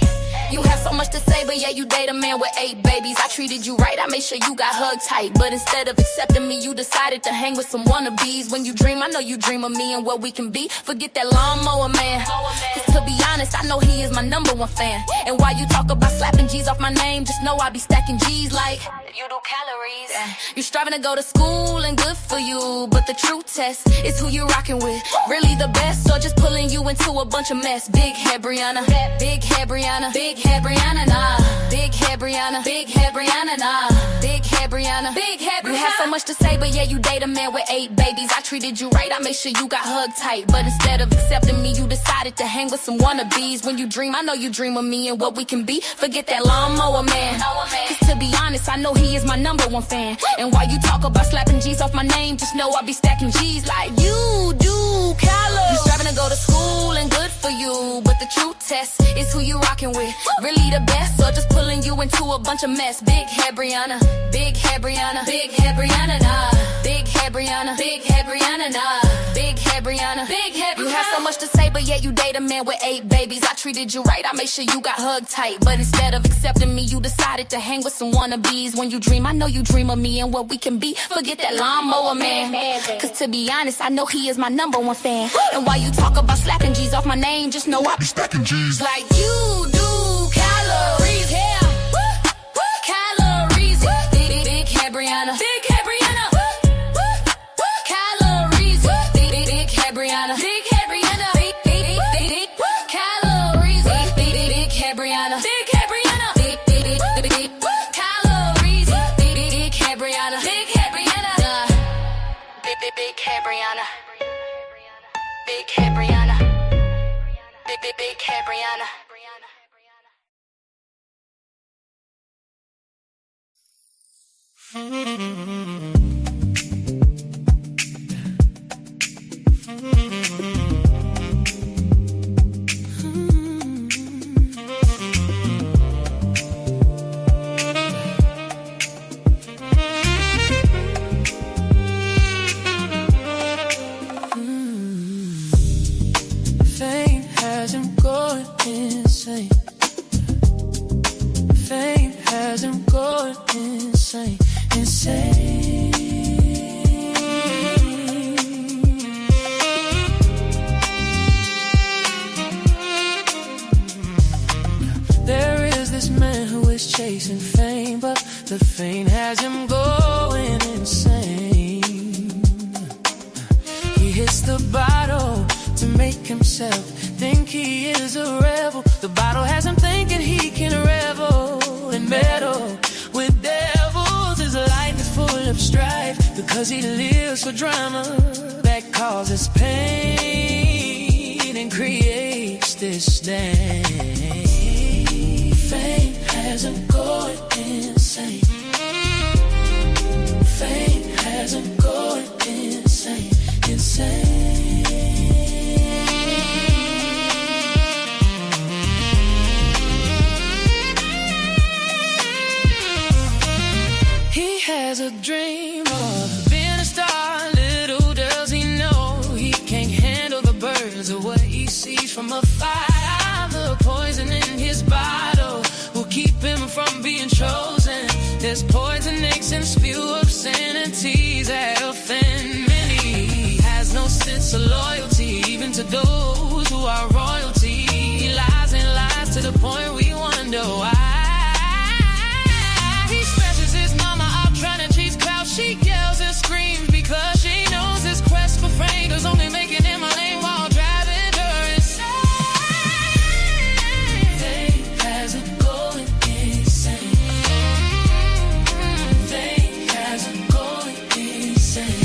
You have so much to say, but yeah, you date a man with 8 babies. I treated you right, I made sure you got hugged tight. But instead of accepting me, you decided to hang with some wannabes. When you dream, I know you dream of me and what we can be. Forget that lawnmower man. Cause to be honest, I know he is my #1 fan. And while you talk about slapping G's off my name, just know I be stacking G's like you do calories. You striving to go to school and good for you, but the true test is who you rocking with. Really the best, or just pulling you into a bunch of mess. Big head Brianna. Big head Brianna. Big head Brianna, nah. Big head Brianna. Big head Brianna, nah. Big head Brianna. Big head Brianna. You have so much to say, but yeah, you date a man with 8 babies. I treated you right, I made sure you got hugged tight. But instead of accepting me, you decided to hang with some wannabes. When you dream, I know you dream of me and what we can be. Forget that lawnmower man. Cause to be honest, I know he is my #1 fan. And while you talk about slapping G's off my name, just know I be stacking G's like you do calories. You striving to go to school and good for you, but the true test is who you rocking with. Really the best, or just pulling you into a bunch of mess. Big head Brianna. Big head Brianna. Big head Brianna, nah. Big head Brianna. Big head Brianna, nah. Big head Brianna. Big head Brianna. You have so much to say, but yeah, you date a man with 8 babies. I treated you right, I made sure you got hugged tight. But instead of accepting me, you decided to hang with some wannabes. When you dream, I know you dream of me and what we can be. Forget that lawnmower man. Cause to be honest, I know he is my #1 fan. And while you talk about slapping G's off my name, just know I be stacking G's like you do calories. Yeah. Calories. Big head Brianna. Big head Brianna. Calories. Big head Brianna. Big head Brianna. Big calories. Big head Brianna. Big head Brianna. Big calories. Big head Brianna. Big head Brianna. Big head Brianna. Big head Brianna. Big head Brianna. Fame has him going insane. Fame has him going insane, insane. There is this man who is chasing fame, but the fame has him going insane. He hits the bottle to make himself think he is a rebel. The bottle has him thinking he can revel and meddle with devils. His life is full of strife because he lives for drama that causes pain and creates disdain. Fame has him going insane. Fame has him going insane, insane. He has a dream of being a star. Little does he know he can't handle the birds of what he sees from afar. The poison in his bottle will keep him from being chosen. There's poison eggs and spew obscenities that offend many. He has no sense of loyalty, even to those who are royalty. He lies and lies to the point we wonder why. She yells and screams because she knows his quest for fame is only making him a lame while driving her insane. Fame has him going insane. Fame has him going insane.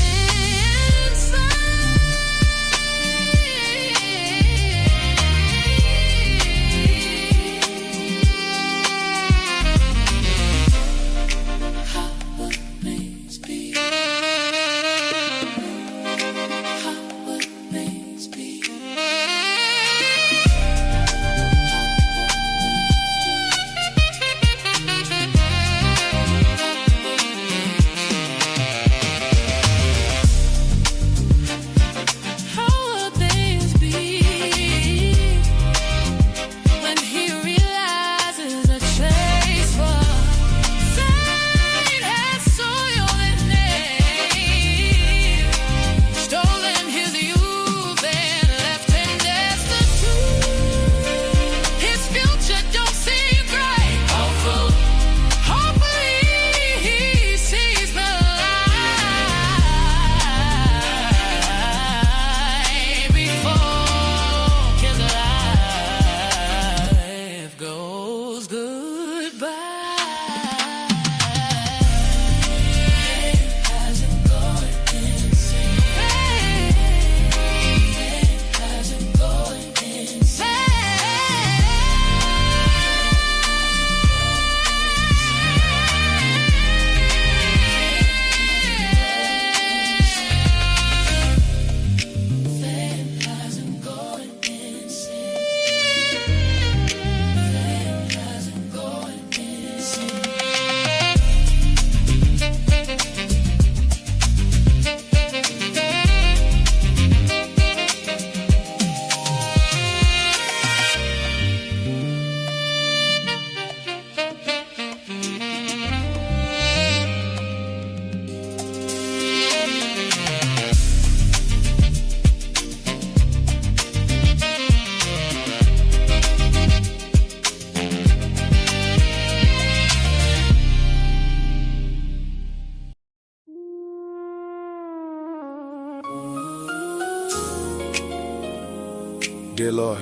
Dear Lord,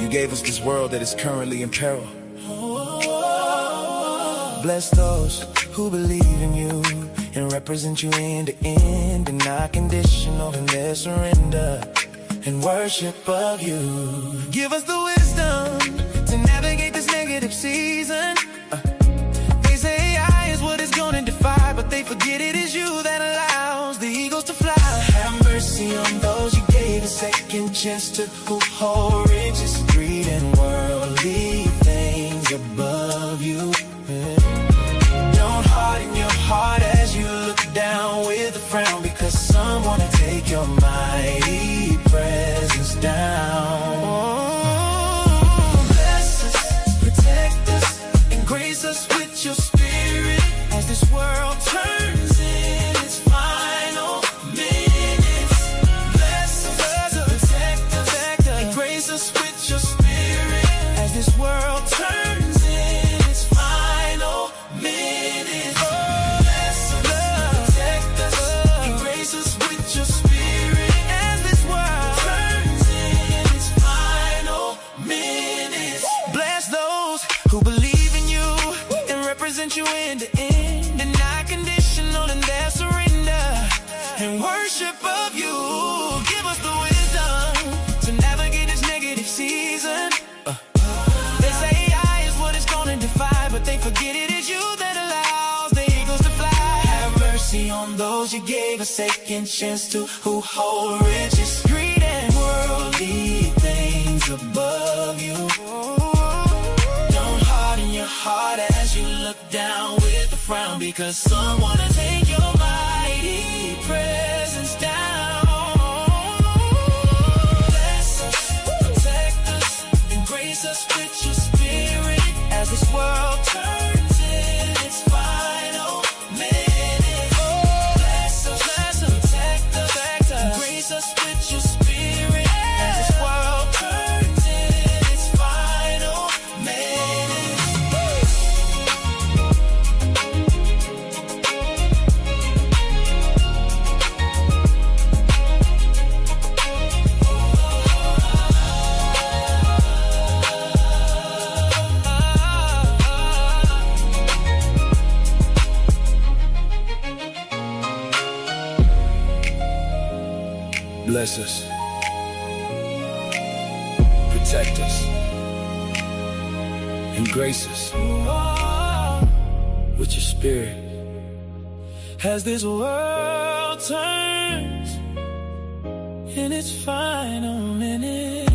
you gave us this world that is currently in peril. Bless those who believe in you and represent you end to end and not conditional in their surrender and worship of you. Give us the wisdom to navigate this negative season. They say AI is what is gonna defy, but they forget it is you that allows the eagles to fly. Have mercy on those you gave a second chance to, who hold riches, greed, and worldly things above you. Don't harden your heart as you look down with a frown, because some wanna take your mighty presence down. Oh, bless us, protect us, and grace us with your spirit as this world turns in its final minutes. Bless us, protect us, and grace us with your spirit as this world turns in its final minutes. Oh, bless us, protect us, and grace us with your spirit as this world turns in its final minutes. Bless those who believe in you and represent you end to end and not conditional in their surrender and worship of you. Give us the wisdom to navigate this negative season. They say AI is what is gonna defy, but they forget it is you that allows the eagles to fly. Have mercy on those you gave a second chance to, who hold riches, greed, and worldly things above you. Don't harden your heart as you look down with a frown, because some wanna take your mighty presence down. Bless us, protect us, and grace us with your spirit as this world turns in its final minutes. Oh, bless us, protect us, and grace us with your spirit as this world turns in its final minutes. Bless us, protect us, and grace us with your spirit as this world turns in its final minutes.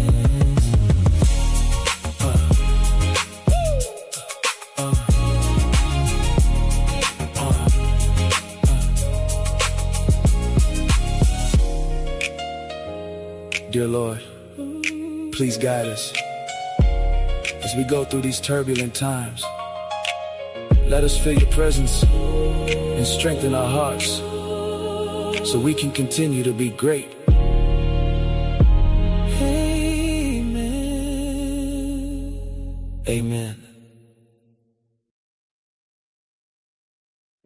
Dear Lord, please guide us as we go through these turbulent times. Let us feel your presence and strengthen our hearts so we can continue to be great. Amen. Amen.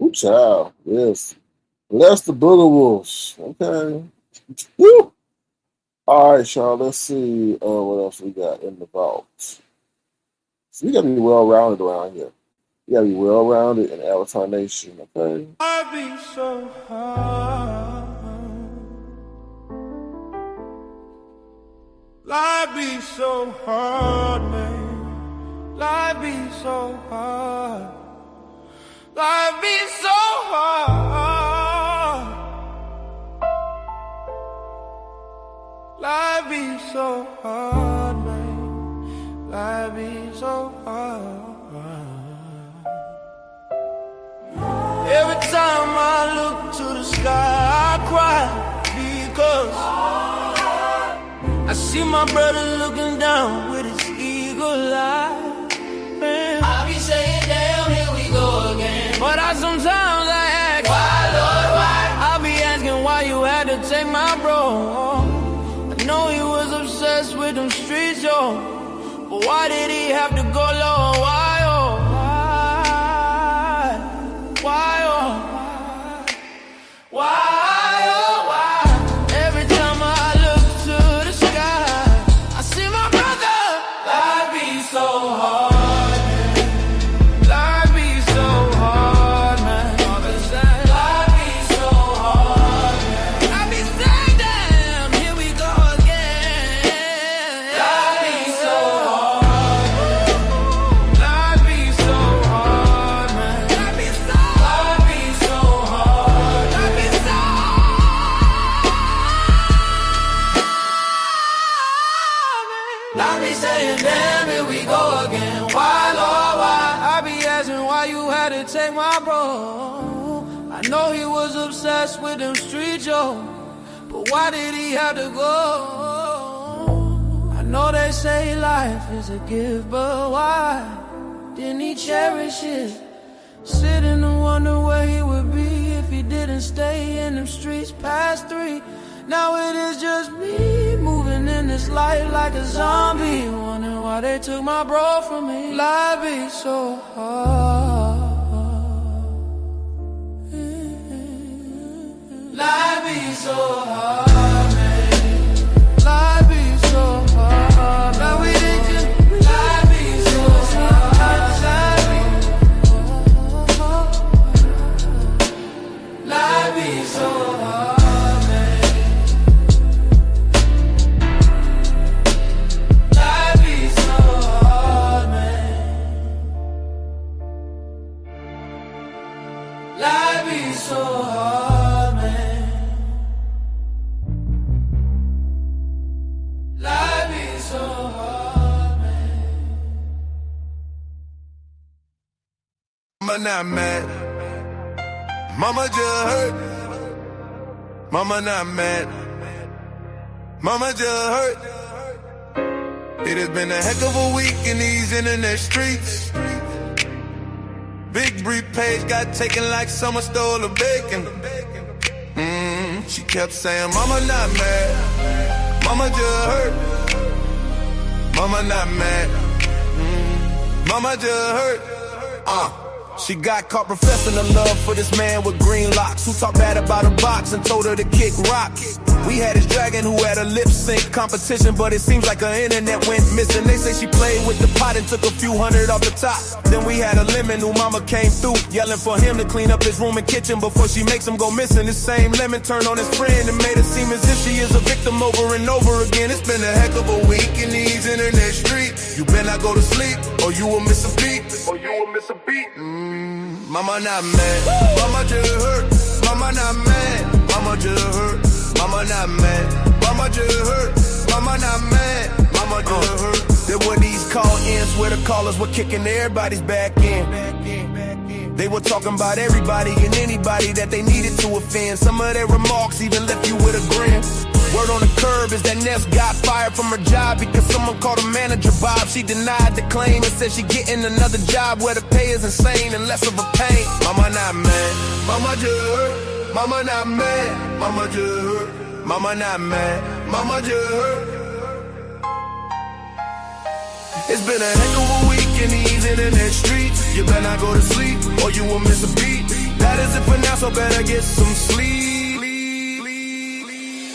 Ooh, child. Yes. Bless the Booger Wolves. Okay. Woo. All right, y'all. Let's see what else we got in the vault. So we gotta be well-rounded around here. You gotta be well-rounded in Avatar Nation, okay? I'd be so hard. Life be so hard, man. Life be so hard. Life be so hard. Life be so hard, man. Life be so hard. Every time I look to the sky, I cry because I see my brother looking down with his eagle eye. Man, I be saying, damn, here we go again. But sometimes I ask, why, Lord, why? I be asking why you had to take my bro. I know he was obsessed with them streets, yo. But why did he have to go low? Why, oh? Why, oh? Why, oh, why? Every time I look to had to take my bro. I know he was obsessed with them street jokes, but why did he have to go? I know they say life is a gift, but why didn't he cherish it? Sitting and wonder where he would be if he didn't stay in them streets past 3. Now it is just me, moving in this life like a zombie. Wondering why they took my bro from me. Life be so hard. Life be so hard, man. Life be so hard. Now we did just life be so hard. Life be so hard, man. Life be so hard, man. Life be so hard, man. Life be so hard, man. Mama not mad. Mama just hurt. Mama not mad. Mama just hurt. It has been a heck of a week in these internet streets. Big briefcase got taken like someone stole a bacon. She kept saying, Mama not mad. Mama just hurt. Mama not mad. Mama just hurt. She got caught professing her love for this man with green locks, who talked bad about her box and told her to kick rocks. We had this dragon who had a lip sync competition, but it seems like her internet went missing. They say she played with the pot and took a few hundred off the top. Then we had a lemon who mama came through, yelling for him to clean up his room and kitchen before she makes him go missing. This same lemon turned on his friend and made it seem as if she is a victim over and over again. It's been a heck of a week in these internet streets. You better not go to sleep or you will miss a beat. Mama not mad. Mama just hurt. Mama not mad. Mama just hurt. Mama not mad. Mama just hurt. Mama not mad. Mama just hurt. There were these call-ins where the callers were kicking everybody's back in. They were talking about everybody and anybody that they needed to offend. Some of their remarks even left you with a grin. Word on the curb is that Ness got fired from her job because someone called her manager Bob. She denied the claim and said she getting another job where the pay is insane and less of a pain. Mama not mad. Mama just hurt. Mama not mad. Mama just hurt. Mama not mad. Mama just hurt. It's been a heck of a week in these internet streets. You better not go to sleep or you will miss a beat. That is it for now, so better get some sleep.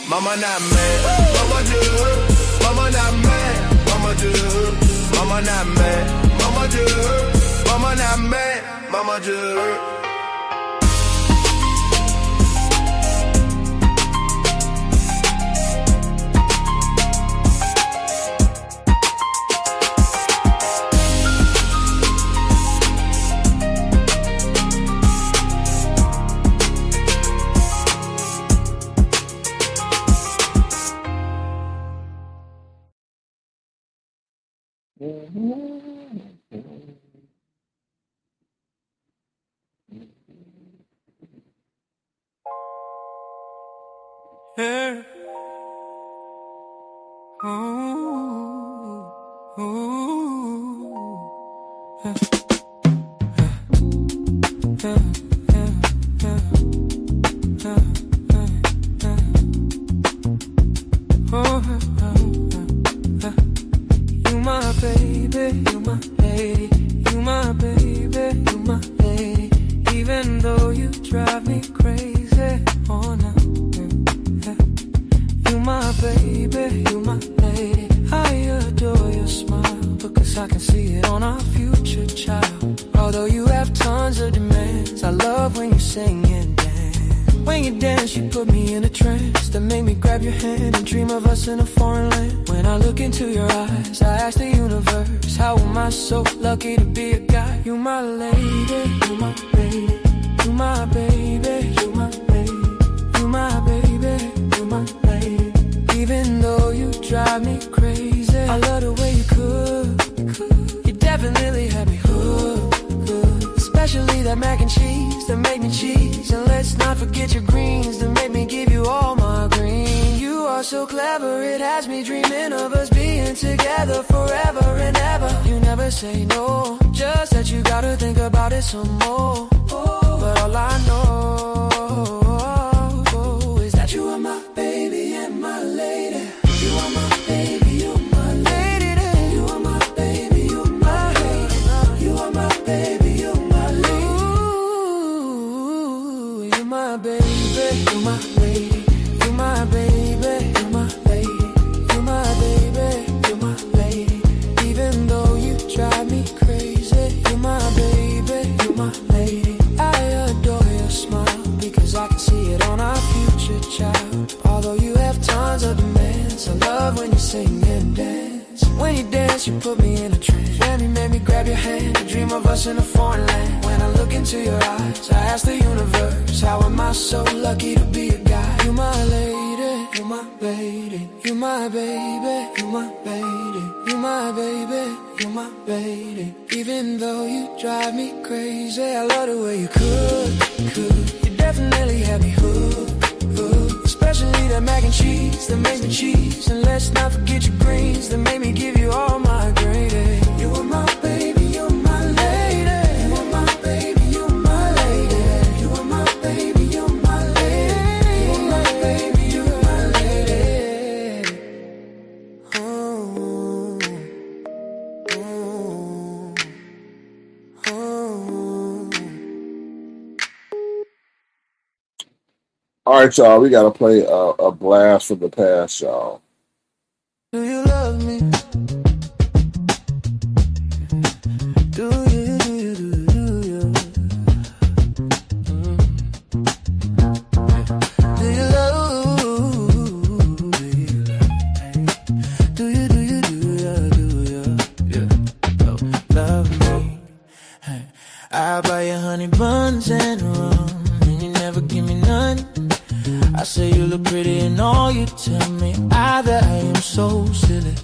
Mama not mad. Mama just hurt. Mama not mad. Mama just hurt. Mama not mad. Mama just hurt. Mama not mad. Mama just hurt. Yeah. Ooh, ooh, yeah. Yeah, yeah, yeah, yeah, yeah, yeah. Oh, you my baby, you my lady, you my baby, you my lady. Even though you drive me crazy, oh no. You my baby, you my lady. I adore your smile because I can see it on our future child. Although you have tons of demands, I love when you sing and dance. When you dance, you put me in a trance that make me grab your hand and dream of us in a foreign land. When I look into your eyes, I ask the universe, how am I so lucky to be a guy? You my lady, you my lady, you my baby, you my lady, you my baby, you my lady. Even though you drive me crazy, I love the way you cook. You definitely had me hooked, especially that that mac and cheese that make me cheese. And let's not forget your greens that make me give you all my green. You are so clever, it has me dreaming of us being together forever and ever. You never say no, just that you gotta think about it some more. But all I know is that you are my baby and my lady. You are my baby, you're my lady. You are my baby, you're my lady. You are my baby, you're my lady. Ooh, you're my baby, you're my lady. You're my baby, you're my lady. You're my baby, you're my lady. Even though you drive me crazy, you're my baby, you're my lady. I adore your smile because I can see it on our future child. Although you have tons of demands, I love when you sing and dance. When you dance, you put me in a trance. When you make me grab your hand and dream of us in a foreign land. When I look into your eyes, I ask the universe, how am I so lucky to be a guy? You're my lady, you're my lady. You're my baby, you're my lady. You're my baby, you're my lady. Even though you drive me crazy, I love the way you cook. You definitely have me hooked. Especially that mac and cheese that makes me cheese. And let's not forget your greens that make me give you all my gravy. You are my baby, you're my lady. You are my baby, you're my lady. You are my baby, you're my lady. You are my baby, you're my lady. Oh, oh, oh. All right, y'all. We gotta play a blast from the past, y'all. Do you love me? Do you, do you, do you, do you? Do you love me? Do you, do you, do you, do you? Yeah. Oh, love me. Hey. I'll buy you honey buns and rum, and you never give me none. I say you look pretty and all you tell me either I am so silly.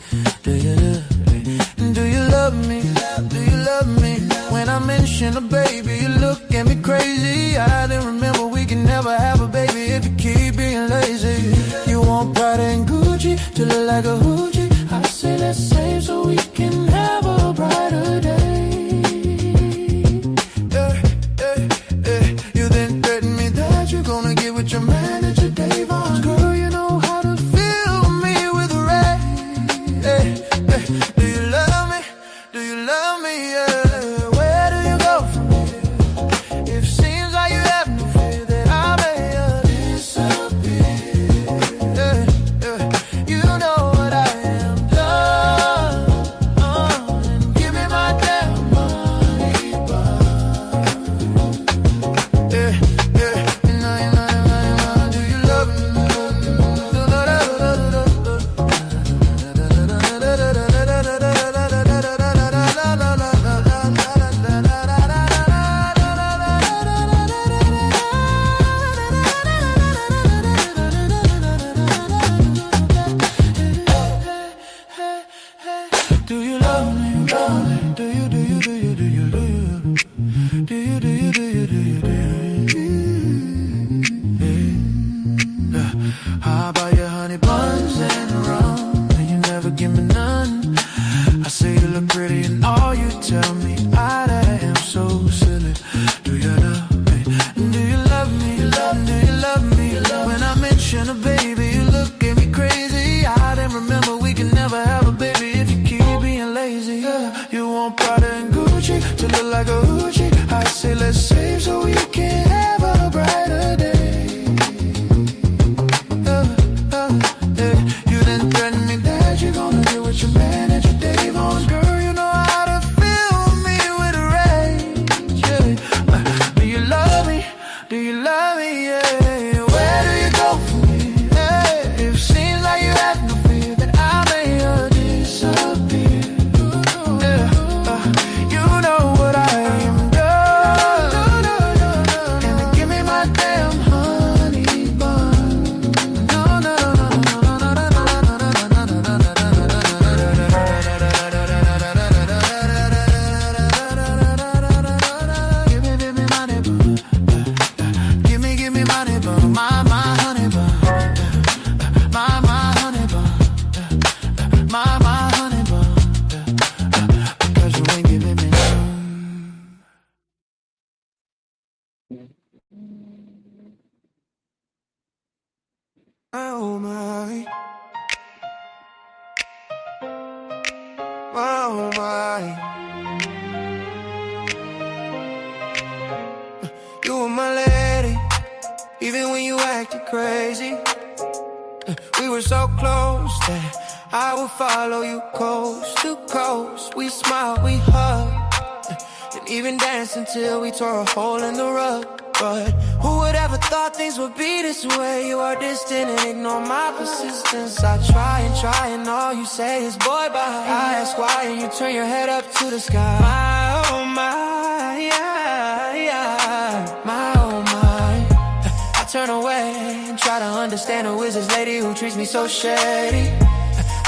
Do you love me? Do you love me? Do you love me? When I mention a baby, you look at me crazy. I didn't remember we can never have a baby if you keep being lazy. You want Prada and Gucci to look like a hoochie. I say let's save so we can have a brighter day. You then threaten me that you're gonna get with your manager Dave on. Girl, you know how to fill me with rain. Do you love me? Do you love me? Yeah. Where do you go from here? If it seems like you have no fear that I may disappear. You know what I am done. Oh my, oh my. You were my lady, even when you acted crazy. We were so close that I would follow you coast to coast. We smiled, we hugged, and even danced until we tore a hole in the rug. But who would ever thought things would be this way? You are distant and ignore my persistence. I try and all you say is boy bye. I ask why and you turn your head up to the sky. My oh my, yeah, yeah. My oh my. I turn away and try to understand who is this lady who treats me so shady.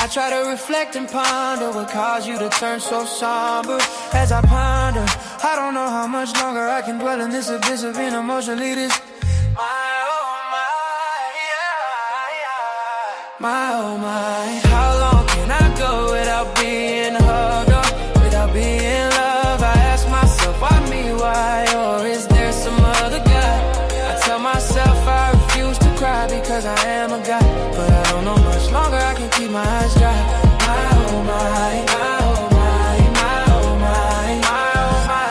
I try to reflect and ponder what caused you to turn so somber. As I ponder, I don't know how much longer I can dwell in this abyss of being emotionally this. My oh my, yeah, yeah. My oh my. How long can I go without being hugged or without being loved? I ask myself, why me, why? Or is there some other guy? I tell myself I refuse to cry because I am a guy, but I don't know much longer I can keep my eyes dry. My oh my, my oh my, my oh my, my oh my.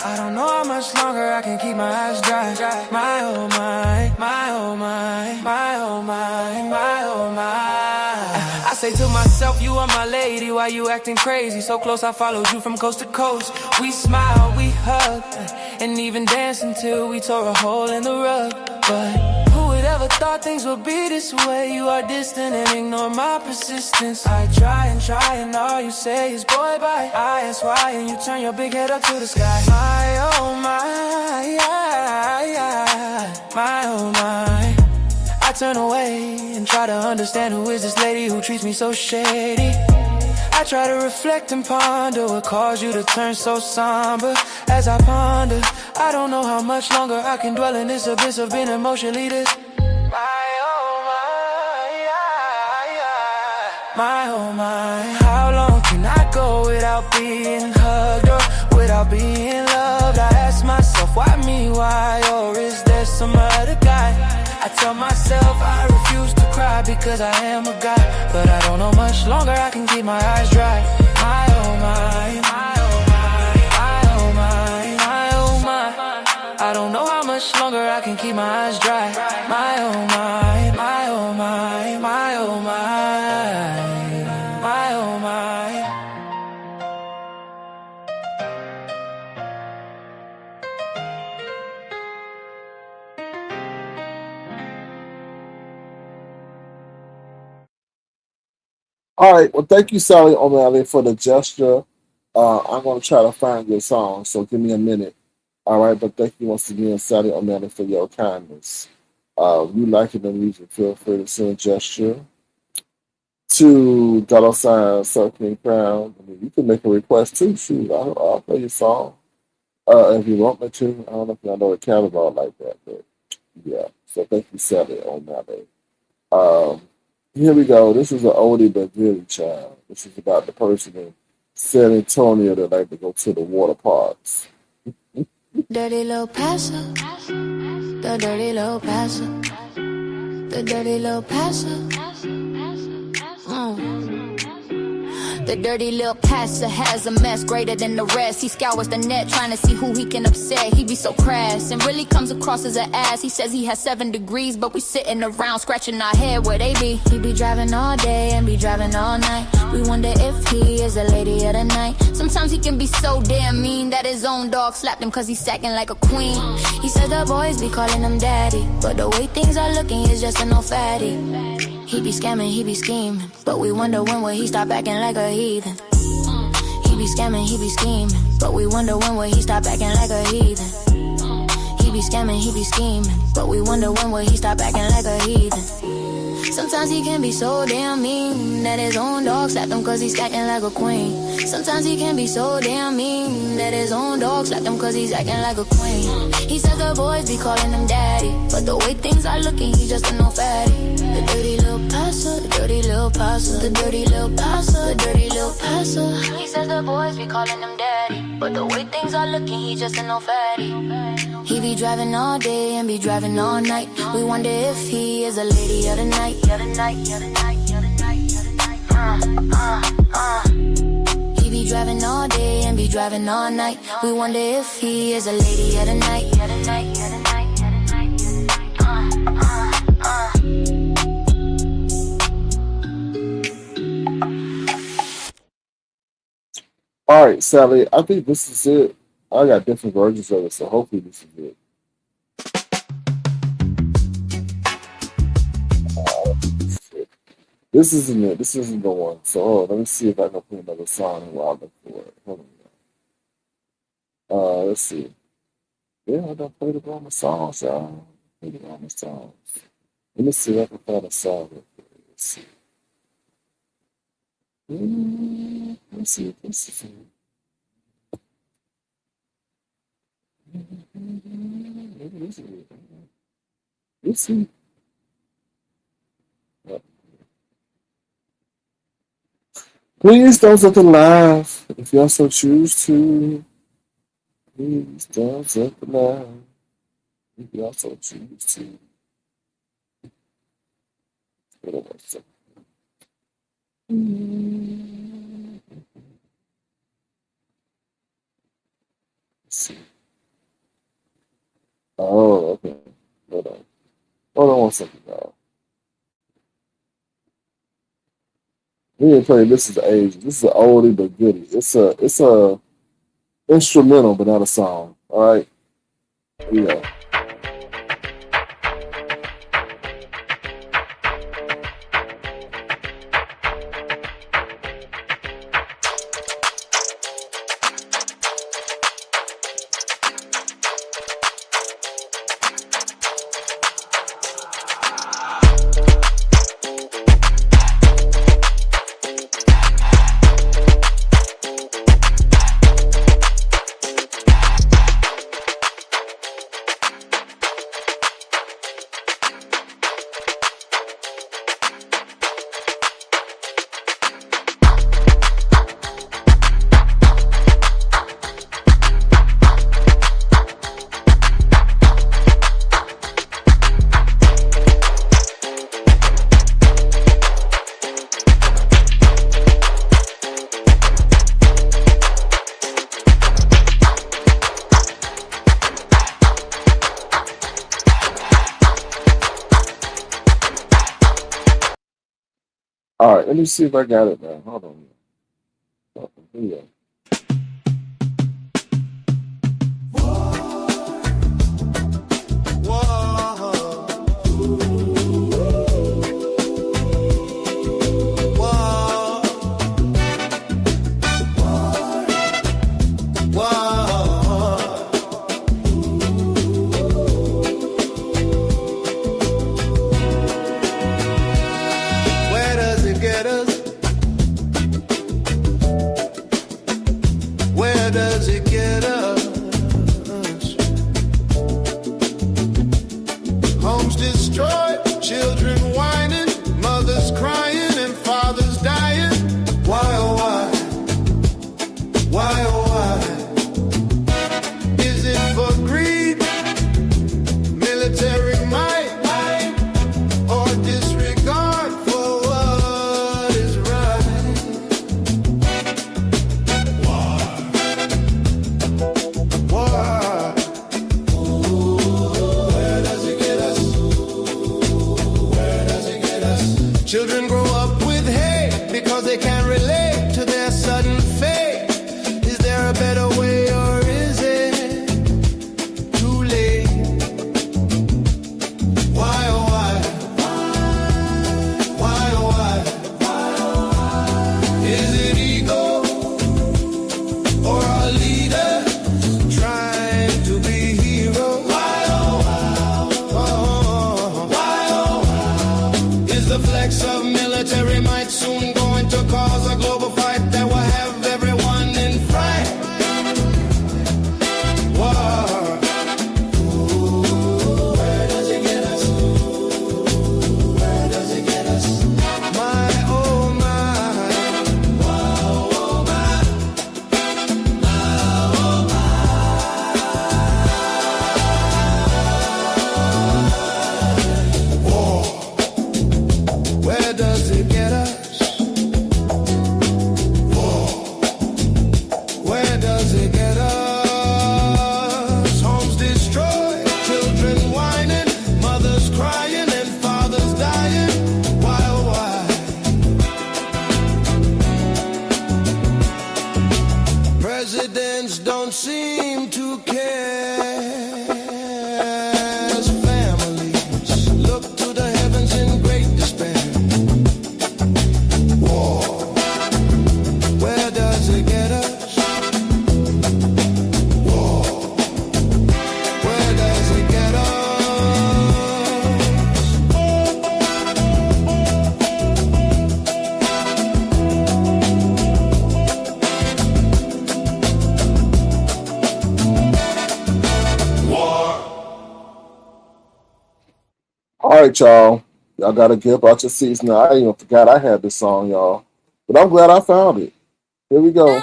I don't know how much longer I can keep my eyes dry. My oh my, my oh my, my oh my, my oh my. I say to myself, you are my lady, why you acting crazy? So close I followed you from coast to coast. We smiled, we hugged, and even danced until we tore a hole in the rug. But who would ever thought things would be this way? You are distant and ignore my persistence. I try and all you say is boy bye. I ask why and you turn your big head up to the sky. My oh my, yeah, yeah. My oh my. I turn away and try to understand who is this lady who treats me so shady. I try to reflect and ponder what caused you to turn so somber. As I ponder, I don't know how much longer I can dwell in this abyss of being emotionally this. My oh my, yeah, yeah. My oh my. How long can I go without being hugged or without being loved? I ask myself, why me, why? Or is there some other guy? I tell myself I refuse to cry because I am a guy, but I don't know much longer I can keep my eyes dry. My oh my, my oh my, my oh my, my oh my. I don't know how much longer I can keep my eyes dry. My oh my, my oh my, my oh my, my oh my. All right. Well, thank you, Sally O'Malley, for the gesture. I'm going to try to find your song, so give me a minute. All right. But thank you once again, Sally O'Malley, for your kindness. If you like the music, feel free to send a gesture to $ Sir King Crown. I mean, you can make a request too. Shoot, I'll play your song if you want me to. I don't know if y'all know a catalog like that, but yeah. So thank you, Sally O'Malley. Here we go. This is an oldie but goodie, child. This is about the person in San Antonio that like to go to the water parks. Dirty little passer, the dirty little passer, the dirty little passer. The dirty little passer has a mess greater than the rest. He scours the net trying to see who he can upset. He be so crass and really comes across as an ass. He says he has 7 degrees, but we sitting around scratching our head where they be. He be driving all day and be driving all night. We wonder if he is a lady of the night. Sometimes he can be so damn mean that his own dog slapped him cause he's acting like a queen. He said the boys be calling him daddy, but the way things are looking, he's just an old fatty. He be scamming, he be scheming, but we wonder when will he stop acting like a heathen. He be scamming, he be scheming, but we wonder when will he stop acting like a heathen. He be scamming, he be scheming, but we wonder when will he stop acting like a heathen. Sometimes he can be so damn mean that his own dog slapped him cause he's acting like a queen. Sometimes he can be so damn mean that his own dog slapped him cause he's acting like a queen. He says the boys be calling him daddy, but the way things are looking, he's just an old fatty. The dirty little passer, the dirty little passer, the dirty little passer, the dirty little passer. He says the boys be calling him daddy, But the way things are looking, he just an old fatty. He be driving all day and be driving all night. We wonder if he is a lady of the night. He be driving all day and be driving all night. We wonder if he is a lady of the night. All right, Sally, I think this is it. I got different versions of it, so hopefully this is it. This isn't it. This isn't the one. So let me see if I can play another song while I look for it. Hold on. Let's see. Yeah, I don't play the wrong songs, y'all. Play the wrong songs. Let me see if I can find a song. Let's see. Let's see if this is it. Maybe this is it. Let's see. Please don't set the live if y'all so choose to. Please don't set the live if y'all so choose to. Hold on one second. Let's see. Oh, okay. Hold on. Hold on one second, y'all. We didn't play This Is the Age. This is an oldie but goodie. It's a instrumental but not a song. All right. Here we go. All right, let me see if I got it now. Hold on. Oh, here we go. All right, y'all. Y'all got to get up out your seats now. I even forgot I had this song, y'all. But I'm glad I found it. Here we go.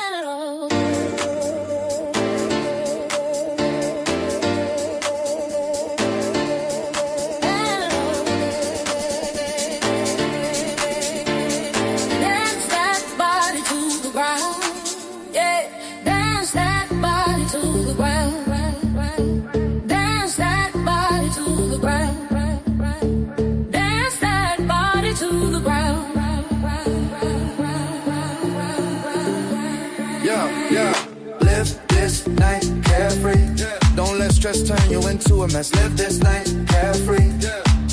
Stress turn you into a mess. Live this night carefree.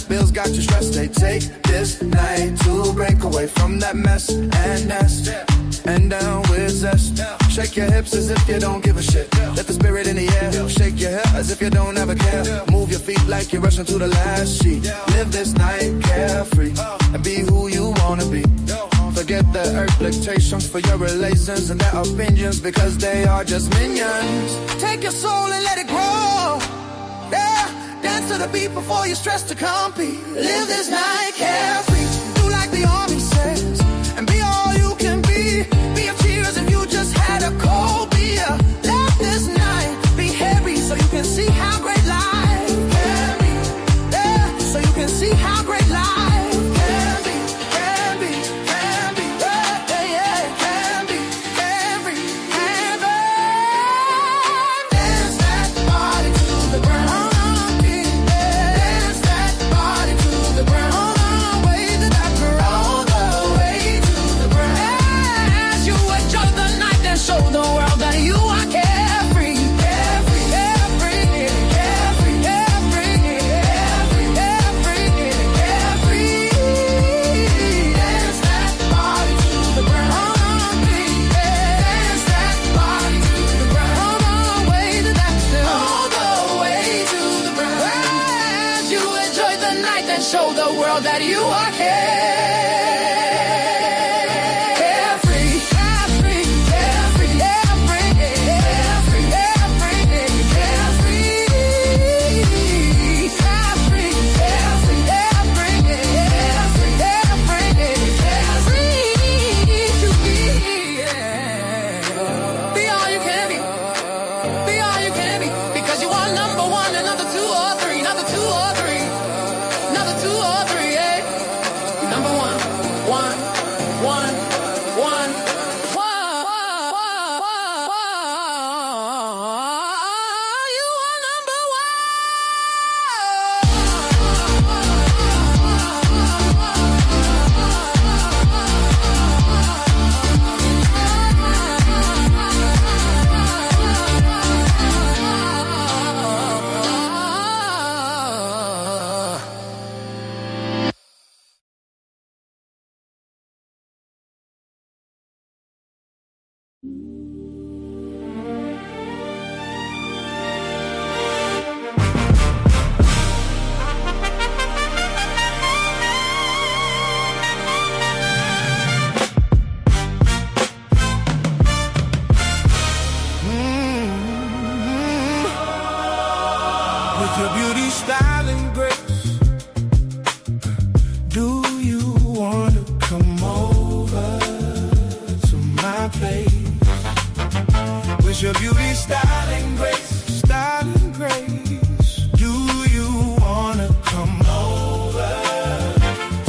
Bills got you stressed. They take this night to break away from that mess and nest. And down with zest. Shake your hips as if you don't give a shit. Let the spirit in the air. Shake your hair as if you don't ever care. Move your feet like you're rushing to the last sheet. Live this night carefree and be who you wanna be. Forget the expectations for your relations and their opinions, because they are just minions. Take your soul and let it grow. Yeah, dance to the beat before you stress to compete. Live this night carefree. Do like the army says and be all you can be. Be a cheers if you just had a cold beer. Let this night be heavy so you can see how great life can be. Yeah, so you can see how great life can be. Can be, can be, yeah, yeah, can be, can be, can be. Dance that body to the ground. Dance that body to the ground. Wave that girl all the way to the ground. As you enjoy the night, then show the world that you are carefree. Carefree, carefree, carefree, carefree, carefree, carefree, carefree. Dance that body to the ground. Dance that body to the ground. Wave that girl all the way to the ground. As you enjoy the night, then show the world that you are carefree. Carefree, carefree, carefree, carefree, carefree, carefree, carefree, carefree, carefree. Be all you can be. Be all you can be. Because you are number one and number two or three. Number two or three. Number two or three, yeah. Number one. One. One. One. You are number with your beauty, style, and grace. Do you want to come over to my place? With your beauty, style, and grace, style, and grace. Do you want to come over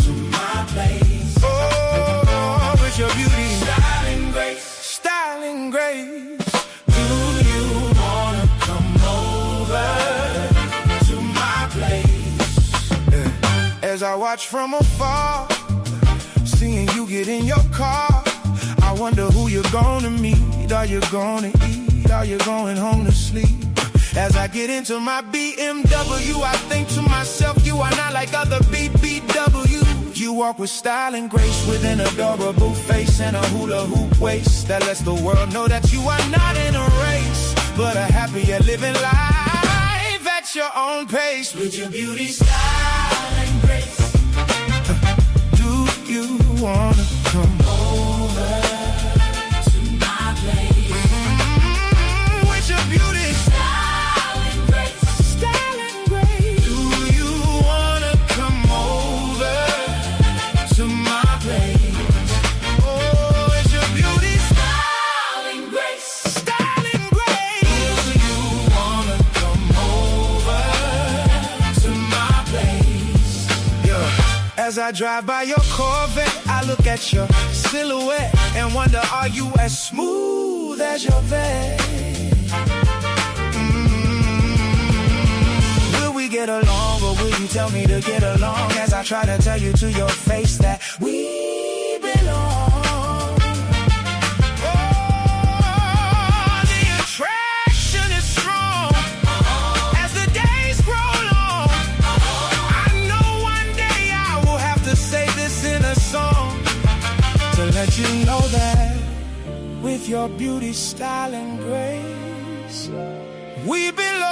to my place? Oh, with your beauty, style, and grace, style, and grace. Do you want to come over to my place? As I watch from afar, seeing you get in your car, I wonder who you're gonna meet. Are you gonna eat? Are you going home to sleep? As I get into my BMW, I think to myself, you are not like other BBWs. You walk with style and grace, with an adorable face and a hula hoop waist that lets the world know that you are not in a race, but a happier living life at your own pace. With your beauty, style, and grace. Do you wanna come over to my place? With your beauty, style, and grace. Style, and grace. Do you wanna come As I drive by your Corvette, I look at your silhouette and wonder, are you as smooth as your vet? Will we get along, or will you tell me to get along as I try to tell you to your face that we belong? Let you know that with your beauty, style, and grace, we belong.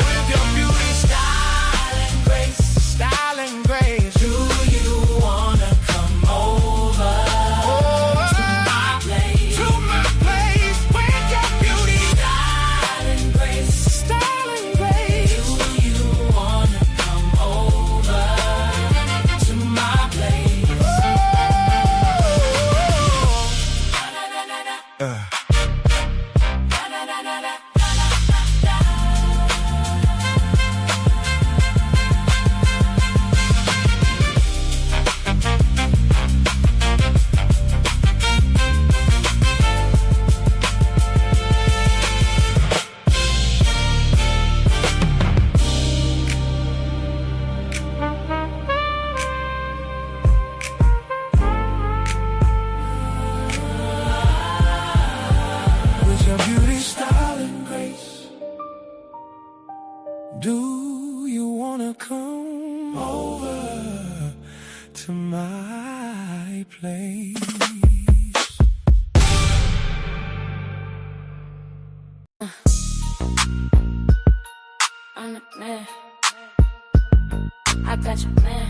With your beauty, style, and grace, style, and grace. Do you wanna come over? Do you wanna come over to my place? I'm the man. I got your man.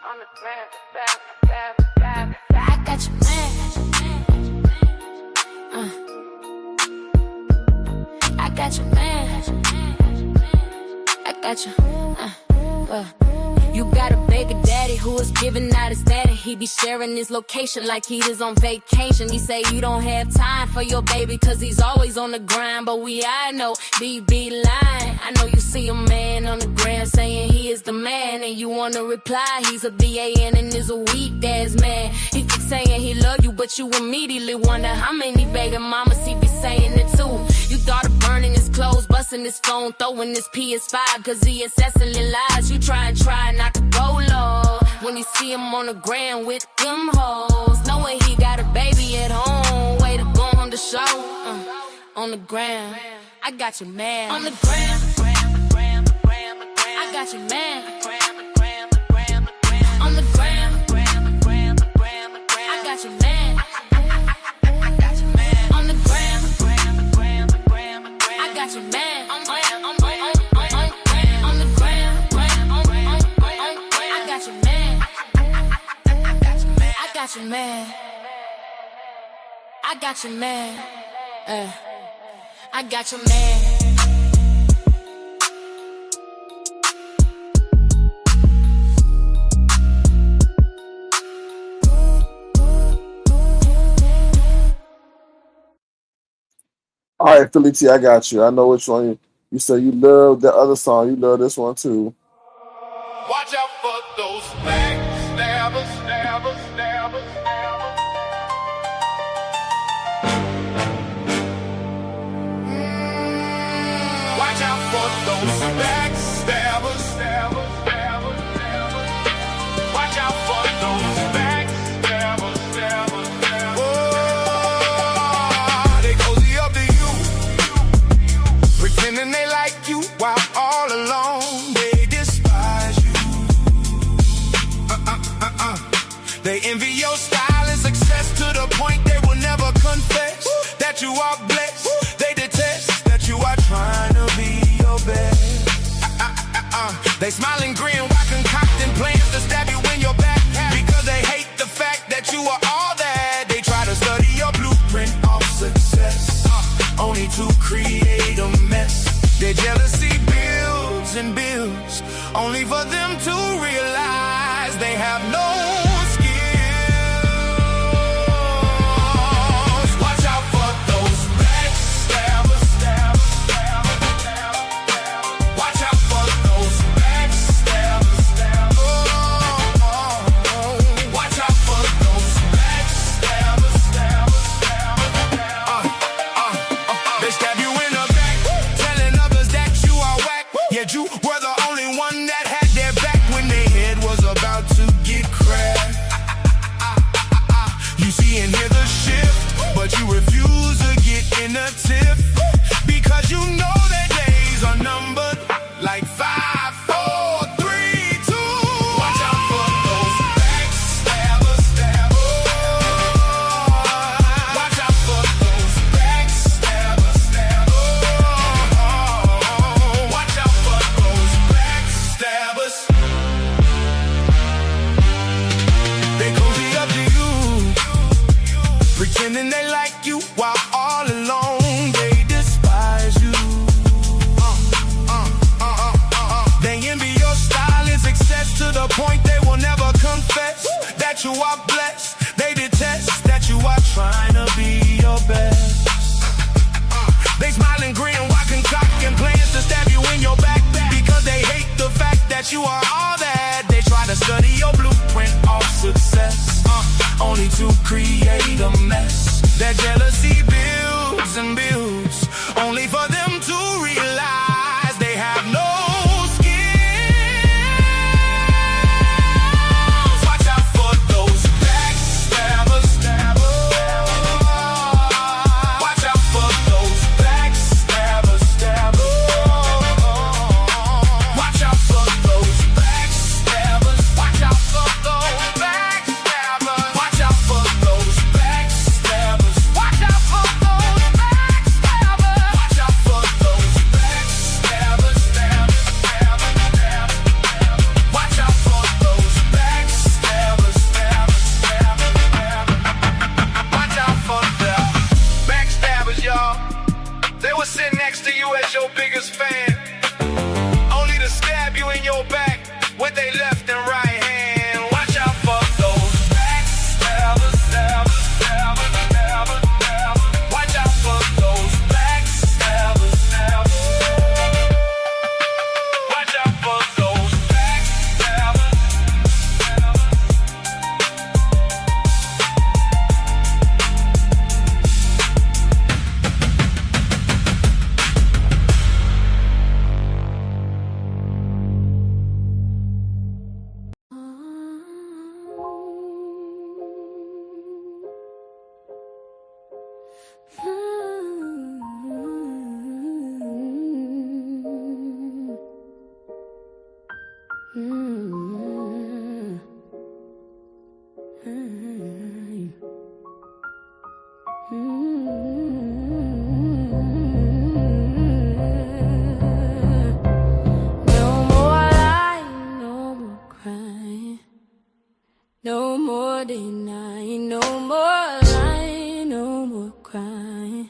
I'm the man. I got your man. I got your man. I got you. You got a baby daddy who is giving out his daddy. He be sharing his location like he is on vacation. He say you don't have time for your baby cause he's always on the grind. But I know, BB lying. I know you see a man on the gram saying he is the man, and you wanna reply he's a BAN and is a weak ass man. He keep saying he love you, but you immediately wonder how many baby mamas he be saying it to. You thought of burning his clothes, busting his phone, throwing his PS5 cause he incessantly lies. You try not to go low when you see him on the gram with them hoes, knowing he got a baby at home. Way to go on the show, on the gram. I got your man on the gram. I got your man on the gram. I got your man on the gram. I got your man on the gram. I got your man. I got your man. I got your man. I got your man. All right, Philly T, I got you. I know which one you said you love the other song. You love this one too. Watch out for those backstabbers, stabbers, stabbers, stabbers. Watch out for those backstabbers, stabbers, stabbers, stabbers. Watch out for those backstabbers, stabbers, stabbers. Oh, they cozy up to you, pretending they like you while all alone they despise you. They envy your style and success to the point they will never confess that you are blessed. They detest that you are trying to be your best. They smile and grin while concocting plans to stab you in your back because they hate the fact that you are all that. They try to study your blueprint of success, only to create a mess. Their jealousy builds and builds, only for them to realize to create a mess. That jealousy builds and builds, only for them to realize they have no skills. Watch out for those backstabbers. Watch out for those backstabbers. Watch out for those backstabbers. Watch out for those backstabbers. Watch out for those backstabbers. Watch out for those backstabbers. Watch out for those backstabbers. Watch out for those backstabbers. Watch out for the backstabbers, y'all. They will sit next to you as your biggest fan, only to stab you in your back with their left and right hand. Watch out for those backstabbers. Watch out for those backstabbers. Watch out for those backstabbers. No more lying, no more crying, no more denying, no more lying, no more crying,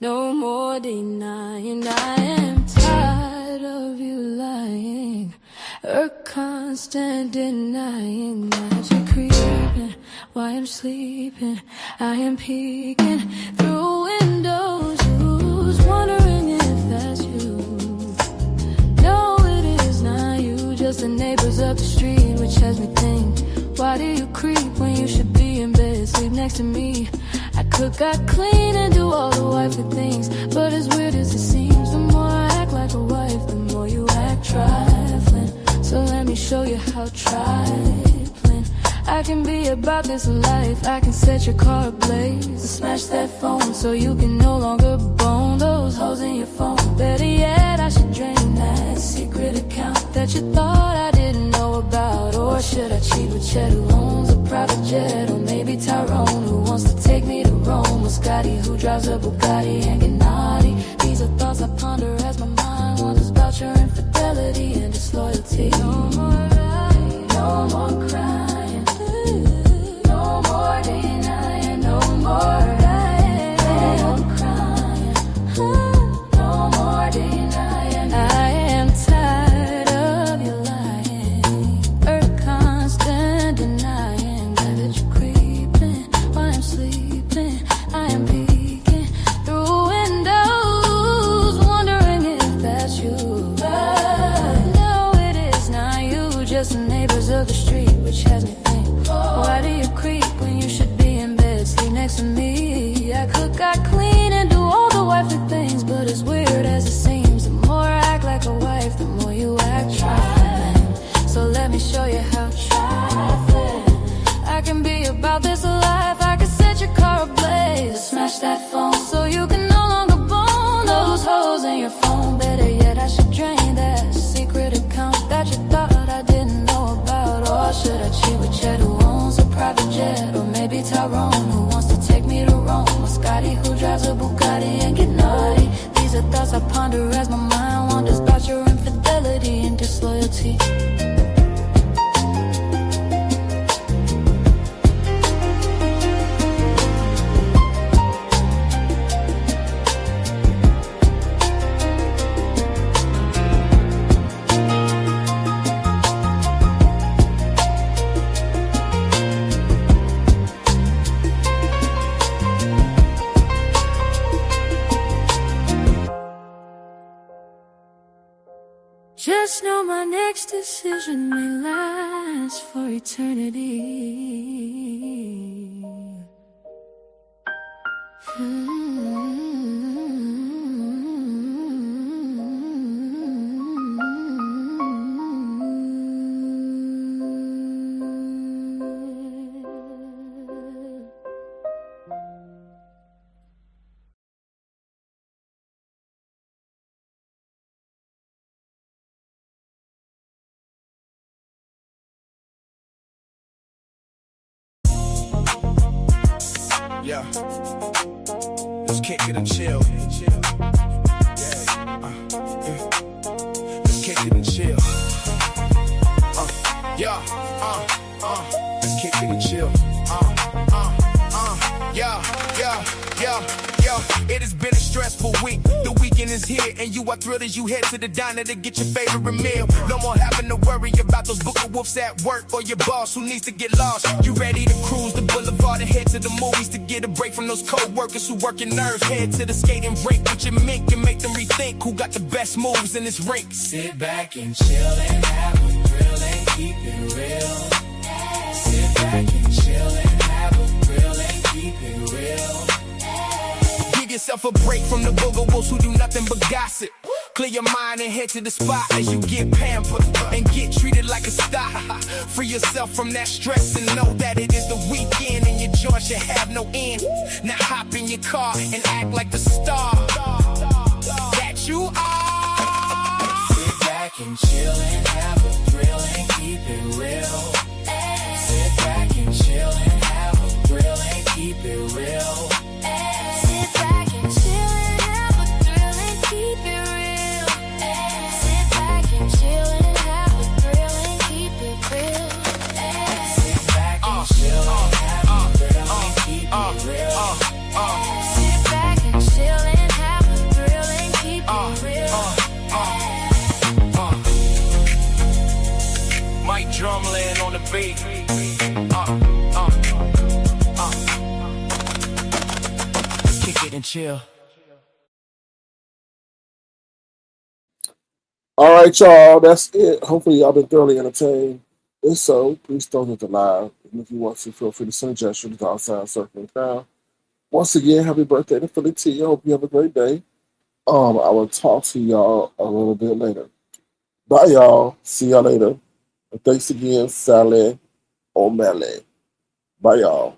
no more denying. I am tired of you lying, a constant denying that you're creeping while I'm sleeping. I am peeking through windows, who's wondering if that's you. No, it is not you, just the neighbors up the street, which has me think, why do you creep when you should be in bed, sleep next to me? I cook, I clean, and do all the wifely things, but as weird as it seems, the more I act like a wife, the more you act trifling. So let me show you how trifling I can be about this life. I can set your car ablaze and smash that phone so you can no longer bone those holes in your phone. Better yet, I should drain that secret account that you thought I didn't know about. Or should I cheat with Chet, who owns a private jet? Or maybe Tyrone, who wants to take me to Rome? Or Scotty, who drives a Bugatti and get naughty? These are thoughts I ponder as my mind wanders about your infidelity and disloyalty. No more lying, no more crying, no more denying, no more lying, no more crying, no more denying. I am tired of you lying, a constant denying that you're creeping while I'm sleeping. I am peeking through windows, wondering if that's you. No, it is not you, just the neighbors of the street, which has me think, why do you creep when you should be in bed, sleep next to me? I cook, I clean, and do all the wifely things, but as weird as it seems, the more I act like a wife, the more you act trifling. So let me show you how trifling I can be about this life. I can set your car ablaze, smash that phone so you can no longer bone those holes in your phone. Better yet, I should drain that secret account that you thought I didn't know about. Or should I cheat with Chet, who owns a private jet? Or maybe Tyrone, who wants to take me to Rome? Or Scotty, who drives a Bugatti and get naughty? These are thoughts I ponder as my mind wanders about your infidelity and disloyalty. Just know my next decision may last for eternity. Yeah. Let's kick it and chill. Let's kick it and chill. Let's kick it and chill. It has been a stressful week. The weekend is here, and you are thrilled as you head to the diner to get your favorite meal. No more having to worry about those booker wolves at work or your boss who needs to get lost. You ready to cruise the boulevard and head to the movies to get a break from those co-workers who working nerves. Head to the skating rink with your mink and make them rethink who got the best moves in this rink. Sit back and chill and have a thrill and keep it real. Sit back and chill and have a thrill and keep it real. Give yourself a break from the booger wolves who do nothing but gossip. Clear your mind and head to the spot as you get pampered and get treated like a star. Free yourself from that stress and know that it is the weekend and your joy should have no end. Now hop in your car and act like the star that you are. Sit back and chill and have a thrill and keep it real. Sit back and chill and have a thrill and keep it real. Sit back and chill and have a thrill and keep it real. Sit back and chill and have a thrill and keep it real. Sit back and chill and have a thrill and keep it real. Sit back and chill and have a thrill and keep it real. Mike Drumland on the beat. Let's kick it and chill. All right, y'all. That's it. Hopefully, y'all been thoroughly entertained. If so, please don't hit the live. And if you want to, feel free to send a gesture to the outside circling crown. Once again, happy birthday to Philly T. I hope you have a great day. I will talk to y'all a little bit later. Bye, y'all. See y'all later. And thanks again, Sally O'Malley. Bye, y'all.